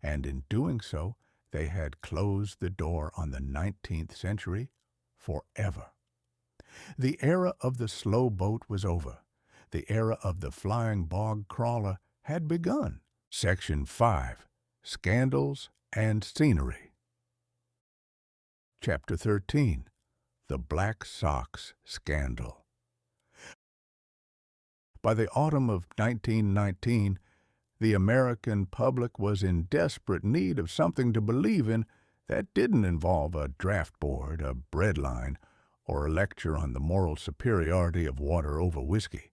and in doing so, they had closed the door on the 19th century forever. The era of the slow boat was over. The era of the flying bog crawler had begun. Section 5. Scandals and Scenery. Chapter 13. The Black Sox Scandal. By the autumn of 1919, the American public was in desperate need of something to believe in that didn't involve a draft board, a bread line, or a lecture on the moral superiority of water over whiskey.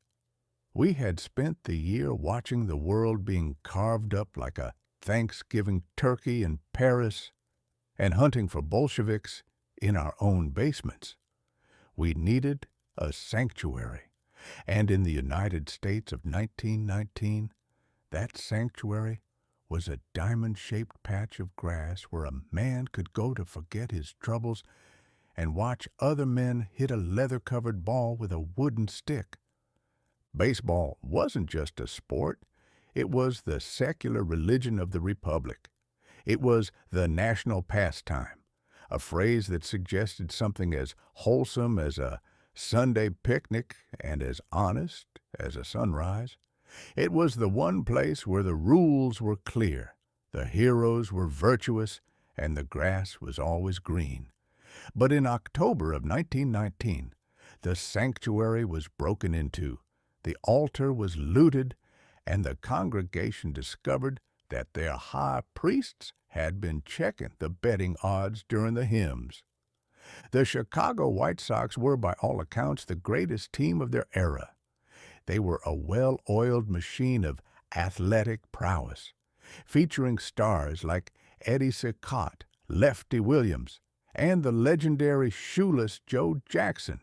We had spent the year watching the world being carved up like a Thanksgiving turkey in Paris and hunting for Bolsheviks in our own basements. We needed a sanctuary, and in the United States of 1919, that sanctuary was a diamond-shaped patch of grass where a man could go to forget his troubles and watch other men hit a leather-covered ball with a wooden stick. Baseball wasn't just a sport. It was the secular religion of the Republic. It was the national pastime, a phrase that suggested something as wholesome as a Sunday picnic and as honest as a sunrise. It was the one place where the rules were clear, the heroes were virtuous, and the grass was always green. But in October of 1919, the sanctuary was broken into, the altar was looted, and the congregation discovered that their high priests had been checking the betting odds during the hymns. The Chicago White Sox were, by all accounts, the greatest team of their era. They were a well-oiled machine of athletic prowess, featuring stars like Eddie Cicotte, Lefty Williams, and the legendary shoeless Joe Jackson,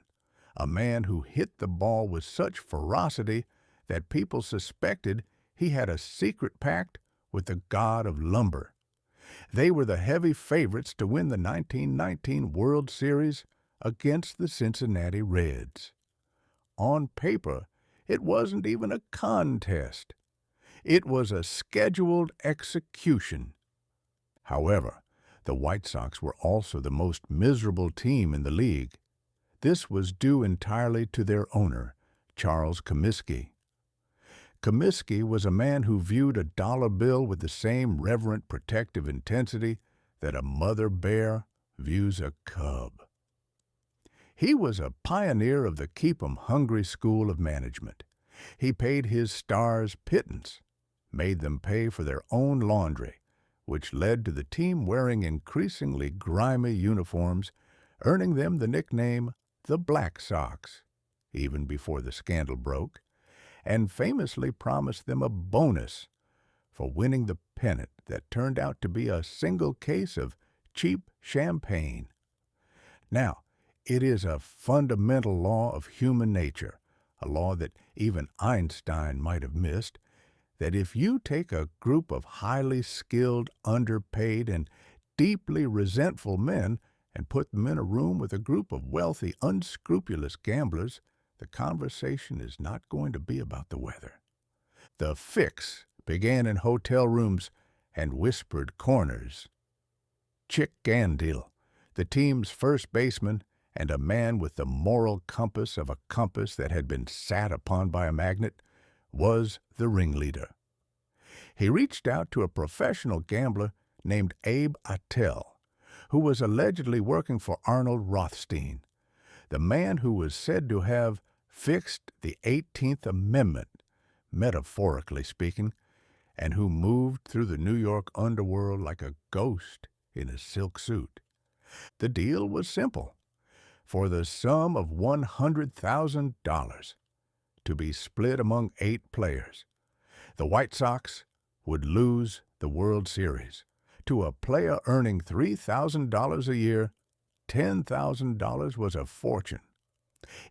a man who hit the ball with such ferocity that people suspected he had a secret pact with the god of lumber. They were the heavy favorites to win the 1919 World Series against the Cincinnati Reds. On paper, it wasn't even a contest. It was a scheduled execution. However, the White Sox were also the most miserable team in the league. This was due entirely to their owner, Charles Comiskey. Comiskey was a man who viewed a dollar bill with the same reverent protective intensity that a mother bear views a cub. He was a pioneer of the Keep 'em Hungry school of management. He paid his stars pittance, made them pay for their own laundry, which led to the team wearing increasingly grimy uniforms, earning them the nickname the Black Sox, even before the scandal broke, and famously promised them a bonus for winning the pennant that turned out to be a single case of cheap champagne. Now, it is a fundamental law of human nature, a law that even Einstein might have missed, that if you take a group of highly skilled, underpaid, and deeply resentful men and put them in a room with a group of wealthy, unscrupulous gamblers, the conversation is not going to be about the weather. The fix began in hotel rooms and whispered corners. Chick Gandil, the team's first baseman and a man with the moral compass of a compass that had been sat upon by a magnet, was the ringleader. He reached out to a professional gambler named Abe Attell, who was allegedly working for Arnold Rothstein, the man who was said to have fixed the 18th Amendment, metaphorically speaking, and who moved through the New York underworld like a ghost in a silk suit. The deal was simple. For the sum of $100,000, to be split among 8 players, the White Sox would lose the World Series. To a player earning $3,000 a year, $10,000 was a fortune.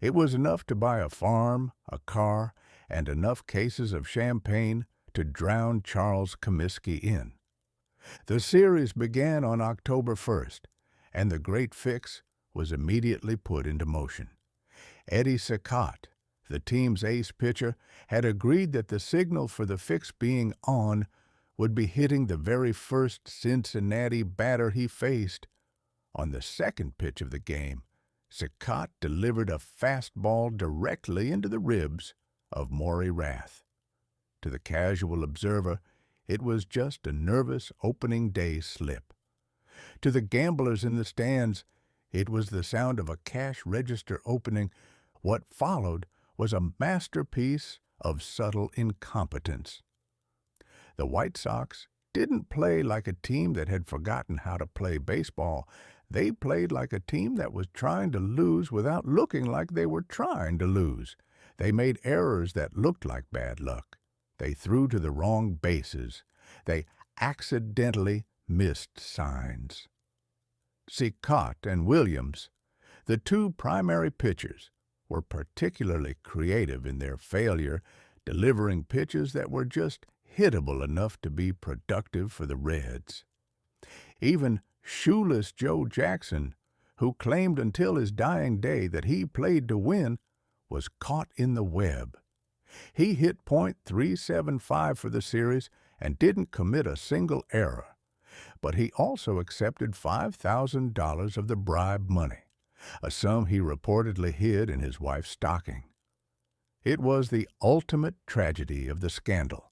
It was enough to buy a farm, a car, and enough cases of champagne to drown Charles Comiskey in. The series began on October 1st, and the great fix was immediately put into motion. Eddie Cicotte, the team's ace pitcher, had agreed that the signal for the fix being on would be hitting the very first Cincinnati batter he faced. On the second pitch of the game, Cicotte delivered a fastball directly into the ribs of Maury Rath. To the casual observer, it was just a nervous opening day slip. To the gamblers in the stands, it was the sound of a cash register opening. What followed was a masterpiece of subtle incompetence. The White Sox didn't play like a team that had forgotten how to play baseball. They played like a team that was trying to lose without looking like they were trying to lose. They made errors that looked like bad luck. They threw to the wrong bases. They accidentally missed signs. Cicotte and Williams, the 2 primary pitchers, were particularly creative in their failure, delivering pitches that were just hittable enough to be productive for the Reds. Even shoeless Joe Jackson, who claimed until his dying day that he played to win, was caught in the web. He hit .375 for the series and didn't commit a single error, but he also accepted $5,000 of the bribe money, a sum he reportedly hid in his wife's stocking. It was the ultimate tragedy of the scandal.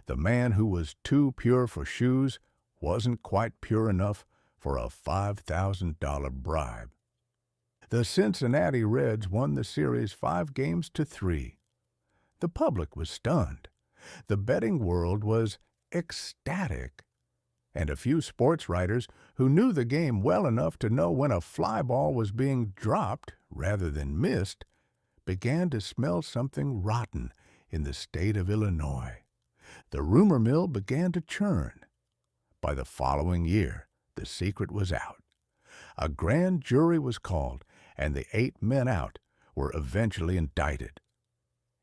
The man who was too pure for shoes wasn't quite pure enough for a $5,000 bribe. The Cincinnati Reds won the series 5-3. The public was stunned. The betting world was ecstatic. And a few sports writers who knew the game well enough to know when a fly ball was being dropped rather than missed began to smell something rotten in the state of Illinois. The rumor mill began to churn. By the following year, the secret was out. A grand jury was called, and the 8 men out were eventually indicted.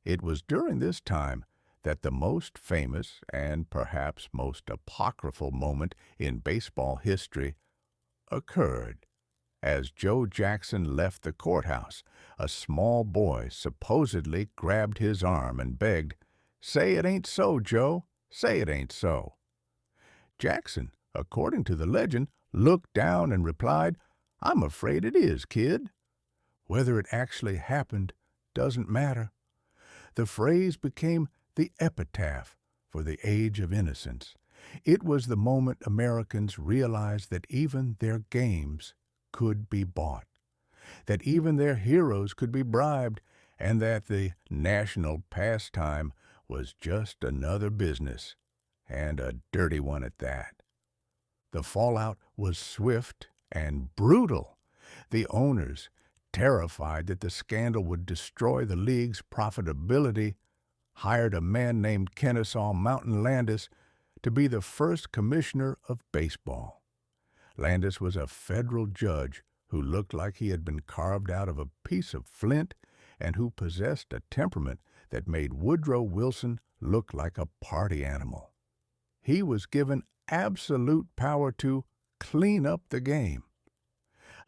It was during this time that the most famous and perhaps most apocryphal moment in baseball history occurred. As Joe Jackson left the courthouse, a small boy supposedly grabbed his arm and begged, "Say it ain't so, Joe. Say it ain't so." Jackson, according to the legend, looked down and replied, "I'm afraid it is, kid." Whether it actually happened doesn't matter. The phrase became the epitaph for the age of innocence. It was the moment Americans realized that even their games could be bought, that even their heroes could be bribed, and that the national pastime was just another business, and a dirty one at that. The fallout was swift and brutal. The owners, terrified that the scandal would destroy the league's profitability, hired a man named Kennesaw Mountain Landis to be the first commissioner of baseball. Landis was a federal judge who looked like he had been carved out of a piece of flint and who possessed a temperament that made Woodrow Wilson look like a party animal. He was given absolute power to clean up the game.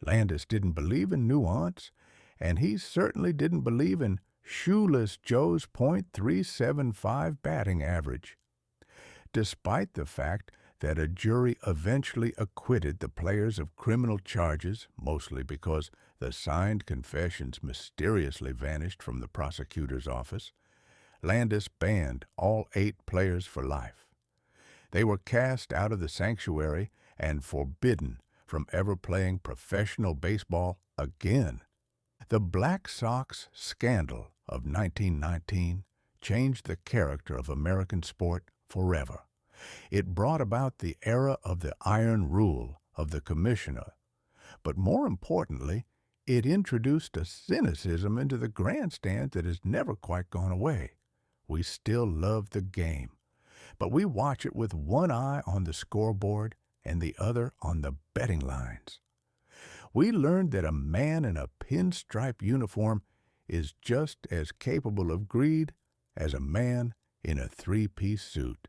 Landis didn't believe in nuance, and he certainly didn't believe in Shoeless Joe's .375 batting average. Despite the fact that a jury eventually acquitted the players of criminal charges, mostly because the signed confessions mysteriously vanished from the prosecutor's office, Landis banned all 8 players for life. They were cast out of the sanctuary and forbidden from ever playing professional baseball again. The Black Sox scandal of 1919 changed the character of American sport forever. It brought about the era of the iron rule of the commissioner. But more importantly, it introduced a cynicism into the grandstand that has never quite gone away. We still love the game, but we watch it with one eye on the scoreboard and the other on the betting lines. We learned that a man in a pinstripe uniform is just as capable of greed as a man in a 3-piece suit.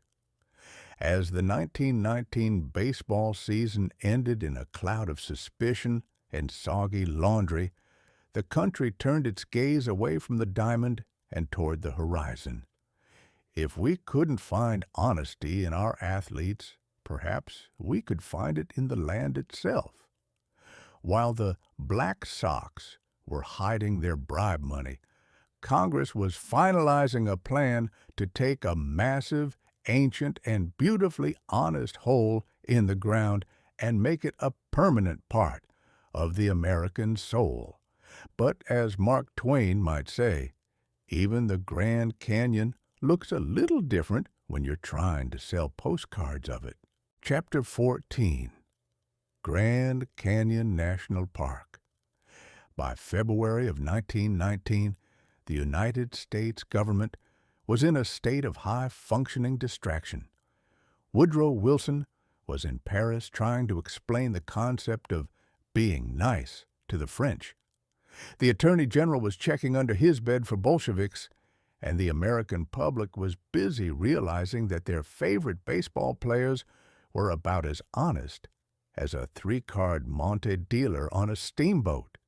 As the 1919 baseball season ended in a cloud of suspicion and soggy laundry, the country turned its gaze away from the diamond and toward the horizon. If we couldn't find honesty in our athletes, perhaps we could find it in the land itself. While the Black Sox were hiding their bribe money, Congress was finalizing a plan to take a massive, ancient, and beautifully honest hole in the ground and make it a permanent part of the American soul. But as Mark Twain might say, even the Grand Canyon looks a little different when you're trying to sell postcards of it. Chapter 14. Grand Canyon National Park. By February of 1919, the United States government was in a state of high-functioning distraction. Woodrow Wilson was in Paris trying to explain the concept of being nice to the French. The Attorney General was checking under his bed for Bolsheviks, and the American public was busy realizing that their favorite baseball players were about as honest as a 3-card Monte dealer on a steamboat.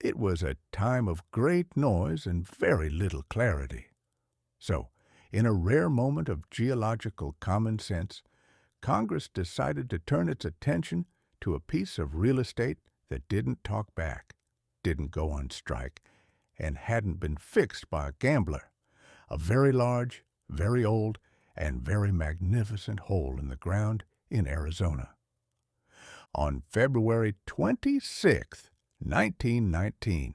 It was a time of great noise and very little clarity. So, in a rare moment of geological common sense, Congress decided to turn its attention to a piece of real estate that didn't talk back, didn't go on strike, and hadn't been fixed by a gambler. A very large, very old, and very magnificent hole in the ground in Arizona. On February 26, 1919,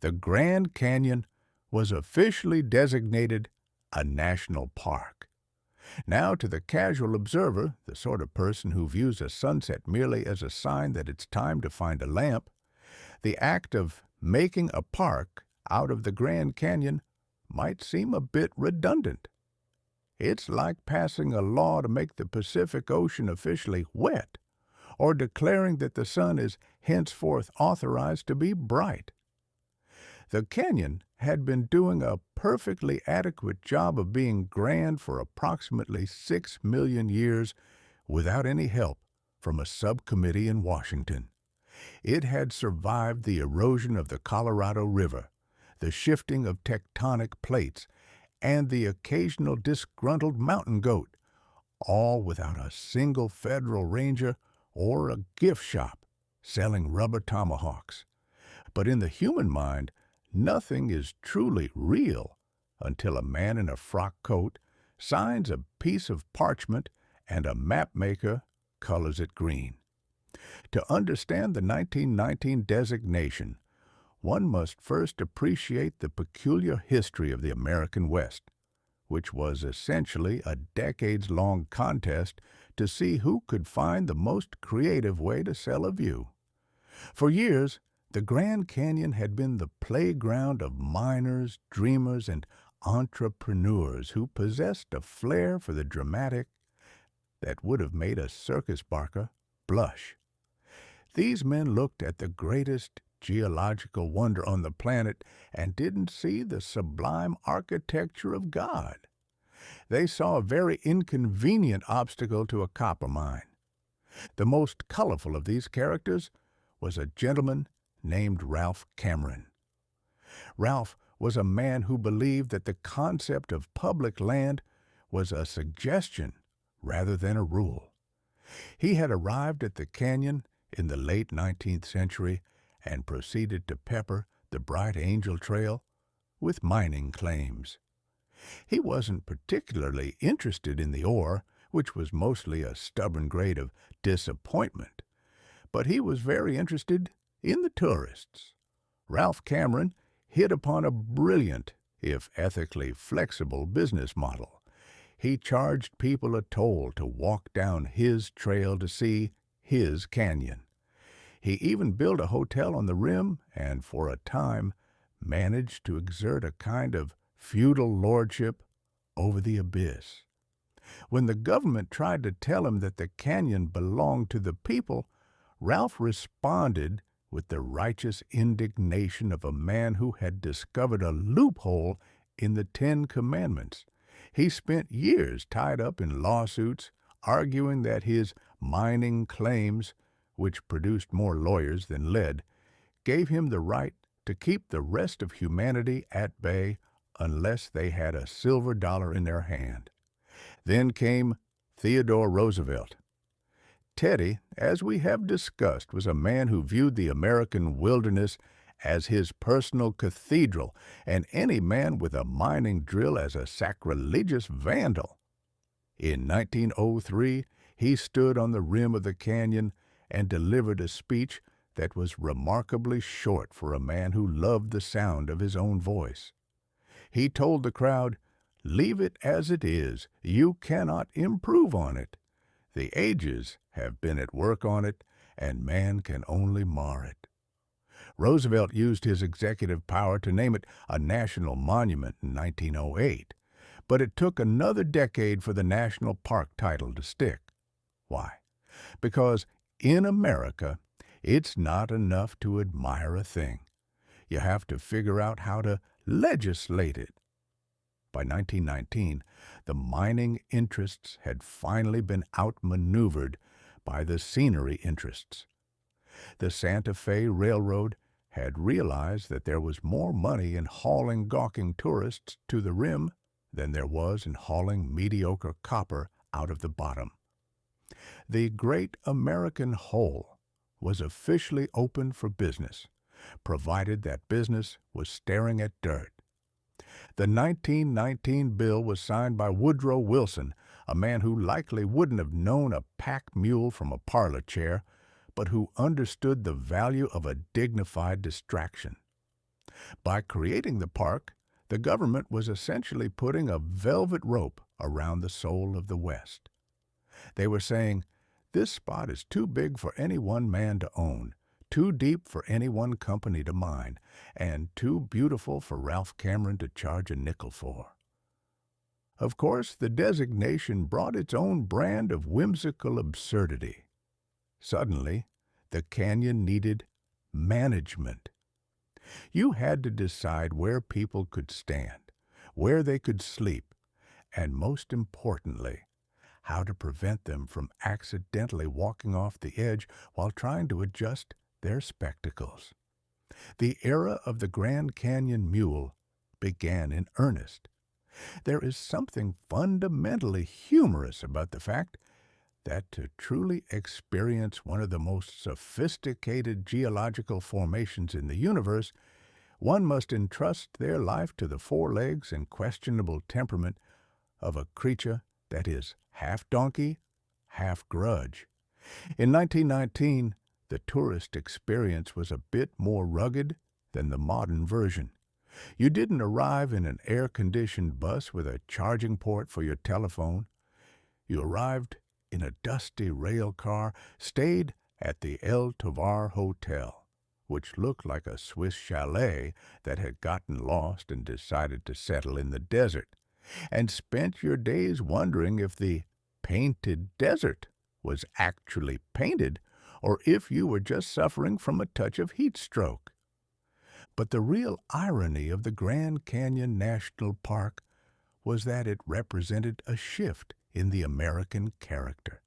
the Grand Canyon was officially designated a national park. Now, to the casual observer, the sort of person who views a sunset merely as a sign that it's time to find a lamp, the act of making a park out of the Grand Canyon might seem a bit redundant. It's like passing a law to make the Pacific Ocean officially wet, or declaring that the sun is henceforth authorized to be bright. The canyon had been doing a perfectly adequate job of being grand for approximately 6 million years without any help from a subcommittee in Washington. It had survived the erosion of the Colorado River, the shifting of tectonic plates, and the occasional disgruntled mountain goat, all without a single federal ranger or a gift shop selling rubber tomahawks. But in the human mind, nothing is truly real until a man in a frock coat signs a piece of parchment and a map maker colors it green. To understand the 1919 designation, one must first appreciate the peculiar history of the American West, which was essentially a decades-long contest to see who could find the most creative way to sell a view. For years, the Grand Canyon had been the playground of miners, dreamers, and entrepreneurs who possessed a flair for the dramatic that would have made a circus barker blush. These men looked at the greatest geological wonder on the planet and didn't see the sublime architecture of God. They saw a very inconvenient obstacle to a copper mine. The most colorful of these characters was a gentleman named Ralph Cameron. Ralph was a man who believed that the concept of public land was a suggestion rather than a rule. He had arrived at the canyon in the late 19th century and proceeded to pepper the Bright Angel Trail with mining claims. He wasn't particularly interested in the ore, which was mostly a stubborn grade of disappointment, but he was very interested in the tourists. Ralph Cameron hit upon a brilliant, if ethically flexible, business model. He charged people a toll to walk down his trail to see his canyon. He even built a hotel on the rim and, for a time, managed to exert a kind of feudal lordship over the abyss. When the government tried to tell him that the canyon belonged to the people, Ralph responded with the righteous indignation of a man who had discovered a loophole in the Ten Commandments. He spent years tied up in lawsuits, arguing that his mining claims, which produced more lawyers than lead, gave him the right to keep the rest of humanity at bay unless they had a silver dollar in their hand. Then came Theodore Roosevelt. Teddy, as we have discussed, was a man who viewed the American wilderness as his personal cathedral, and any man with a mining drill as a sacrilegious vandal. In 1903, he stood on the rim of the canyon and delivered a speech that was remarkably short for a man who loved the sound of his own voice. He told the crowd, "Leave it as it is. You cannot improve on it. The ages have been at work on it, and man can only mar it." Roosevelt used his executive power to name it a national monument in 1908, but it took another decade for the national park title to stick. Why? Because in America, it's not enough to admire a thing. You have to figure out how to legislate it. By 1919, the mining interests had finally been outmaneuvered by the scenery interests. The Santa Fe Railroad had realized that there was more money in hauling gawking tourists to the rim than there was in hauling mediocre copper out of the bottom. The great American hole was officially open for business, provided that business was staring at dirt. The 1919 bill was signed by Woodrow Wilson, a man who likely wouldn't have known a pack mule from a parlor chair, but who understood the value of a dignified distraction. By creating the park, the government was essentially putting a velvet rope around the soul of the West. They were saying, this spot is too big for any one man to own, too deep for any one company to mine, and too beautiful for Ralph Cameron to charge a nickel for. Of course, the designation brought its own brand of whimsical absurdity. Suddenly, the canyon needed management. You had to decide where people could stand, where they could sleep, and most importantly, how to prevent them from accidentally walking off the edge while trying to adjust their spectacles. The era of the Grand Canyon Mule began in earnest. There is something fundamentally humorous about the fact that to truly experience one of the most sophisticated geological formations in the universe, one must entrust their life to the forelegs and questionable temperament of a creature that is half donkey, half grudge. In 1919, the tourist experience was a bit more rugged than the modern version. You didn't arrive in an air-conditioned bus with a charging port for your telephone. You arrived in a dusty rail car, stayed at the El Tovar Hotel, which looked like a Swiss chalet that had gotten lost and decided to settle in the desert, and spent your days wondering if the painted desert was actually painted or if you were just suffering from a touch of heat stroke. But the real irony of the Grand Canyon National Park was that it represented a shift in the American character.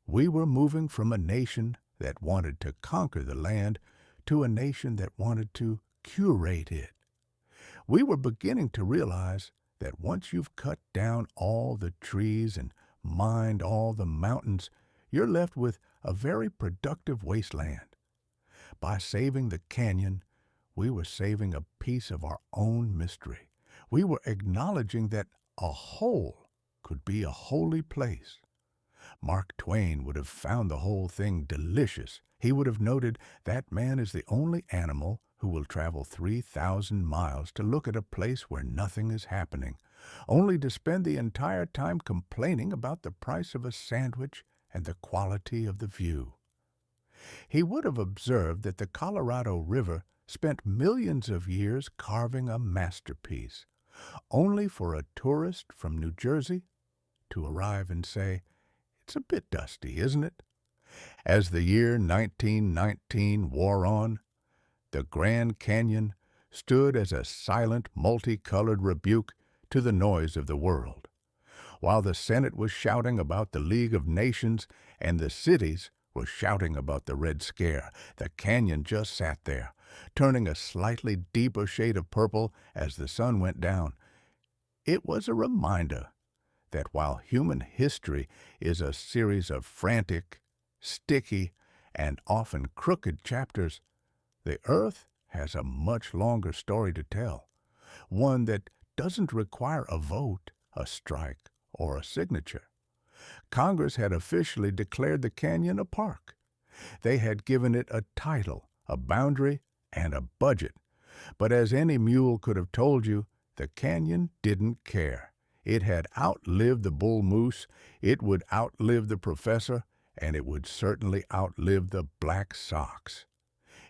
We were moving from a nation that wanted to conquer the land to a nation that wanted to curate it. We were beginning to realize that once you've cut down all the trees and mined all the mountains, you're left with a very productive wasteland. By saving the canyon, we were saving a piece of our own mystery. We were acknowledging that a whole could be a holy place. Mark Twain would have found the whole thing delicious. He would have noted that man is the only animal who will travel 3,000 miles to look at a place where nothing is happening, only to spend the entire time complaining about the price of a sandwich and the quality of the view. He would have observed that the Colorado River spent millions of years carving a masterpiece, only for a tourist from New Jersey to arrive and say, "It's a bit dusty, isn't it?" As the year 1919 wore on, the Grand Canyon stood as a silent, multicolored rebuke to the noise of the world. While the Senate was shouting about the League of Nations and the cities were shouting about the Red Scare, the canyon just sat there, turning a slightly deeper shade of purple as the sun went down. It was a reminder that while human history is a series of frantic, sticky, and often crooked chapters, the Earth has a much longer story to tell, one that doesn't require a vote, a strike, or a signature. Congress had officially declared the canyon a park. They had given it a title, a boundary, and a budget. But as any mule could have told you, the canyon didn't care. It had outlived the bull moose, it would outlive the professor, and it would certainly outlive the black sox.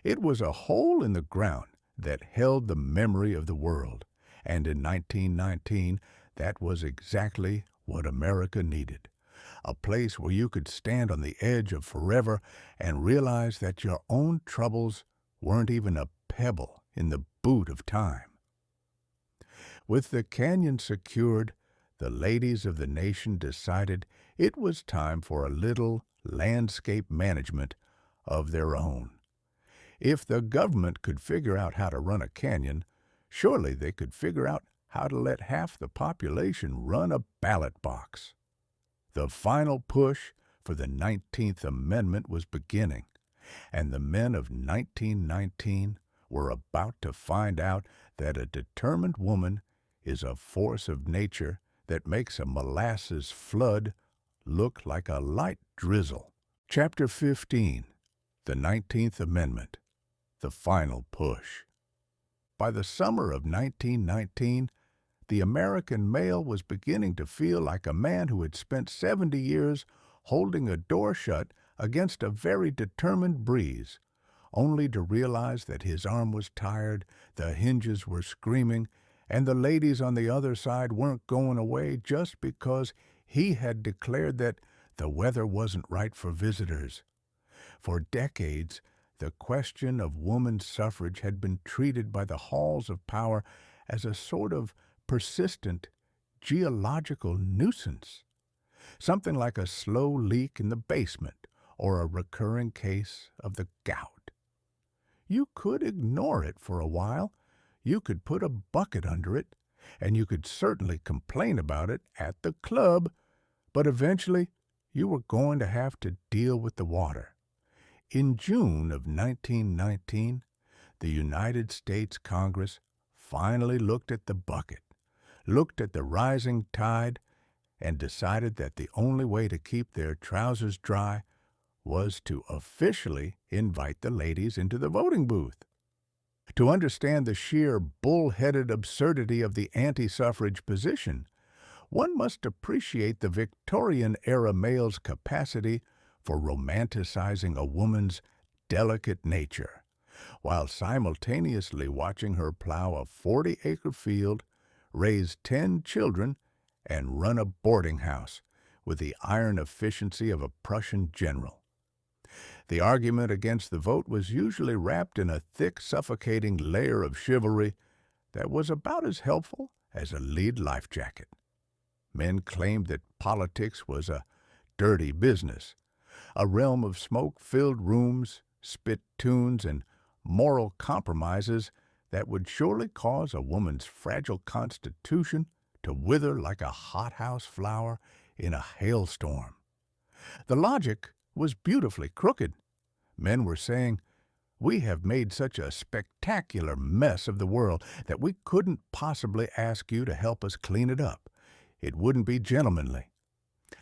It was a hole in the ground that held the memory of the world, and in 1919, that was exactly what America needed. A place where you could stand on the edge of forever and realize that your own troubles weren't even a pebble in the boot of time. With the canyon secured, the ladies of the nation decided it was time for a little landscape management of their own. If the government could figure out how to run a canyon, surely they could figure out how to let half the population run a ballot box. The final push for the 19th Amendment was beginning, And the men of 1919 were about to find out that a determined woman is a force of nature that makes a molasses flood look like a light drizzle. Chapter 15, The 19th Amendment, The Final Push. By the summer of 1919, the American male was beginning to feel like a man who had spent 70 years holding a door shut against a very determined breeze, only to realize that his arm was tired, the hinges were screaming, and the ladies on the other side weren't going away just because he had declared that the weather wasn't right for visitors. For decades, the question of woman's suffrage had been treated by the halls of power as a sort of persistent geological nuisance, something like a slow leak in the basement or a recurring case of the gout. You could ignore it for a while, you could put a bucket under it, and you could certainly complain about it at the club, but eventually you were going to have to deal with the water. In June of 1919, the United States Congress finally looked at the bucket, looked at the rising tide, and decided that the only way to keep their trousers dry was to officially invite the ladies into the voting booth. To understand the sheer bull-headed absurdity of the anti-suffrage position, one must appreciate the Victorian-era male's capacity for romanticizing a woman's delicate nature, while simultaneously watching her plow a 40-acre field, raise 10 children, and run a boarding house with the iron efficiency of a Prussian general. The argument against the vote was usually wrapped in a thick, suffocating layer of chivalry that was about as helpful as a lead life jacket. Men claimed that politics was a dirty business, a realm of smoke-filled rooms, spittoons, and moral compromises that would surely cause a woman's fragile constitution to wither like a hothouse flower in a hailstorm. The logic was beautifully crooked. Men were saying, "We have made such a spectacular mess of the world that we couldn't possibly ask you to help us clean it up. It wouldn't be gentlemanly."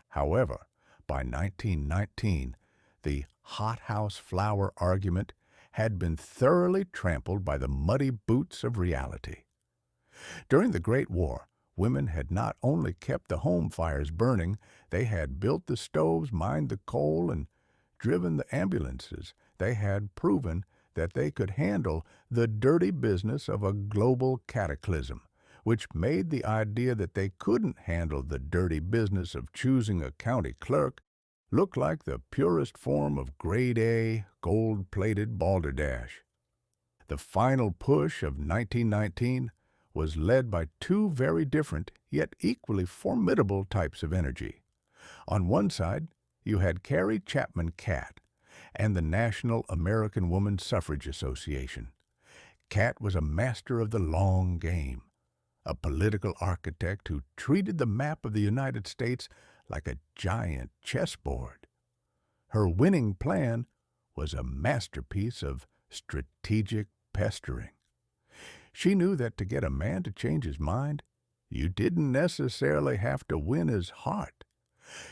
However, by 1919, the hothouse flower argument had been thoroughly trampled by the muddy boots of reality. During the Great War, women had not only kept the home fires burning, they had built the stoves, mined the coal, and driven the ambulances. They had proven that they could handle the dirty business of a global cataclysm, which made the idea that they couldn't handle the dirty business of choosing a county clerk look like the purest form of grade A, gold-plated balderdash. The final push of 1919 was led by two very different, yet equally formidable types of energy. On one side, you had Carrie Chapman Catt and the National American Woman Suffrage Association. Catt was a master of the long game, a political architect who treated the map of the United States like a giant chessboard. Her winning plan was a masterpiece of strategic pestering. She knew that to get a man to change his mind, you didn't necessarily have to win his heart.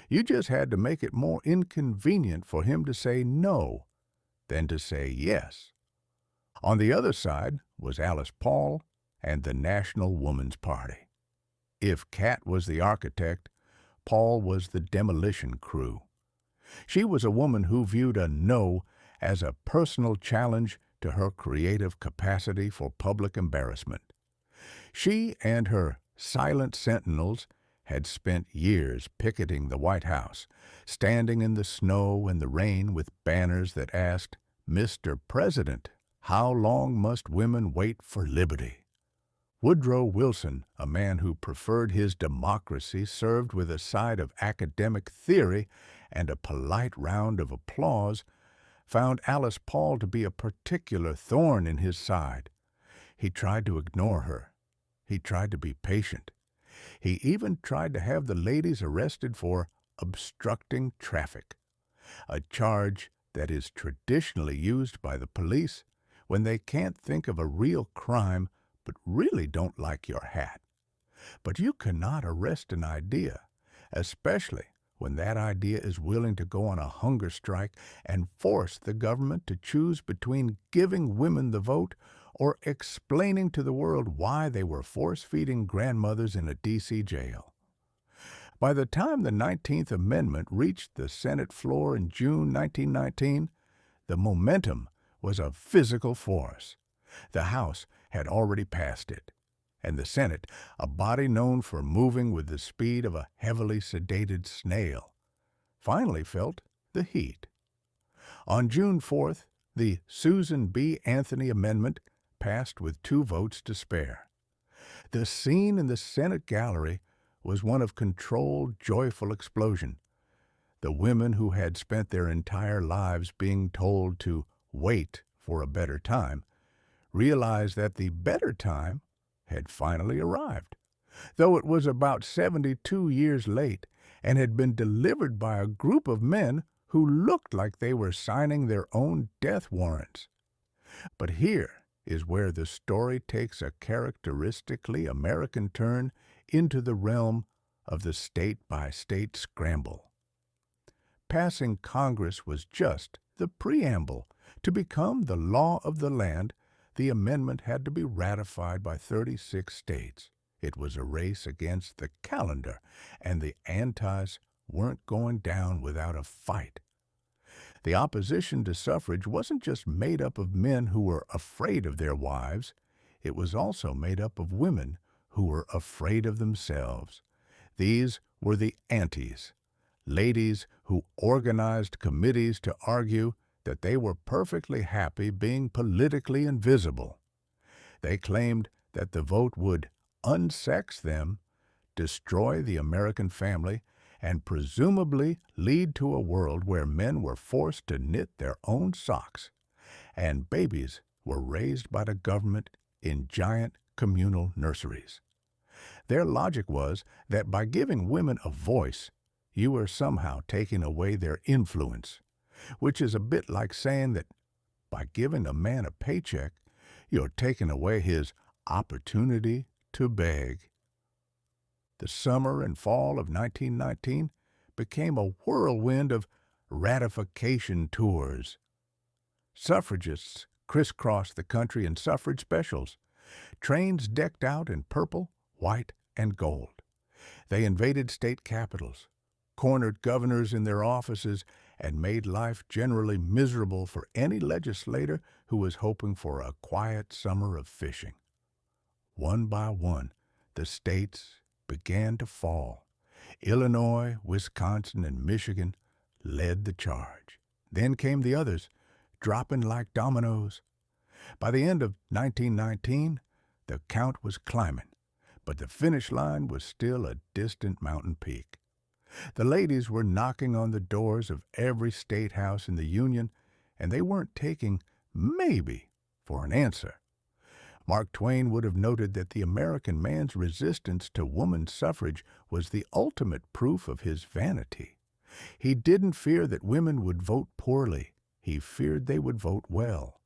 You just had to make it more inconvenient for him to say no than to say yes. On the other side was Alice Paul and the National Woman's Party. If Catt was the architect, Paul was the demolition crew. She was a woman who viewed a no as a personal challenge to her creative capacity for public embarrassment. She and her silent sentinels had spent years picketing the White House, standing in the snow and the rain with banners that asked, "Mr. President, how long must women wait for liberty?" Woodrow Wilson, a man who preferred his democracy served with a side of academic theory and a polite round of applause, found Alice Paul to be a particular thorn in his side. He tried to ignore her. He tried to be patient. He even tried to have the ladies arrested for obstructing traffic, a charge that is traditionally used by the police when they can't think of a real crime but really don't like your hat. But you cannot arrest an idea, especially when that idea is willing to go on a hunger strike and force the government to choose between giving women the vote or explaining to the world why they were force-feeding grandmothers in a D.C. jail. By the time the 19th Amendment reached the Senate floor in June 1919, the momentum was a physical force. The House had already passed it, and the Senate, a body known for moving with the speed of a heavily sedated snail, finally felt the heat. On June 4th, the Susan B. Anthony Amendment passed with 2 votes to spare. The scene in the Senate gallery was one of controlled, joyful explosion. The women who had spent their entire lives being told to wait for a better time realized that the better time had finally arrived, though it was about 72 years late and had been delivered by a group of men who looked like they were signing their own death warrants. But here is where the story takes a characteristically American turn into the realm of the state-by-state scramble. Passing Congress was just the preamble. To become the law of the land, the amendment had to be ratified by 36 states. It was a race against the calendar, and the antis weren't going down without a fight. The opposition to suffrage wasn't just made up of men who were afraid of their wives. It was also made up of women who were afraid of themselves. These were the antis, ladies who organized committees to argue that they were perfectly happy being politically invisible. They claimed that the vote would unsex them, destroy the American family, and presumably lead to a world where men were forced to knit their own socks, and babies were raised by the government in giant communal nurseries. Their logic was that by giving women a voice, you were somehow taking away their influence, which is a bit like saying that by giving a man a paycheck, you're taking away his opportunity to beg. The summer and fall of 1919 became a whirlwind of ratification tours. Suffragists crisscrossed the country in suffrage specials, trains decked out in purple, white, and gold. They invaded state capitals, cornered governors in their offices, and made life generally miserable for any legislator who was hoping for a quiet summer of fishing. One by one, the states began to fall. Illinois, Wisconsin, and Michigan led the charge. Then came the others, dropping like dominoes. By the end of 1919, the count was climbing, but the finish line was still a distant mountain peak. The ladies were knocking on the doors of every state house in the Union, and they weren't taking maybe for an answer. Mark Twain would have noted that the American man's resistance to woman's suffrage was the ultimate proof of his vanity. He didn't fear that women would vote poorly. He feared they would vote well.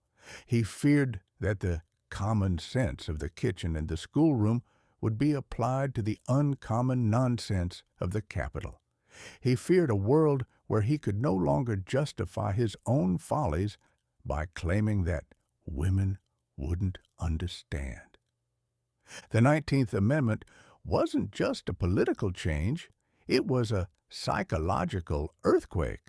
He feared that the common sense of the kitchen and the schoolroom would be applied to the uncommon nonsense of the Capitol. He feared a world where he could no longer justify his own follies by claiming that women wouldn't understand. The 19th Amendment wasn't just a political change, it was a psychological earthquake.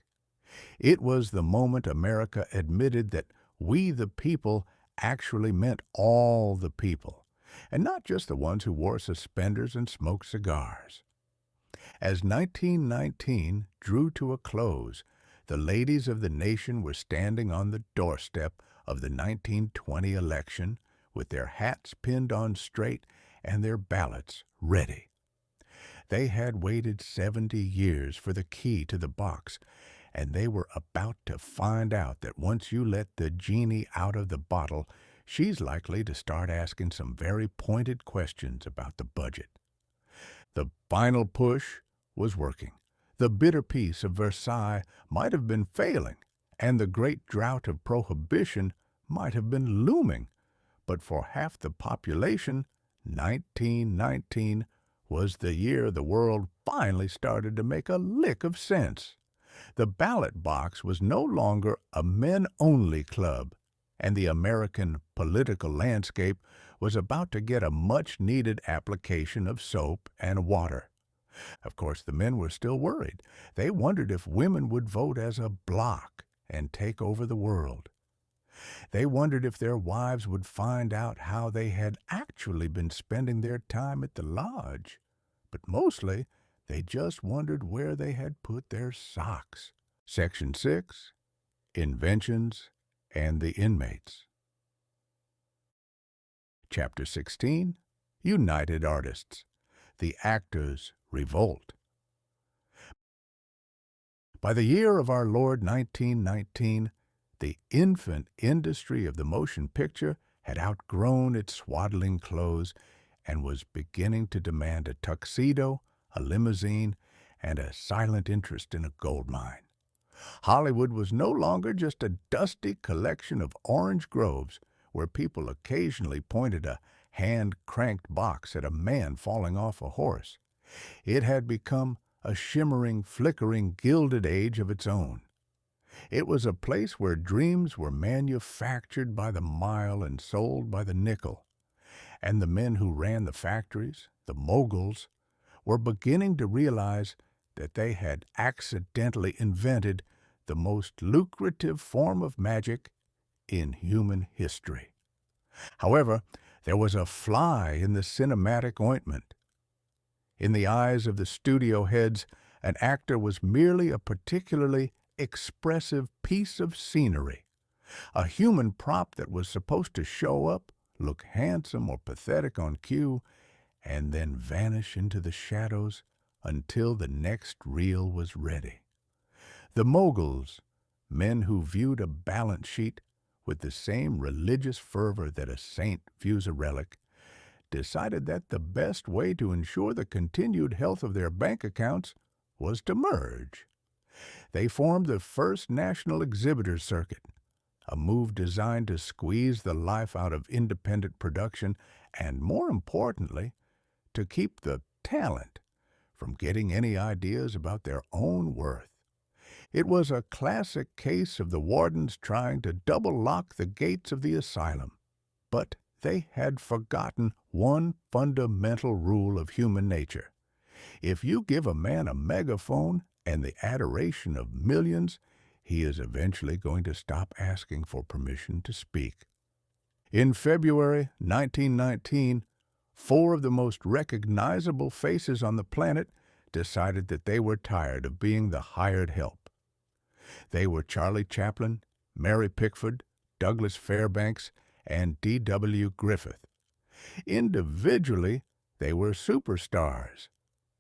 It was the moment America admitted that we the people actually meant all the people, and not just the ones who wore suspenders and smoked cigars. As 1919 drew to a close, the ladies of the nation were standing on the doorstep of the 1920 election with their hats pinned on straight and their ballots ready. They had waited 70 years for the key to the box, and they were about to find out that once you let the genie out of the bottle, she's likely to start asking some very pointed questions about the budget. The final push was working. The bitter peace of Versailles might have been failing, and the great drought of Prohibition might have been looming, but for half the population, 1919 was the year the world finally started to make a lick of sense. The ballot box was no longer a men-only club, and the American political landscape was about to get a much-needed application of soap and water. Of course, the men were still worried. They wondered if women would vote as a bloc and take over the world. They wondered if their wives would find out how they had actually been spending their time at the lodge. But mostly, they just wondered where they had put their socks. Section 6, Inventions and the Inmates. Chapter 16, United Artists. The Actors' Revolt. By the year of our Lord 1919, the infant industry of the motion picture had outgrown its swaddling clothes and was beginning to demand a tuxedo, a limousine, and a silent interest in a gold mine. Hollywood was no longer just a dusty collection of orange groves where people occasionally pointed a hand-cranked box at a man falling off a horse. It had become a shimmering, flickering, gilded age of its own. It was a place where dreams were manufactured by the mile and sold by the nickel, and the men who ran the factories, the moguls, were beginning to realize that they had accidentally invented the most lucrative form of magic in human history. However, there was a fly in the cinematic ointment. In the eyes of the studio heads, an actor was merely a particularly expressive piece of scenery, a human prop that was supposed to show up, look handsome or pathetic on cue, and then vanish into the shadows until the next reel was ready. The moguls, men who viewed a balance sheet with the same religious fervor that a saint views a relic, decided that the best way to ensure the continued health of their bank accounts was to merge. They formed the first national exhibitors circuit, a move designed to squeeze the life out of independent production and, more importantly, to keep the talent from getting any ideas about their own worth. It was a classic case of the wardens trying to double-lock the gates of the asylum, but they had forgotten one fundamental rule of human nature. If you give a man a megaphone and the adoration of millions, he is eventually going to stop asking for permission to speak. In February 1919, 4 of the most recognizable faces on the planet decided that they were tired of being the hired help. They were Charlie Chaplin, Mary Pickford, Douglas Fairbanks, and D.W. Griffith. Individually, they were superstars.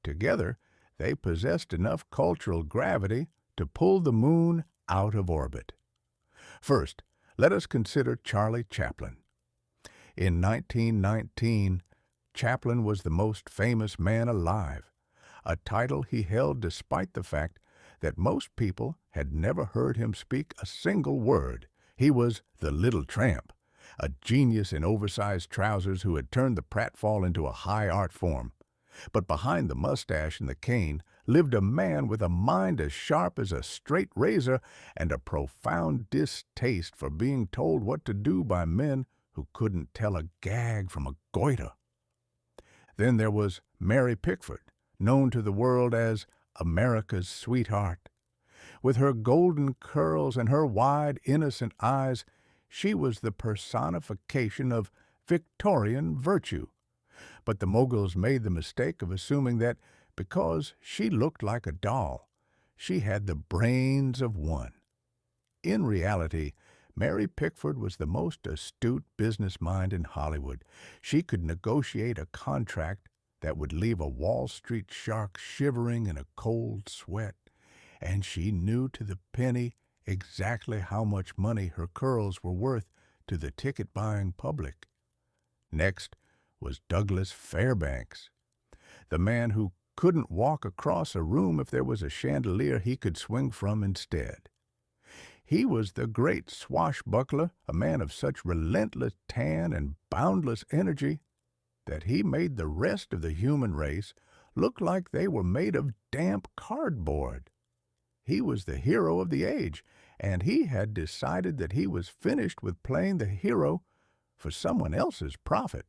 Together, they possessed enough cultural gravity to pull the moon out of orbit. First, let us consider Charlie Chaplin. In 1919, Chaplin was the most famous man alive, a title he held despite the fact that most people had never heard him speak a single word. He was the Little Tramp, a genius in oversized trousers who had turned the pratfall into a high art form. But behind the mustache and the cane lived a man with a mind as sharp as a straight razor and a profound distaste for being told what to do by men who couldn't tell a gag from a goiter. Then there was Mary Pickford, known to the world as America's sweetheart. With her golden curls and her wide, innocent eyes, she was the personification of Victorian virtue. But the moguls made the mistake of assuming that because she looked like a doll, she had the brains of one. In reality, Mary Pickford was the most astute business mind in Hollywood. She could negotiate a contract that would leave a Wall Street shark shivering in a cold sweat, and she knew to the penny exactly how much money her curls were worth to the ticket-buying public. Next was Douglas Fairbanks, the man who couldn't walk across a room if there was a chandelier he could swing from instead. He was the great swashbuckler, a man of such relentless tan and boundless energy that he made the rest of the human race look like they were made of damp cardboard. He was the hero of the age, and he had decided that he was finished with playing the hero for someone else's profit.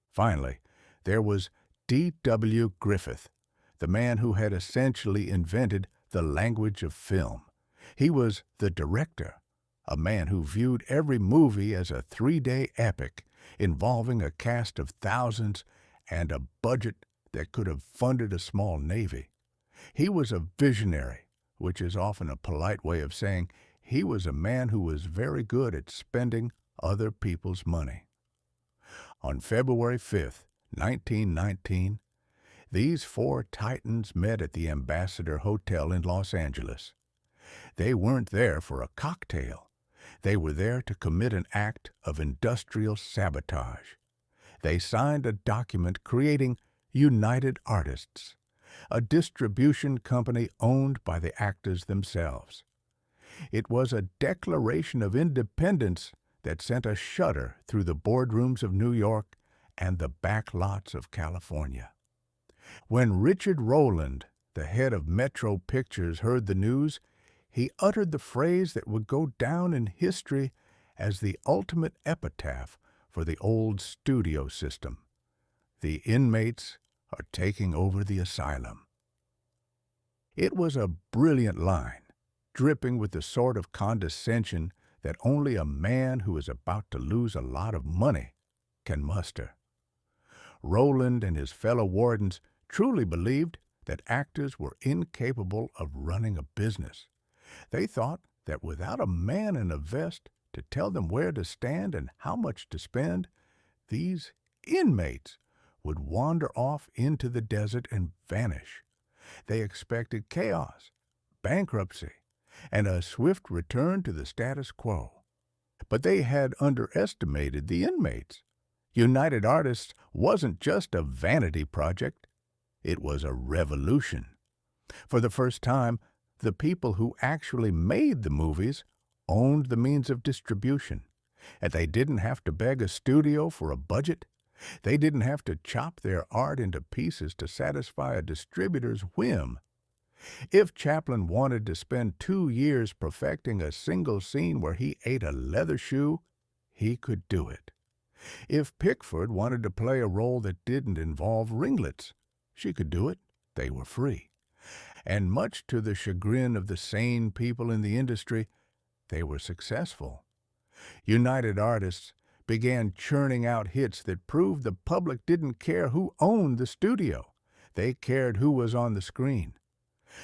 Finally, there was D.W. Griffith, the man who had essentially invented the language of film. He was the director, a man who viewed every movie as a 3-day epic involving a cast of thousands and a budget that could have funded a small navy. He was a visionary, which is often a polite way of saying he was a man who was very good at spending other people's money. On February 5th, 1919, these four titans met at the Ambassador Hotel in Los Angeles. They weren't there for a cocktail. They were there to commit an act of industrial sabotage. They signed a document creating United Artists, a distribution company owned by the actors themselves. It was a declaration of independence that sent a shudder through the boardrooms of New York and the back lots of California. When Richard Rowland, the head of Metro Pictures, heard the news, he uttered the phrase that would go down in history as the ultimate epitaph for the old studio system. The inmates are taking over the asylum. It was a brilliant line, dripping with the sort of condescension that only a man who is about to lose a lot of money can muster. Rowland and his fellow wardens truly believed that actors were incapable of running a business. They thought that without a man in a vest to tell them where to stand and how much to spend, these inmates would wander off into the desert and vanish. They expected chaos, bankruptcy, and a swift return to the status quo. But they had underestimated the inmates. United Artists wasn't just a vanity project. It was a revolution. For the first time, the people who actually made the movies owned the means of distribution, and they didn't have to beg a studio for a budget. They didn't have to chop their art into pieces to satisfy a distributor's whim. If Chaplin wanted to spend 2 years perfecting a single scene where he ate a leather shoe, he could do it. If Pickford wanted to play a role that didn't involve ringlets, she could do it. They were free. And much to the chagrin of the sane people in the industry, they were successful. United Artists began churning out hits that proved the public didn't care who owned the studio. They cared who was on the screen.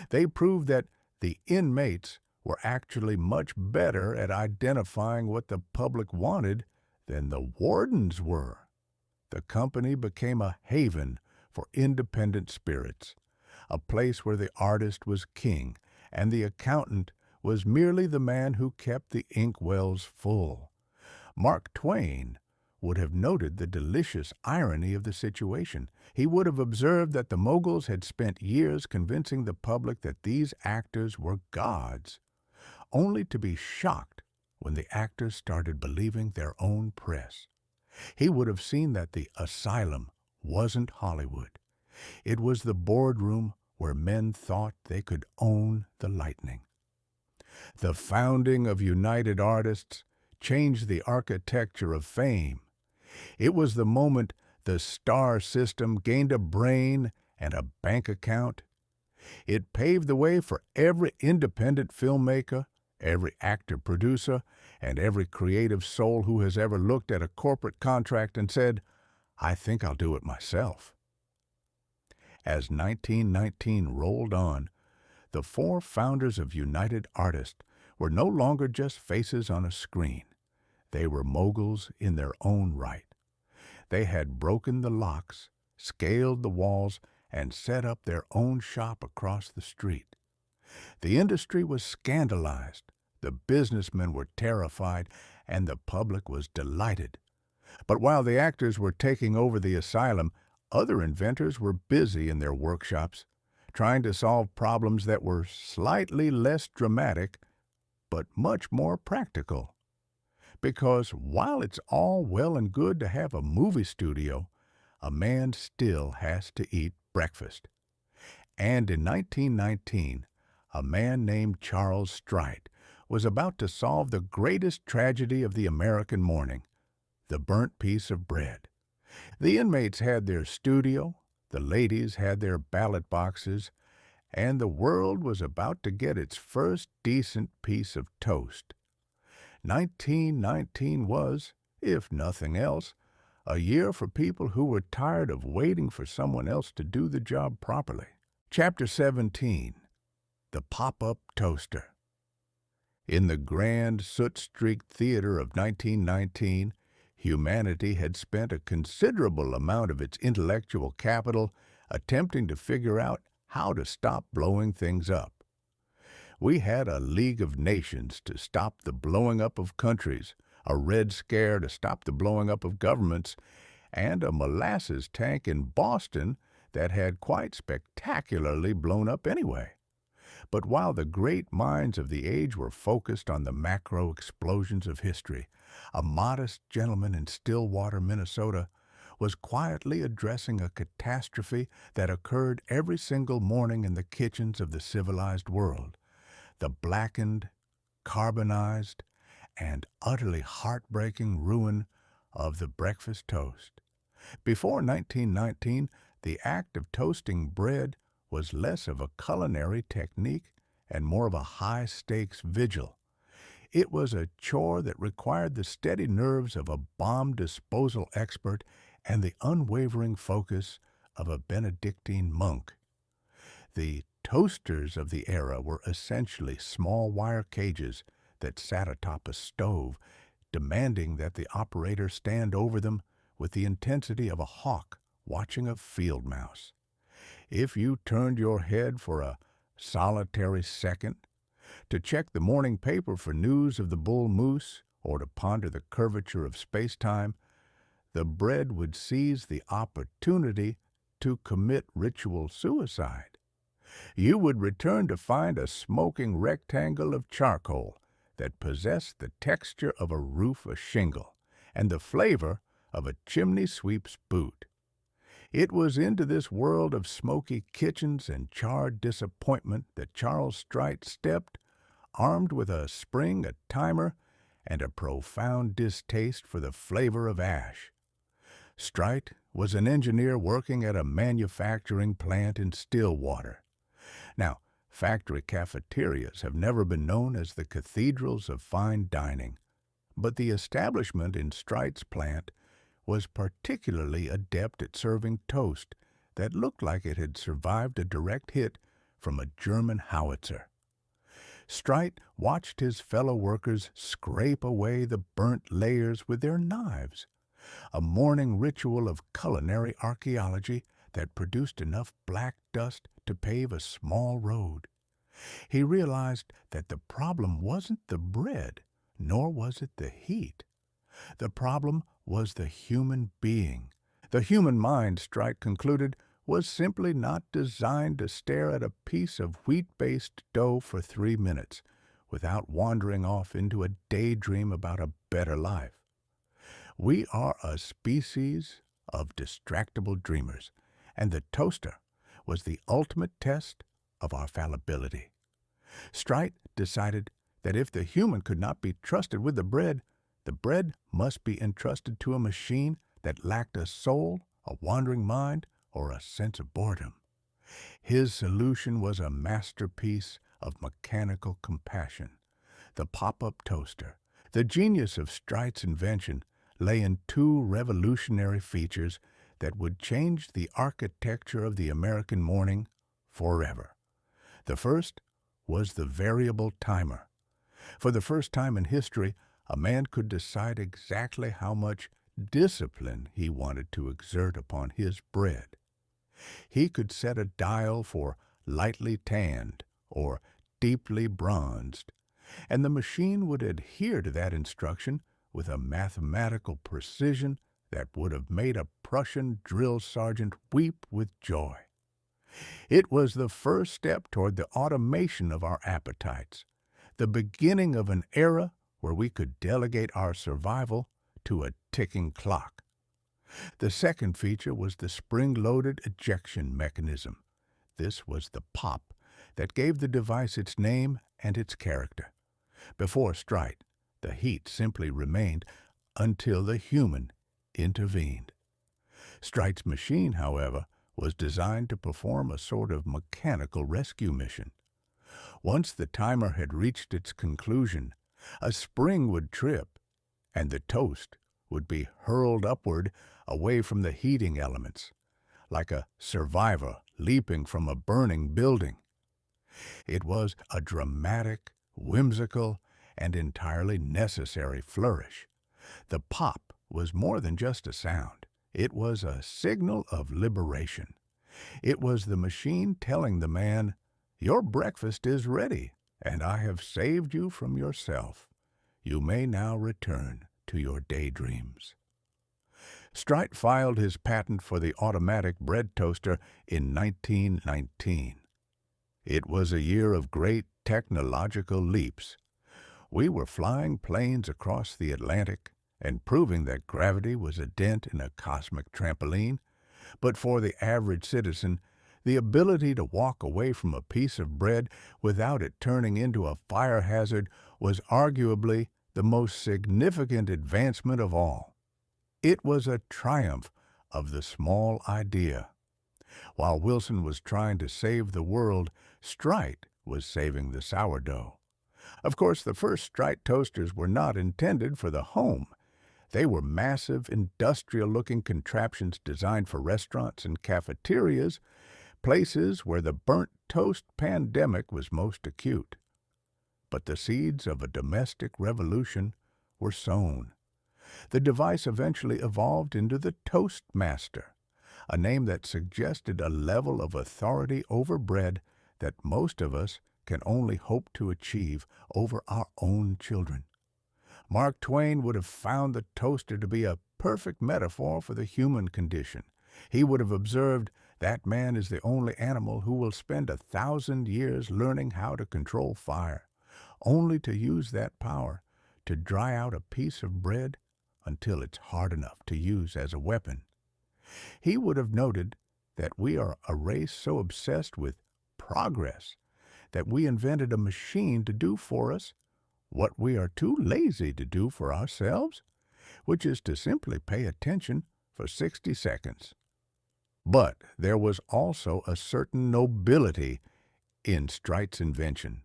They proved that the inmates were actually much better at identifying what the public wanted than the wardens were. The company became a haven for independent spirits, a place where the artist was king and the accountant was merely the man who kept the inkwells full. Mark Twain would have noted the delicious irony of the situation. He would have observed that the moguls had spent years convincing the public that these actors were gods, only to be shocked when the actors started believing their own press. He would have seen that the asylum wasn't Hollywood. It was the boardroom where men thought they could own the lightning. The founding of United Artists changed the architecture of fame. It was the moment the star system gained a brain and a bank account. It paved the way for every independent filmmaker, every actor-producer, and every creative soul who has ever looked at a corporate contract and said, "I think I'll do it myself." As 1919 rolled on, the four founders of United Artists were no longer just faces on a screen. They were moguls in their own right. They had broken the locks, scaled the walls, and set up their own shop across the street. The industry was scandalized, the businessmen were terrified, and the public was delighted. But while the actors were taking over the asylum, other inventors were busy in their workshops, trying to solve problems that were slightly less dramatic but much more practical. Because while it's all well and good to have a movie studio, a man still has to eat breakfast. And in 1919, a man named Charles Strait was about to solve the greatest tragedy of the American morning, the burnt piece of bread. The inmates had their studio, the ladies had their ballot boxes, and the world was about to get its first decent piece of toast. 1919 was, if nothing else, a year for people who were tired of waiting for someone else to do the job properly. Chapter 17. The Pop-Up Toaster. In the grand, soot-streaked theater of 1919, humanity had spent a considerable amount of its intellectual capital attempting to figure out how to stop blowing things up. We had a League of Nations to stop the blowing up of countries, a Red Scare to stop the blowing up of governments, and a molasses tank in Boston that had quite spectacularly blown up anyway. But while the great minds of the age were focused on the macro explosions of history, a modest gentleman in Stillwater, Minnesota, was quietly addressing a catastrophe that occurred every single morning in the kitchens of the civilized world, the blackened, carbonized, and utterly heartbreaking ruin of the breakfast toast. Before 1919, the act of toasting bread was less of a culinary technique and more of a high-stakes vigil. It was a chore that required the steady nerves of a bomb disposal expert and the unwavering focus of a Benedictine monk. The toasters of the era were essentially small wire cages that sat atop a stove, demanding that the operator stand over them with the intensity of a hawk watching a field mouse. If you turned your head for a solitary second to check the morning paper for news of the bull moose or to ponder the curvature of space-time, the bread would seize the opportunity to commit ritual suicide. You would return to find a smoking rectangle of charcoal that possessed the texture of a roof of shingle and the flavor of a chimney sweep's boot. It was into this world of smoky kitchens and charred disappointment that Charles Strait stepped, armed with a spring, a timer, and a profound distaste for the flavor of ash. Strait was an engineer working at a manufacturing plant in Stillwater. Now, factory cafeterias have never been known as the cathedrals of fine dining, but the establishment in Strait's plant was particularly adept at serving toast that looked like it had survived a direct hit from a German howitzer. Strait watched his fellow workers scrape away the burnt layers with their knives, a morning ritual of culinary archaeology that produced enough black dust to pave a small road. He realized that the problem wasn't the bread, nor was it the heat. The problem was the human being. The human mind, Strait concluded, was simply not designed to stare at a piece of wheat-based dough for 3 minutes without wandering off into a daydream about a better life. We are a species of distractible dreamers, and the toaster was the ultimate test of our fallibility. Strait decided that if the human could not be trusted with the bread must be entrusted to a machine that lacked a soul, a wandering mind, or a sense of boredom. His solution was a masterpiece of mechanical compassion, the pop-up toaster. The genius of Strait's invention lay in 2 revolutionary features that would change the architecture of the American morning forever. The first was the variable timer. For the first time in history, a man could decide exactly how much discipline he wanted to exert upon his bread. He could set a dial for lightly tanned or deeply bronzed, and the machine would adhere to that instruction with a mathematical precision that would have made a Prussian drill sergeant weep with joy. It was the first step toward the automation of our appetites. the beginning of an era where we could delegate our survival to a ticking clock. The second feature was the spring-loaded ejection mechanism. This was the pop that gave the device its name and its character. Before Strite, the heat simply remained until the human intervened. Strite's machine, however, was designed to perform a sort of mechanical rescue mission. Once the timer had reached its conclusion, a spring would trip, and the toast would be hurled upward away from the heating elements, like a survivor leaping from a burning building. It was a dramatic, whimsical, and entirely necessary flourish. The pop was more than just a sound. It was a signal of liberation. It was the machine telling the man, "Your breakfast is ready, and I have saved you from yourself. You may now return to your daydreams." Strite filed his patent for the automatic bread toaster in 1919. It was a year of great technological leaps. We were flying planes across the Atlantic and proving that gravity was a dent in a cosmic trampoline, but for the average citizen, the ability to walk away from a piece of bread without it turning into a fire hazard was arguably the most significant advancement of all. It was a triumph of the small idea. While Wilson was trying to save the world, Strite was saving the sourdough. Of course, the first Strite toasters were not intended for the home. They were massive, industrial-looking contraptions designed for restaurants and cafeterias, places where the burnt toast pandemic was most acute. But the seeds of a domestic revolution were sown. The device eventually evolved into the Toastmaster, a name that suggested a level of authority over bread that most of us can only hope to achieve over our own children. Mark Twain would have found the toaster to be a perfect metaphor for the human condition. He would have observed that man is the only animal who will spend 1,000 years learning how to control fire, only to use that power to dry out a piece of bread until it's hard enough to use as a weapon. He would have noted that we are a race so obsessed with progress that we invented a machine to do for us what we are too lazy to do for ourselves, which is to simply pay attention for 60 seconds. But there was also a certain nobility in Strite's invention.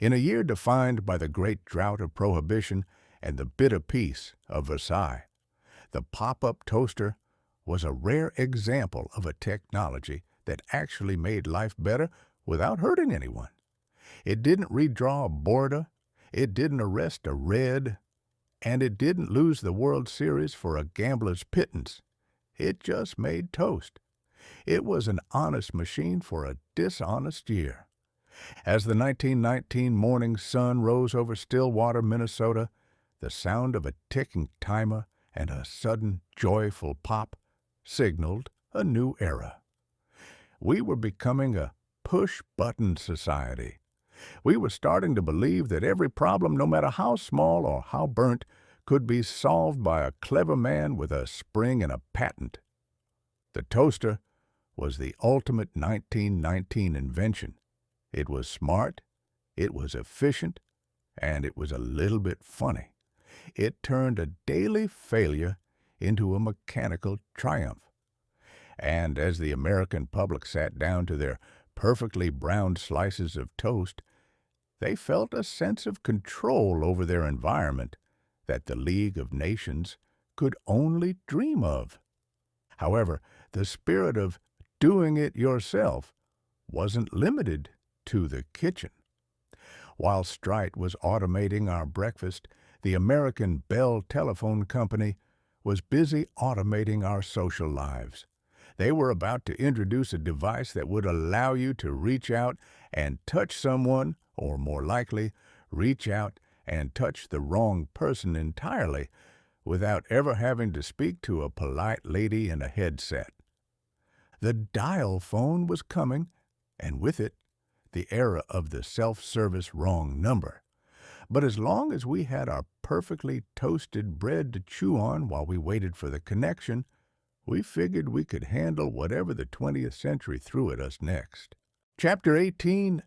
In a year defined by the great drought of Prohibition and the bitter peace of Versailles, the pop-up toaster was a rare example of a technology that actually made life better without hurting anyone. It didn't redraw a border, it didn't arrest a red, and it didn't lose the World Series for a gambler's pittance. It just made toast. It was an honest machine for a dishonest year. As the 1919 morning sun rose over Stillwater, Minnesota, the sound of a ticking timer and a sudden joyful pop signaled a new era. We were becoming a push-button society. We were starting to believe that every problem, no matter how small or how burnt, could be solved by a clever man with a spring and a patent. The toaster was the ultimate 1919 invention. It was smart, it was efficient, and it was a little bit funny. It turned a daily failure into a mechanical triumph. And as the American public sat down to their perfectly browned slices of toast, they felt a sense of control over their environment that the League of Nations could only dream of. However, the spirit of doing it yourself wasn't limited to the kitchen. While Strite was automating our breakfast, the American Bell Telephone Company was busy automating our social lives. They were about to introduce a device that would allow you to reach out and touch someone, or more likely, reach out and touch the wrong person entirely without ever having to speak to a polite lady in a headset. The dial phone was coming, and with it, the era of the self-service wrong number. But as long as we had our perfectly toasted bread to chew on while we waited for the connection, we figured we could handle whatever the 20th century threw at us next. Chapter 18,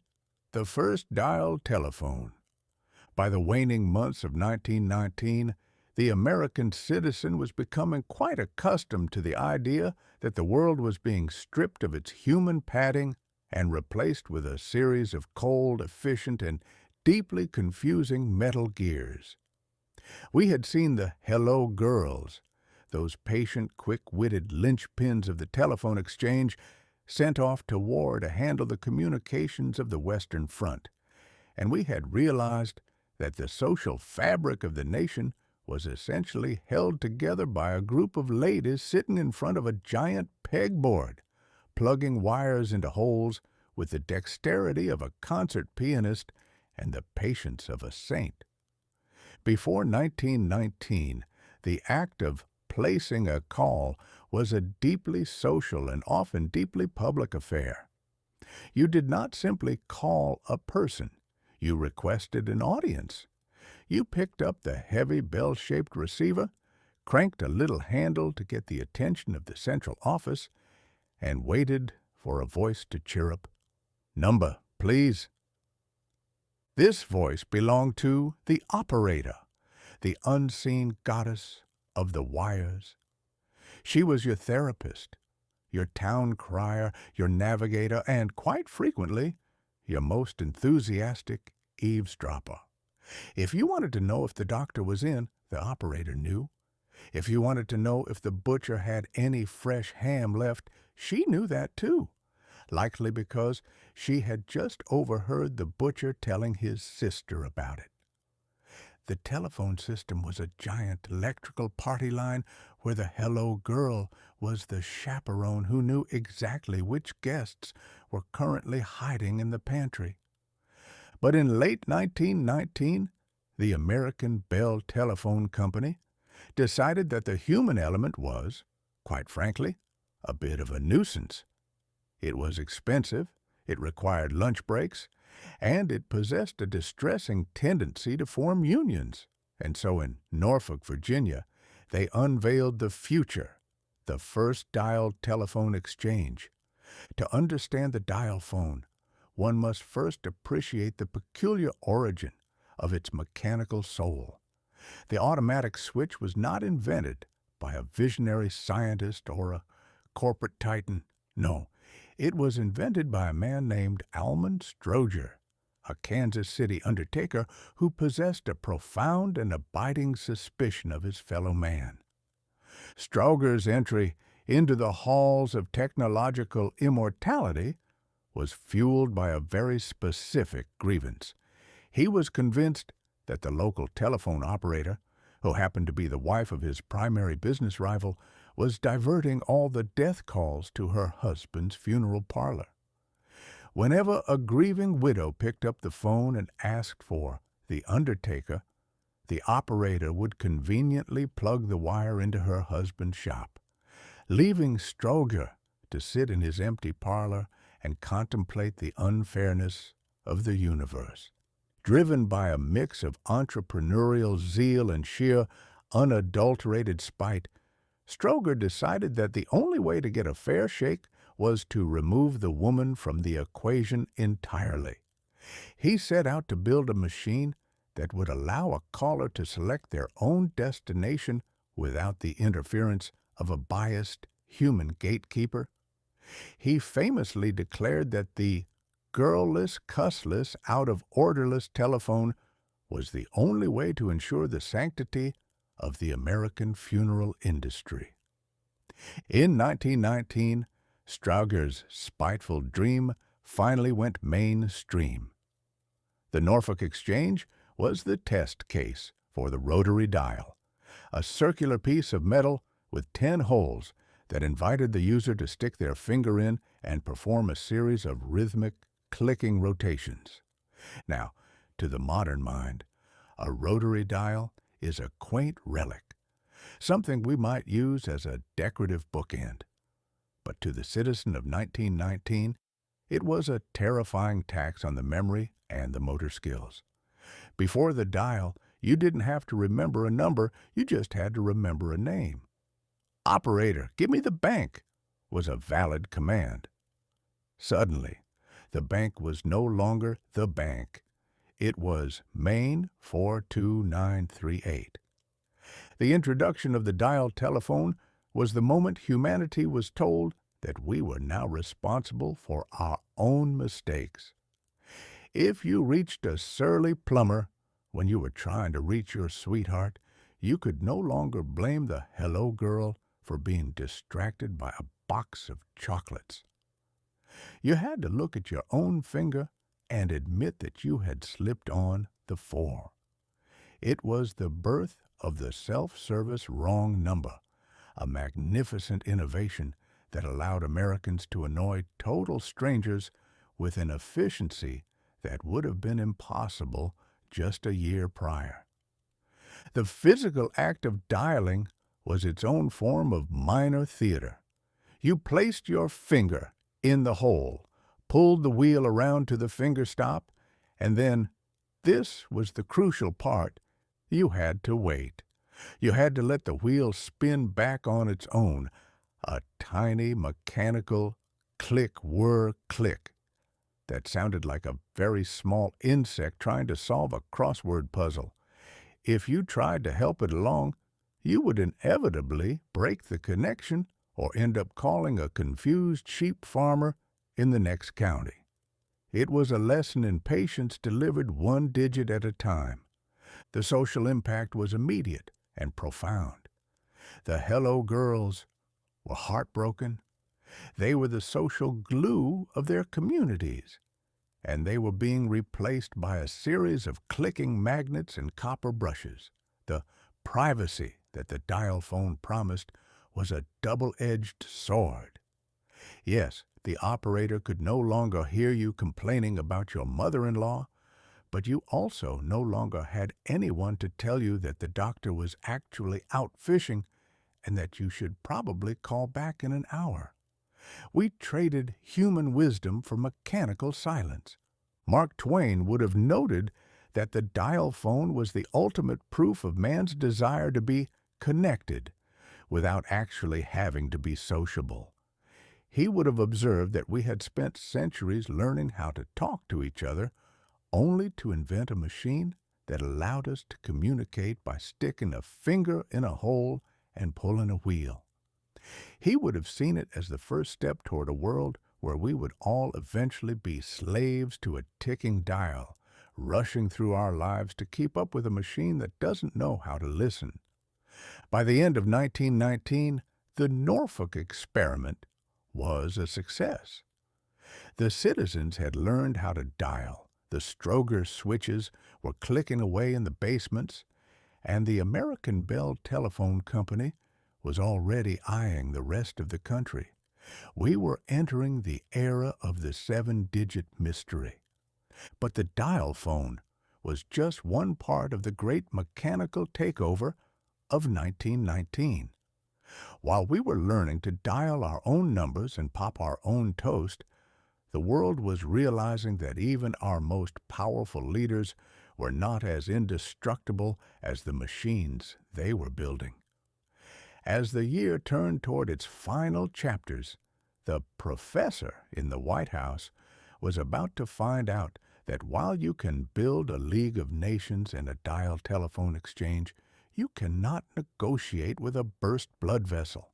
The First Dial Telephone. By the waning months of 1919, the American citizen was becoming quite accustomed to the idea that the world was being stripped of its human padding and replaced with a series of cold, efficient, and deeply confusing metal gears. We had seen the hello girls, those patient, quick-witted linchpins of the telephone exchange, sent off to war to handle the communications of the Western Front, and we had realized that the social fabric of the nation was essentially held together by a group of ladies sitting in front of a giant pegboard, plugging wires into holes with the dexterity of a concert pianist and the patience of a saint. Before 1919, the act of placing a call was a deeply social and often deeply public affair. You did not simply call a person. You requested an audience. You picked up the heavy bell-shaped receiver, cranked a little handle to get the attention of the central office, and waited for a voice to chirrup, "Number, please." This voice belonged to the operator, the unseen goddess of the wires. She was your therapist, your town crier, your navigator, and quite frequently, your most enthusiastic eavesdropper. If you wanted to know if the doctor was in, the operator knew. If you wanted to know if the butcher had any fresh ham left, she knew that too, likely because she had just overheard the butcher telling his sister about it. The telephone system was a giant electrical party line where the hello girl was the chaperone who knew exactly which guests were currently hiding in the pantry. But in late 1919, the American Bell Telephone Company decided that the human element was, quite frankly, a bit of a nuisance. It was expensive, it required lunch breaks, and it possessed a distressing tendency to form unions. And so in Norfolk, Virginia, they unveiled the future, the first dial telephone exchange. To understand the dial phone, one must first appreciate the peculiar origin of its mechanical soul. The automatic switch was not invented by a visionary scientist or a corporate titan. No, it was invented by a man named Almond Stroger, a Kansas City undertaker who possessed a profound and abiding suspicion of his fellow man. Stroger's entry into the halls of technological immortality was fueled by a very specific grievance. He was convinced that the local telephone operator, who happened to be the wife of his primary business rival, was diverting all the death calls to her husband's funeral parlor. Whenever a grieving widow picked up the phone and asked for the undertaker, the operator would conveniently plug the wire into her husband's shop, leaving Stroger to sit in his empty parlor and contemplate the unfairness of the universe. Driven by a mix of entrepreneurial zeal and sheer, unadulterated spite, Stroger decided that the only way to get a fair shake was to remove the woman from the equation entirely. He set out to build a machine that would allow a caller to select their own destination without the interference of a biased human gatekeeper. He famously declared that the girl-less, cussless, out-of-orderless telephone was the only way to ensure the sanctity of the American funeral industry. In 1919, Stroger's spiteful dream finally went mainstream. The Norfolk Exchange was the test case for the rotary dial, a circular piece of metal with 10 holes that invited the user to stick their finger in and perform a series of rhythmic, clicking rotations. Now, to the modern mind, a rotary dial is a quaint relic, something we might use as a decorative bookend. But to the citizen of 1919, it was a terrifying tax on the memory and the motor skills. Before the dial, you didn't have to remember a number, you just had to remember a name. "Operator, give me the bank," was a valid command. Suddenly, the bank was no longer the bank. It was Maine 42938. The introduction of the dial telephone was the moment humanity was told that we were now responsible for our own mistakes. If you reached a surly plumber when you were trying to reach your sweetheart, you could no longer blame the hello girl for being distracted by a box of chocolates. You had to look at your own finger and admit that you had slipped on the 4. It was the birth of the self-service wrong number, a magnificent innovation that allowed Americans to annoy total strangers with an efficiency that would have been impossible just a year prior. The physical act of dialing was its own form of minor theater. You placed your finger in the hole, pulled the wheel around to the finger stop, and then, this was the crucial part, you had to wait. You had to let the wheel spin back on its own, a tiny mechanical click-whir-click that sounded like a very small insect trying to solve a crossword puzzle. If you tried to help it along, you would inevitably break the connection or end up calling a confused sheep farmer in the next county. It was a lesson in patience delivered one digit at a time. The social impact was immediate and profound. The hello girls were heartbroken. They were the social glue of their communities, and they were being replaced by a series of clicking magnets and copper brushes. The privacy that the dial phone promised was a double-edged sword. Yes, the operator could no longer hear you complaining about your mother-in-law, but you also no longer had anyone to tell you that the doctor was actually out fishing and that you should probably call back in an hour. We traded human wisdom for mechanical silence. Mark Twain would have noted that the dial phone was the ultimate proof of man's desire to be connected without actually having to be sociable. He would have observed that we had spent centuries learning how to talk to each other, only to invent a machine that allowed us to communicate by sticking a finger in a hole and pulling a wheel. He would have seen it as the first step toward a world where we would all eventually be slaves to a ticking dial, rushing through our lives to keep up with a machine that doesn't know how to listen. By the end of 1919, the Norfolk experiment was a success. The citizens had learned how to dial, the Stroger switches were clicking away in the basements, and the American Bell Telephone Company was already eyeing the rest of the country. We were entering the era of the 7-digit mystery. But the dial phone was just one part of the great mechanical takeover of 1919. While we were learning to dial our own numbers and pop our own toast, the world was realizing that even our most powerful leaders were not as indestructible as the machines they were building. As the year turned toward its final chapters, the professor in the White House was about to find out that while you can build a League of Nations and a dial telephone exchange, you cannot negotiate with a burst blood vessel.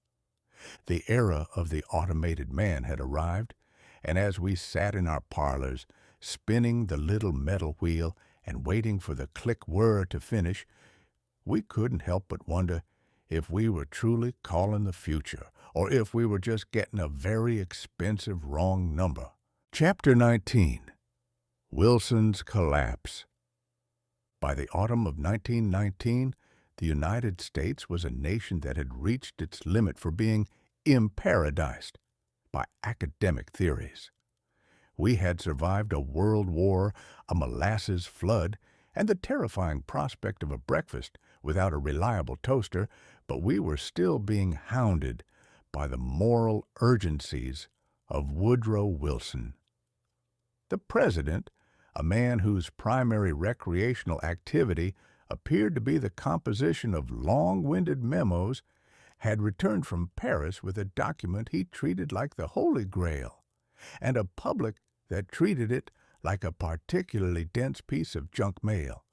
The era of the automated man had arrived, and as we sat in our parlors, spinning the little metal wheel and waiting for the click-whir to finish, we couldn't help but wonder if we were truly calling the future, or if we were just getting a very expensive wrong number. Chapter 19. Wilson's Collapse. By the autumn of 1919, the United States was a nation that had reached its limit for being imparadised by academic theories. We had survived a world war, a molasses flood, and the terrifying prospect of a breakfast without a reliable toaster, but we were still being hounded by the moral urgencies of Woodrow Wilson. The president, a man whose primary recreational activity appeared to be the composition of long-winded memos, had returned from Paris with a document he treated like the Holy Grail, and a public that treated it like a particularly dense piece of junk mail.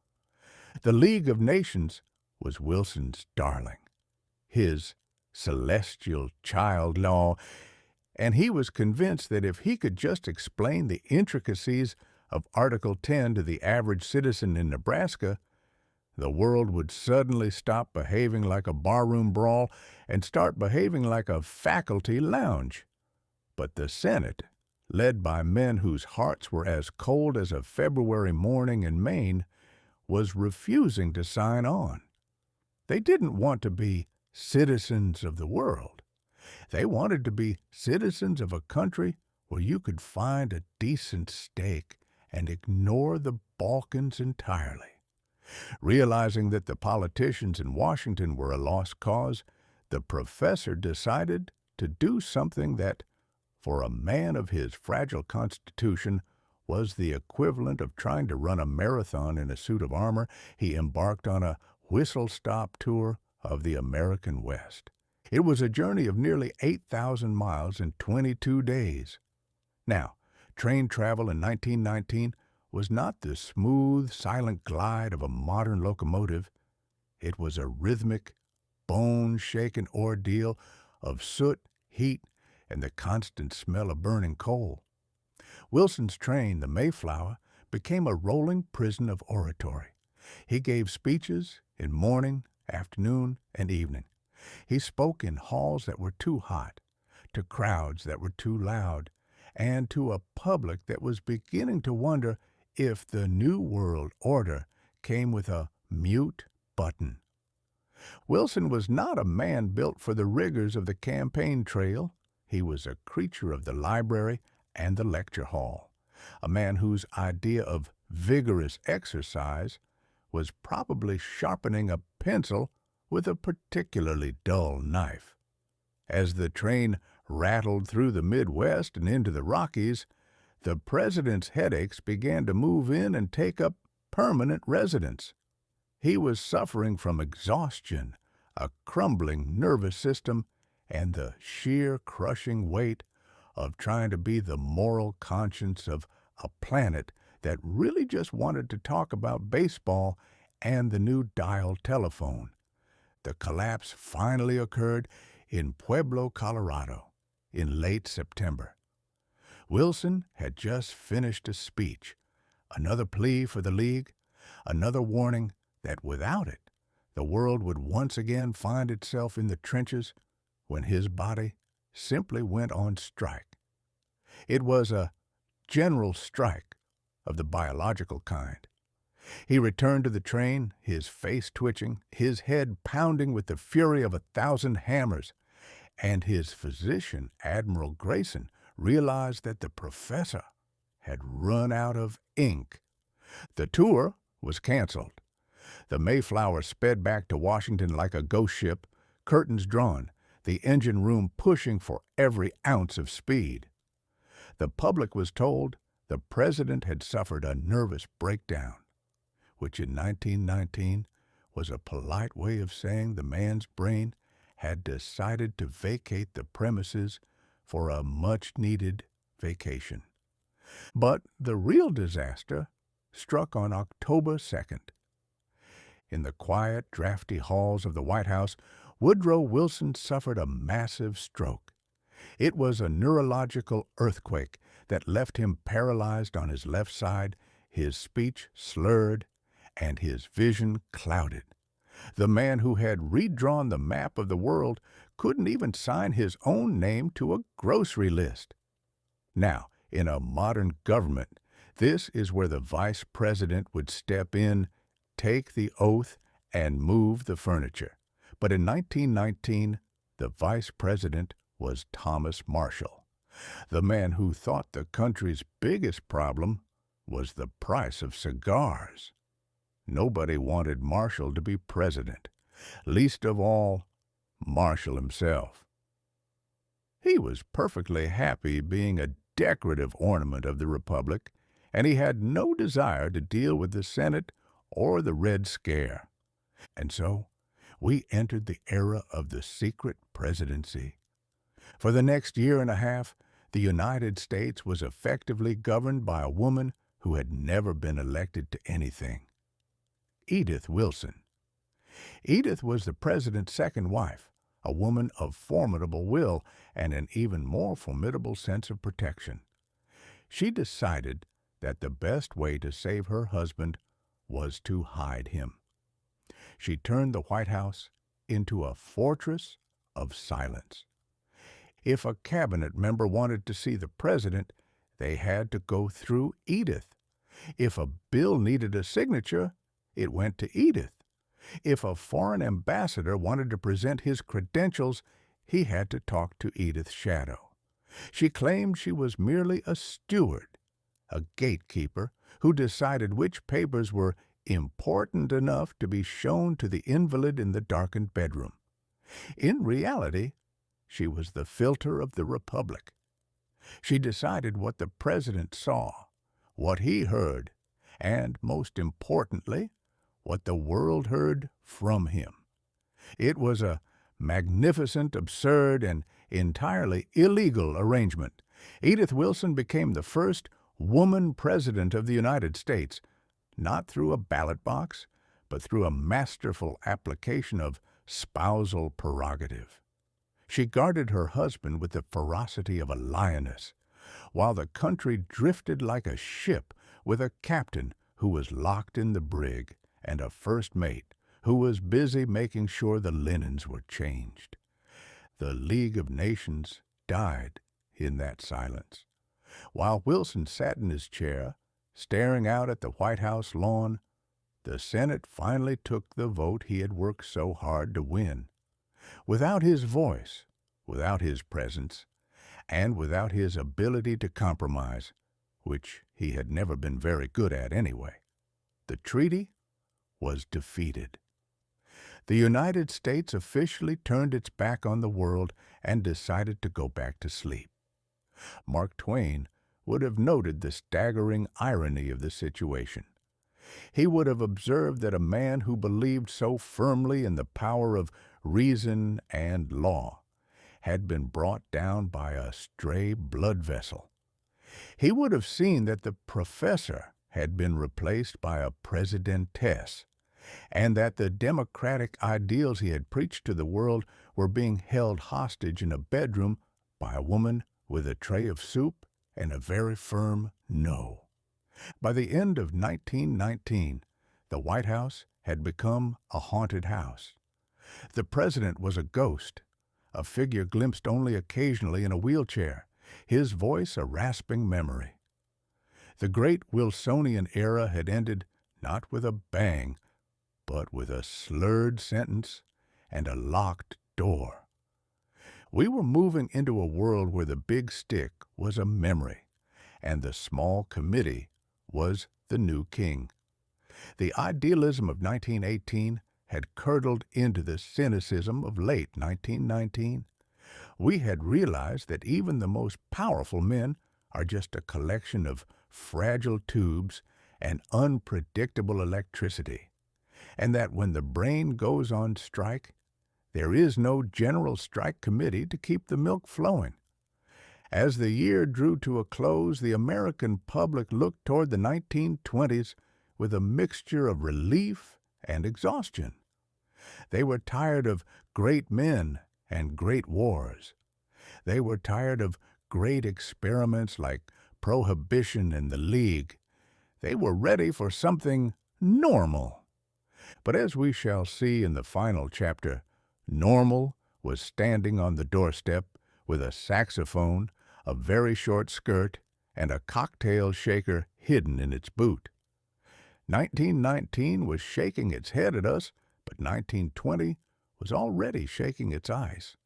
The League of Nations was Wilson's darling, his celestial child-law, and he was convinced that if he could just explain the intricacies of Article 10 to the average citizen in Nebraska, the world would suddenly stop behaving like a barroom brawl and start behaving like a faculty lounge. But the Senate, led by men whose hearts were as cold as a February morning in Maine, was refusing to sign on. They didn't want to be citizens of the world. They wanted to be citizens of a country where you could find a decent steak and ignore the Balkans entirely. Realizing that the politicians in Washington were a lost cause, the professor decided to do something that, for a man of his fragile constitution, was the equivalent of trying to run a marathon in a suit of armor. He embarked on a whistle-stop tour of the American West. It was a journey of nearly 8,000 miles in 22 days. Now, train travel in 1919 was not the smooth, silent glide of a modern locomotive. It was a rhythmic, bone-shaking ordeal of soot, heat, and the constant smell of burning coal. Wilson's train, the Mayflower, became a rolling prison of oratory. He gave speeches in morning, afternoon, and evening. He spoke in halls that were too hot, to crowds that were too loud, and to a public that was beginning to wonder if the New World Order came with a mute button. Wilson was not a man built for the rigors of the campaign trail. He was a creature of the library and the lecture hall, a man whose idea of vigorous exercise was probably sharpening a pencil with a particularly dull knife. As the train rattled through the Midwest and into the Rockies, the president's headaches began to move in and take up permanent residence. He was suffering from exhaustion, a crumbling nervous system, and the sheer crushing weight of trying to be the moral conscience of a planet that really just wanted to talk about baseball and the new dial telephone. The collapse finally occurred in Pueblo, Colorado, in late September. Wilson had just finished a speech, another plea for the League, another warning that without it, the world would once again find itself in the trenches when his body simply went on strike. It was a general strike of the biological kind. He returned to the train, his face twitching, his head pounding with the fury of 1,000 hammers, and his physician, Admiral Grayson, realized that the professor had run out of ink. The tour was canceled. The Mayflower sped back to Washington like a ghost ship, curtains drawn, the engine room pushing for every ounce of speed. The public was told the president had suffered a nervous breakdown, which in 1919 was a polite way of saying the man's brain had decided to vacate the premises for a much-needed vacation. But the real disaster struck on October 2nd. In the quiet, drafty halls of the White House, Woodrow Wilson suffered a massive stroke. It was a neurological earthquake that left him paralyzed on his left side, his speech slurred, and his vision clouded. The man who had redrawn the map of the world couldn't even sign his own name to a grocery list. Now, in a modern government, this is where the vice president would step in, take the oath, and move the furniture. But in 1919, the vice president was Thomas Marshall, the man who thought the country's biggest problem was the price of cigars. Nobody wanted Marshall to be president, least of all Marshall himself. He was perfectly happy being a decorative ornament of the republic and he had no desire to deal with the Senate or the Red Scare. And so we entered the era of the secret presidency. For the next year and a half, the United States was effectively governed by a woman who had never been elected to anything. Edith Wilson. Edith was the president's second wife, a woman of formidable will and an even more formidable sense of protection. She decided that the best way to save her husband was to hide him. She turned the White House into a fortress of silence. If a cabinet member wanted to see the president, they had to go through Edith. If a bill needed a signature, it went to Edith. If a foreign ambassador wanted to present his credentials, he had to talk to Edith's shadow. She claimed she was merely a steward, a gatekeeper who decided which papers were important enough to be shown to the invalid in the darkened bedroom. In reality, she was the filter of the Republic. She decided what the president saw, what he heard, and, most importantly, what the world heard from him. It was a magnificent, absurd, and entirely illegal arrangement. Edith Wilson became the first woman president of the United States, not through a ballot box, but through a masterful application of spousal prerogative. She guarded her husband with the ferocity of a lioness, while the country drifted like a ship with a captain who was locked in the brig and a first mate who was busy making sure the linens were changed. The League of Nations died in that silence. While Wilson sat in his chair, staring out at the White House lawn, the Senate finally took the vote he had worked so hard to win. Without his voice, without his presence, and without his ability to compromise, which he had never been very good at anyway, the treaty was defeated. The United States officially turned its back on the world and decided to go back to sleep. Mark Twain would have noted the staggering irony of the situation. He would have observed that a man who believed so firmly in the power of reason and law had been brought down by a stray blood vessel. He would have seen that the professor had been replaced by a presidentess, and that the democratic ideals he had preached to the world were being held hostage in a bedroom by a woman with a tray of soup and a very firm no. By the end of 1919, the White House had become a haunted house. The president was a ghost, a figure glimpsed only occasionally in a wheelchair, his voice a rasping memory. The great Wilsonian era had ended not with a bang, but with a slurred sentence and a locked door. We were moving into a world where the big stick was a memory, and the small committee was the new king. The idealism of 1918 had curdled into the cynicism of late 1919. We had realized that even the most powerful men are just a collection of fragile tubes and unpredictable electricity, and that when the brain goes on strike, there is no general strike committee to keep the milk flowing. As the year drew to a close, the American public looked toward the 1920s with a mixture of relief and exhaustion. They were tired of great men and great wars. They were tired of great experiments like Prohibition and the League. They were ready for something normal. But as we shall see in the final chapter, normal was standing on the doorstep with a saxophone, a very short skirt, and a cocktail shaker hidden in its boot. 1919 was shaking its head at us, but 1920 was already shaking its eyes.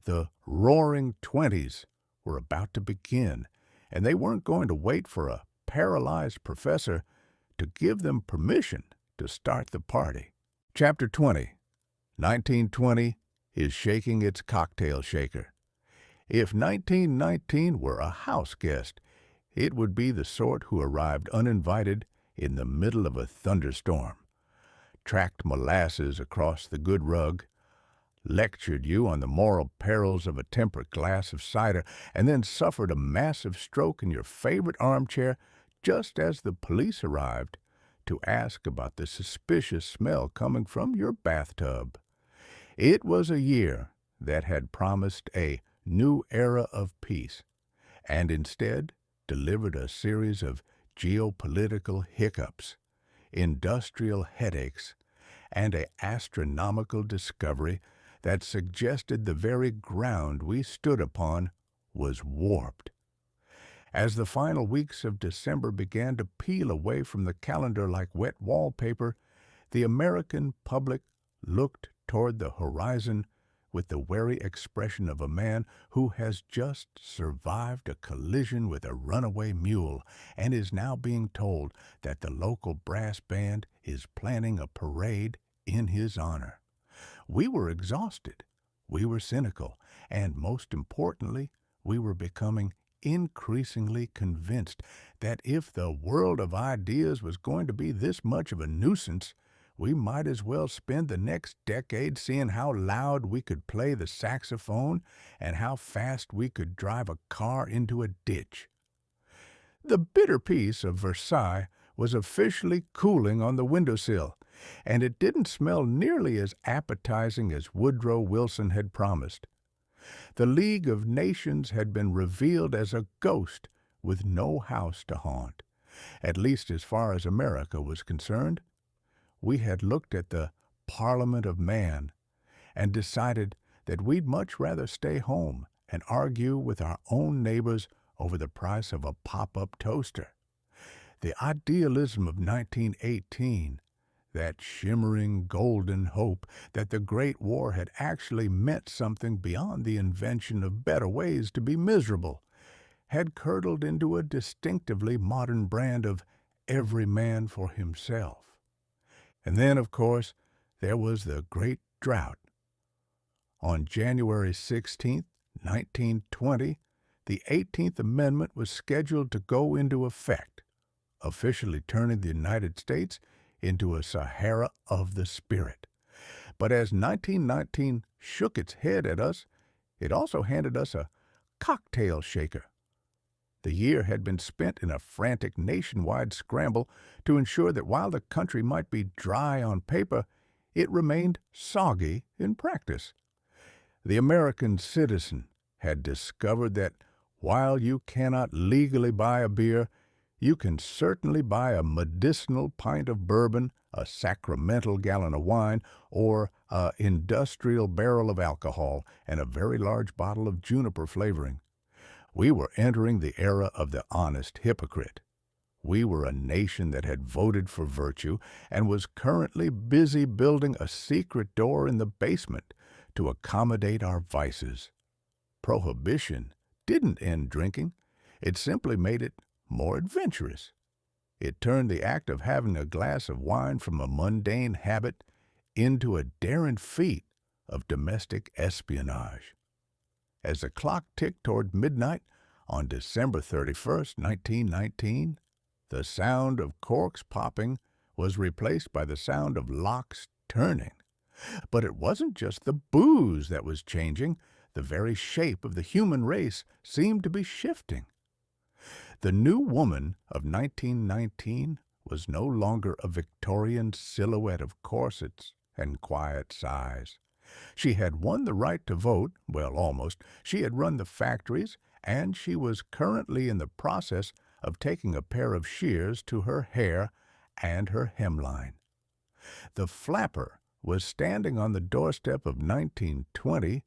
The roaring 20s were about to begin, and they weren't going to wait for a paralyzed professor to give them permission to start the party. Chapter 20. 1920 is shaking its cocktail shaker. If 1919 were a house guest, It would be the sort who arrived uninvited in the middle of a thunderstorm, tracked molasses across the good rug, lectured you on the moral perils of a temperate glass of cider, and then suffered a massive stroke in your favorite armchair just as the police arrived to ask about the suspicious smell coming from your bathtub. It was a year that had promised a new era of peace, and instead delivered a series of geopolitical hiccups, industrial headaches, and an astronomical discovery that suggested the very ground we stood upon was warped. As the final weeks of December began to peel away from the calendar like wet wallpaper, the American public looked toward the horizon with the wary expression of a man who has just survived a collision with a runaway mule and is now being told that the local brass band is planning a parade in his honor. We were exhausted, we were cynical, and most importantly, we were becoming increasingly convinced that if the world of ideas was going to be this much of a nuisance, we might as well spend the next decade seeing how loud we could play the saxophone and how fast we could drive a car into a ditch. The bitter peace of Versailles was officially cooling on the windowsill, and it didn't smell nearly as appetizing as Woodrow Wilson had promised. The League of Nations had been revealed as a ghost with no house to haunt, at least as far as America was concerned. We had looked at the Parliament of Man and decided that we'd much rather stay home and argue with our own neighbors over the price of a pop-up toaster. The idealism of 1918, that shimmering golden hope that the Great War had actually meant something beyond the invention of better ways to be miserable, had curdled into a distinctively modern brand of every man for himself. And then, of course, there was the Great Drought. On January 16, 1920, the 18th Amendment was scheduled to go into effect, officially turning the United States into a Sahara of the Spirit. But as 1919 shook its head at us, it also handed us a cocktail shaker. The year had been spent in a frantic nationwide scramble to ensure that while the country might be dry on paper, it remained soggy in practice. The American citizen had discovered that while you cannot legally buy a beer, you can certainly buy a medicinal pint of bourbon, a sacramental gallon of wine, or an industrial barrel of alcohol and a very large bottle of juniper flavoring. We were entering the era of the honest hypocrite. We were a nation that had voted for virtue and was currently busy building a secret door in the basement to accommodate our vices. Prohibition didn't end drinking. It simply made it more adventurous. It turned the act of having a glass of wine from a mundane habit into a daring feat of domestic espionage. As the clock ticked toward midnight on December 31st, 1919, the sound of corks popping was replaced by the sound of locks turning. But it wasn't just the booze that was changing. The very shape of the human race seemed to be shifting. The new woman of 1919 was no longer a Victorian silhouette of corsets and quiet sighs. She had won the right to vote, well, almost. She had run the factories, and she was currently in the process of taking a pair of shears to her hair and her hemline. The flapper was standing on the doorstep of 1920,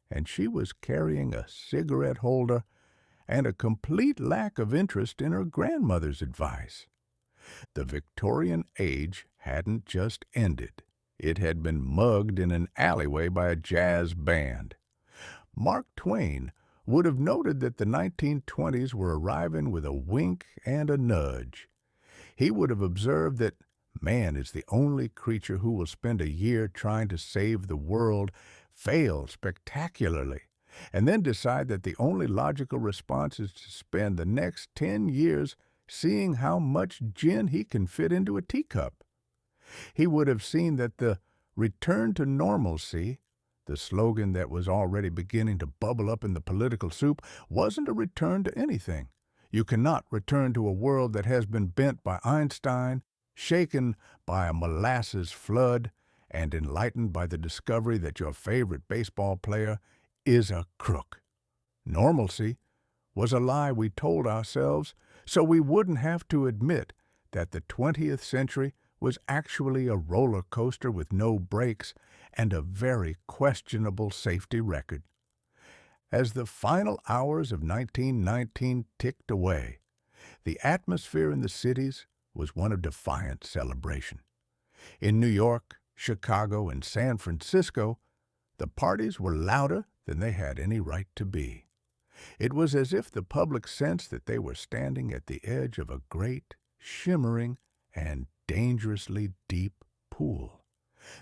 and she was carrying a cigarette holder and a complete lack of interest in her grandmother's advice. The Victorian age hadn't just ended. It had been mugged in an alleyway by a jazz band. Mark Twain would have noted that the 1920s were arriving with a wink and a nudge. He would have observed that man is the only creature who will spend a year trying to save the world, fail spectacularly, and then decide that the only logical response is to spend the next 10 years seeing how much gin he can fit into a teacup. He would have seen that the return to normalcy, the slogan that was already beginning to bubble up in the political soup, wasn't a return to anything. You cannot return to a world that has been bent by Einstein, shaken by a molasses flood, and enlightened by the discovery that your favorite baseball player is a crook. Normalcy was a lie we told ourselves so we wouldn't have to admit that the 20th century was actually a roller coaster with no brakes and a very questionable safety record. As the final hours of 1919 ticked away, the atmosphere in the cities was one of defiant celebration. In New York, Chicago, and San Francisco, the parties were louder than they had any right to be. It was as if the public sensed that they were standing at the edge of a great, shimmering, and dangerously deep pool.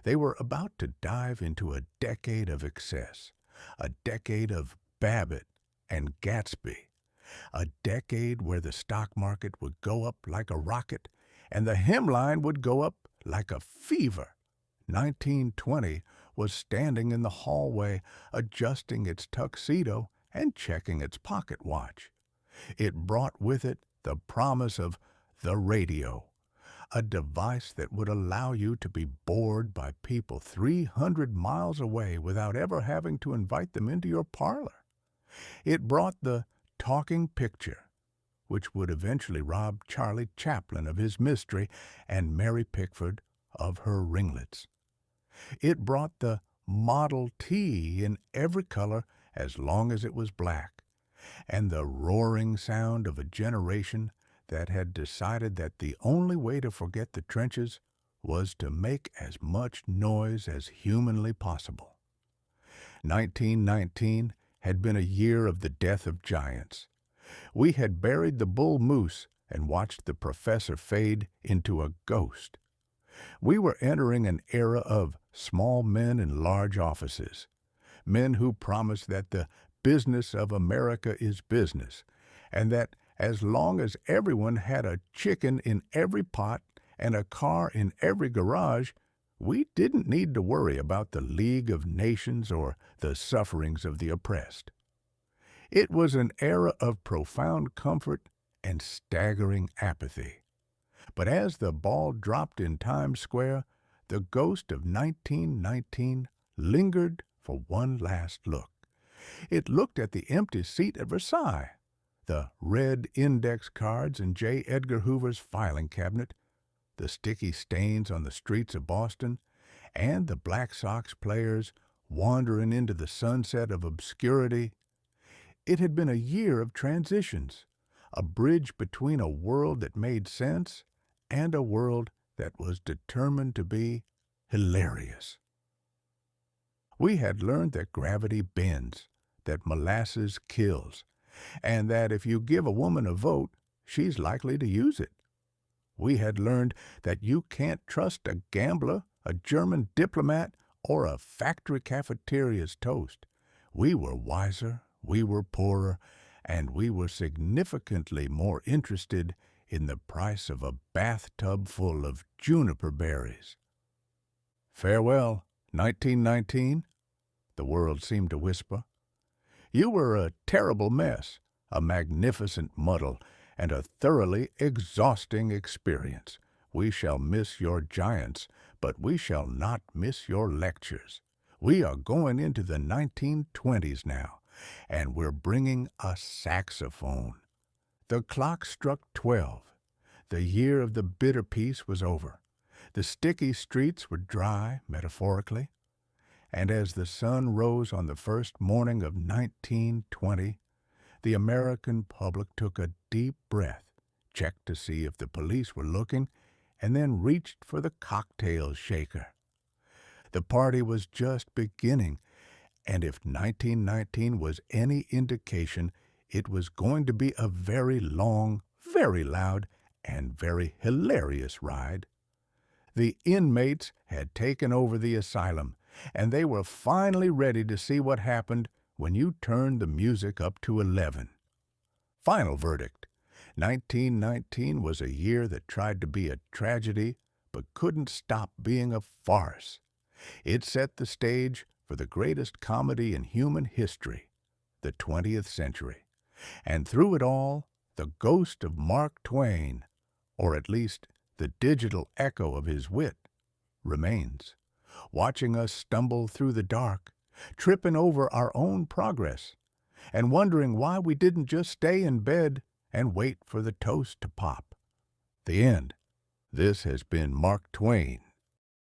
They were about to dive into a decade of excess, a decade of Babbitt and Gatsby, a decade where the stock market would go up like a rocket and the hemline would go up like a fever. 1920 was standing in the hallway, adjusting its tuxedo and checking its pocket watch. It brought with it the promise of the radio, a device that would allow you to be bored by people 300 miles away without ever having to invite them into your parlor. It brought the talking picture, which would eventually rob Charlie Chaplin of his mystery and Mary Pickford of her ringlets. It brought the Model T in every color as long as it was black, and the roaring sound of a generation that had decided that the only way to forget the trenches was to make as much noise as humanly possible. 1919 had been a year of the death of giants. We had buried the bull moose and watched the professor fade into a ghost. We were entering an era of small men in large offices, men who promised that the business of America is business, and that as long as everyone had a chicken in every pot and a car in every garage, we didn't need to worry about the League of Nations or the sufferings of the oppressed. It was an era of profound comfort and staggering apathy. But as the ball dropped in Times Square, the ghost of 1919 lingered for one last look. It looked at the empty seat at Versailles, the red index cards in J. Edgar Hoover's filing cabinet, the sticky stains on the streets of Boston, and the Black Sox players wandering into the sunset of obscurity. It had been a year of transitions, a bridge between a world that made sense and a world that was determined to be hilarious. We had learned that gravity bends, that molasses kills, and that if you give a woman a vote, she's likely to use it. We had learned that you can't trust a gambler, a German diplomat, or a factory cafeteria's toast. We were wiser, we were poorer, and we were significantly more interested in the price of a bathtub full of juniper berries. Farewell, 1919, the world seemed to whisper. You were a terrible mess, a magnificent muddle, and a thoroughly exhausting experience. We shall miss your giants, but we shall not miss your lectures. We are going into the 1920s now, and we're bringing a saxophone. The clock struck 12. The year of the bitter peace was over. The sticky streets were dry, metaphorically. And as the sun rose on the first morning of 1920, the American public took a deep breath, checked to see if the police were looking, and then reached for the cocktail shaker. The party was just beginning, and if 1919 was any indication, it was going to be a very long, very loud, and very hilarious ride. The inmates had taken over the asylum, and they were finally ready to see what happened when you turned the music up to 11. Final verdict. 1919 was a year that tried to be a tragedy but couldn't stop being a farce. It set the stage for the greatest comedy in human history, the 20th century. And through it all, the ghost of Mark Twain, or at least the digital echo of his wit, remains, watching us stumble through the dark, tripping over our own progress, and wondering why we didn't just stay in bed and wait for the toast to pop. The end. This has been Mark Twain.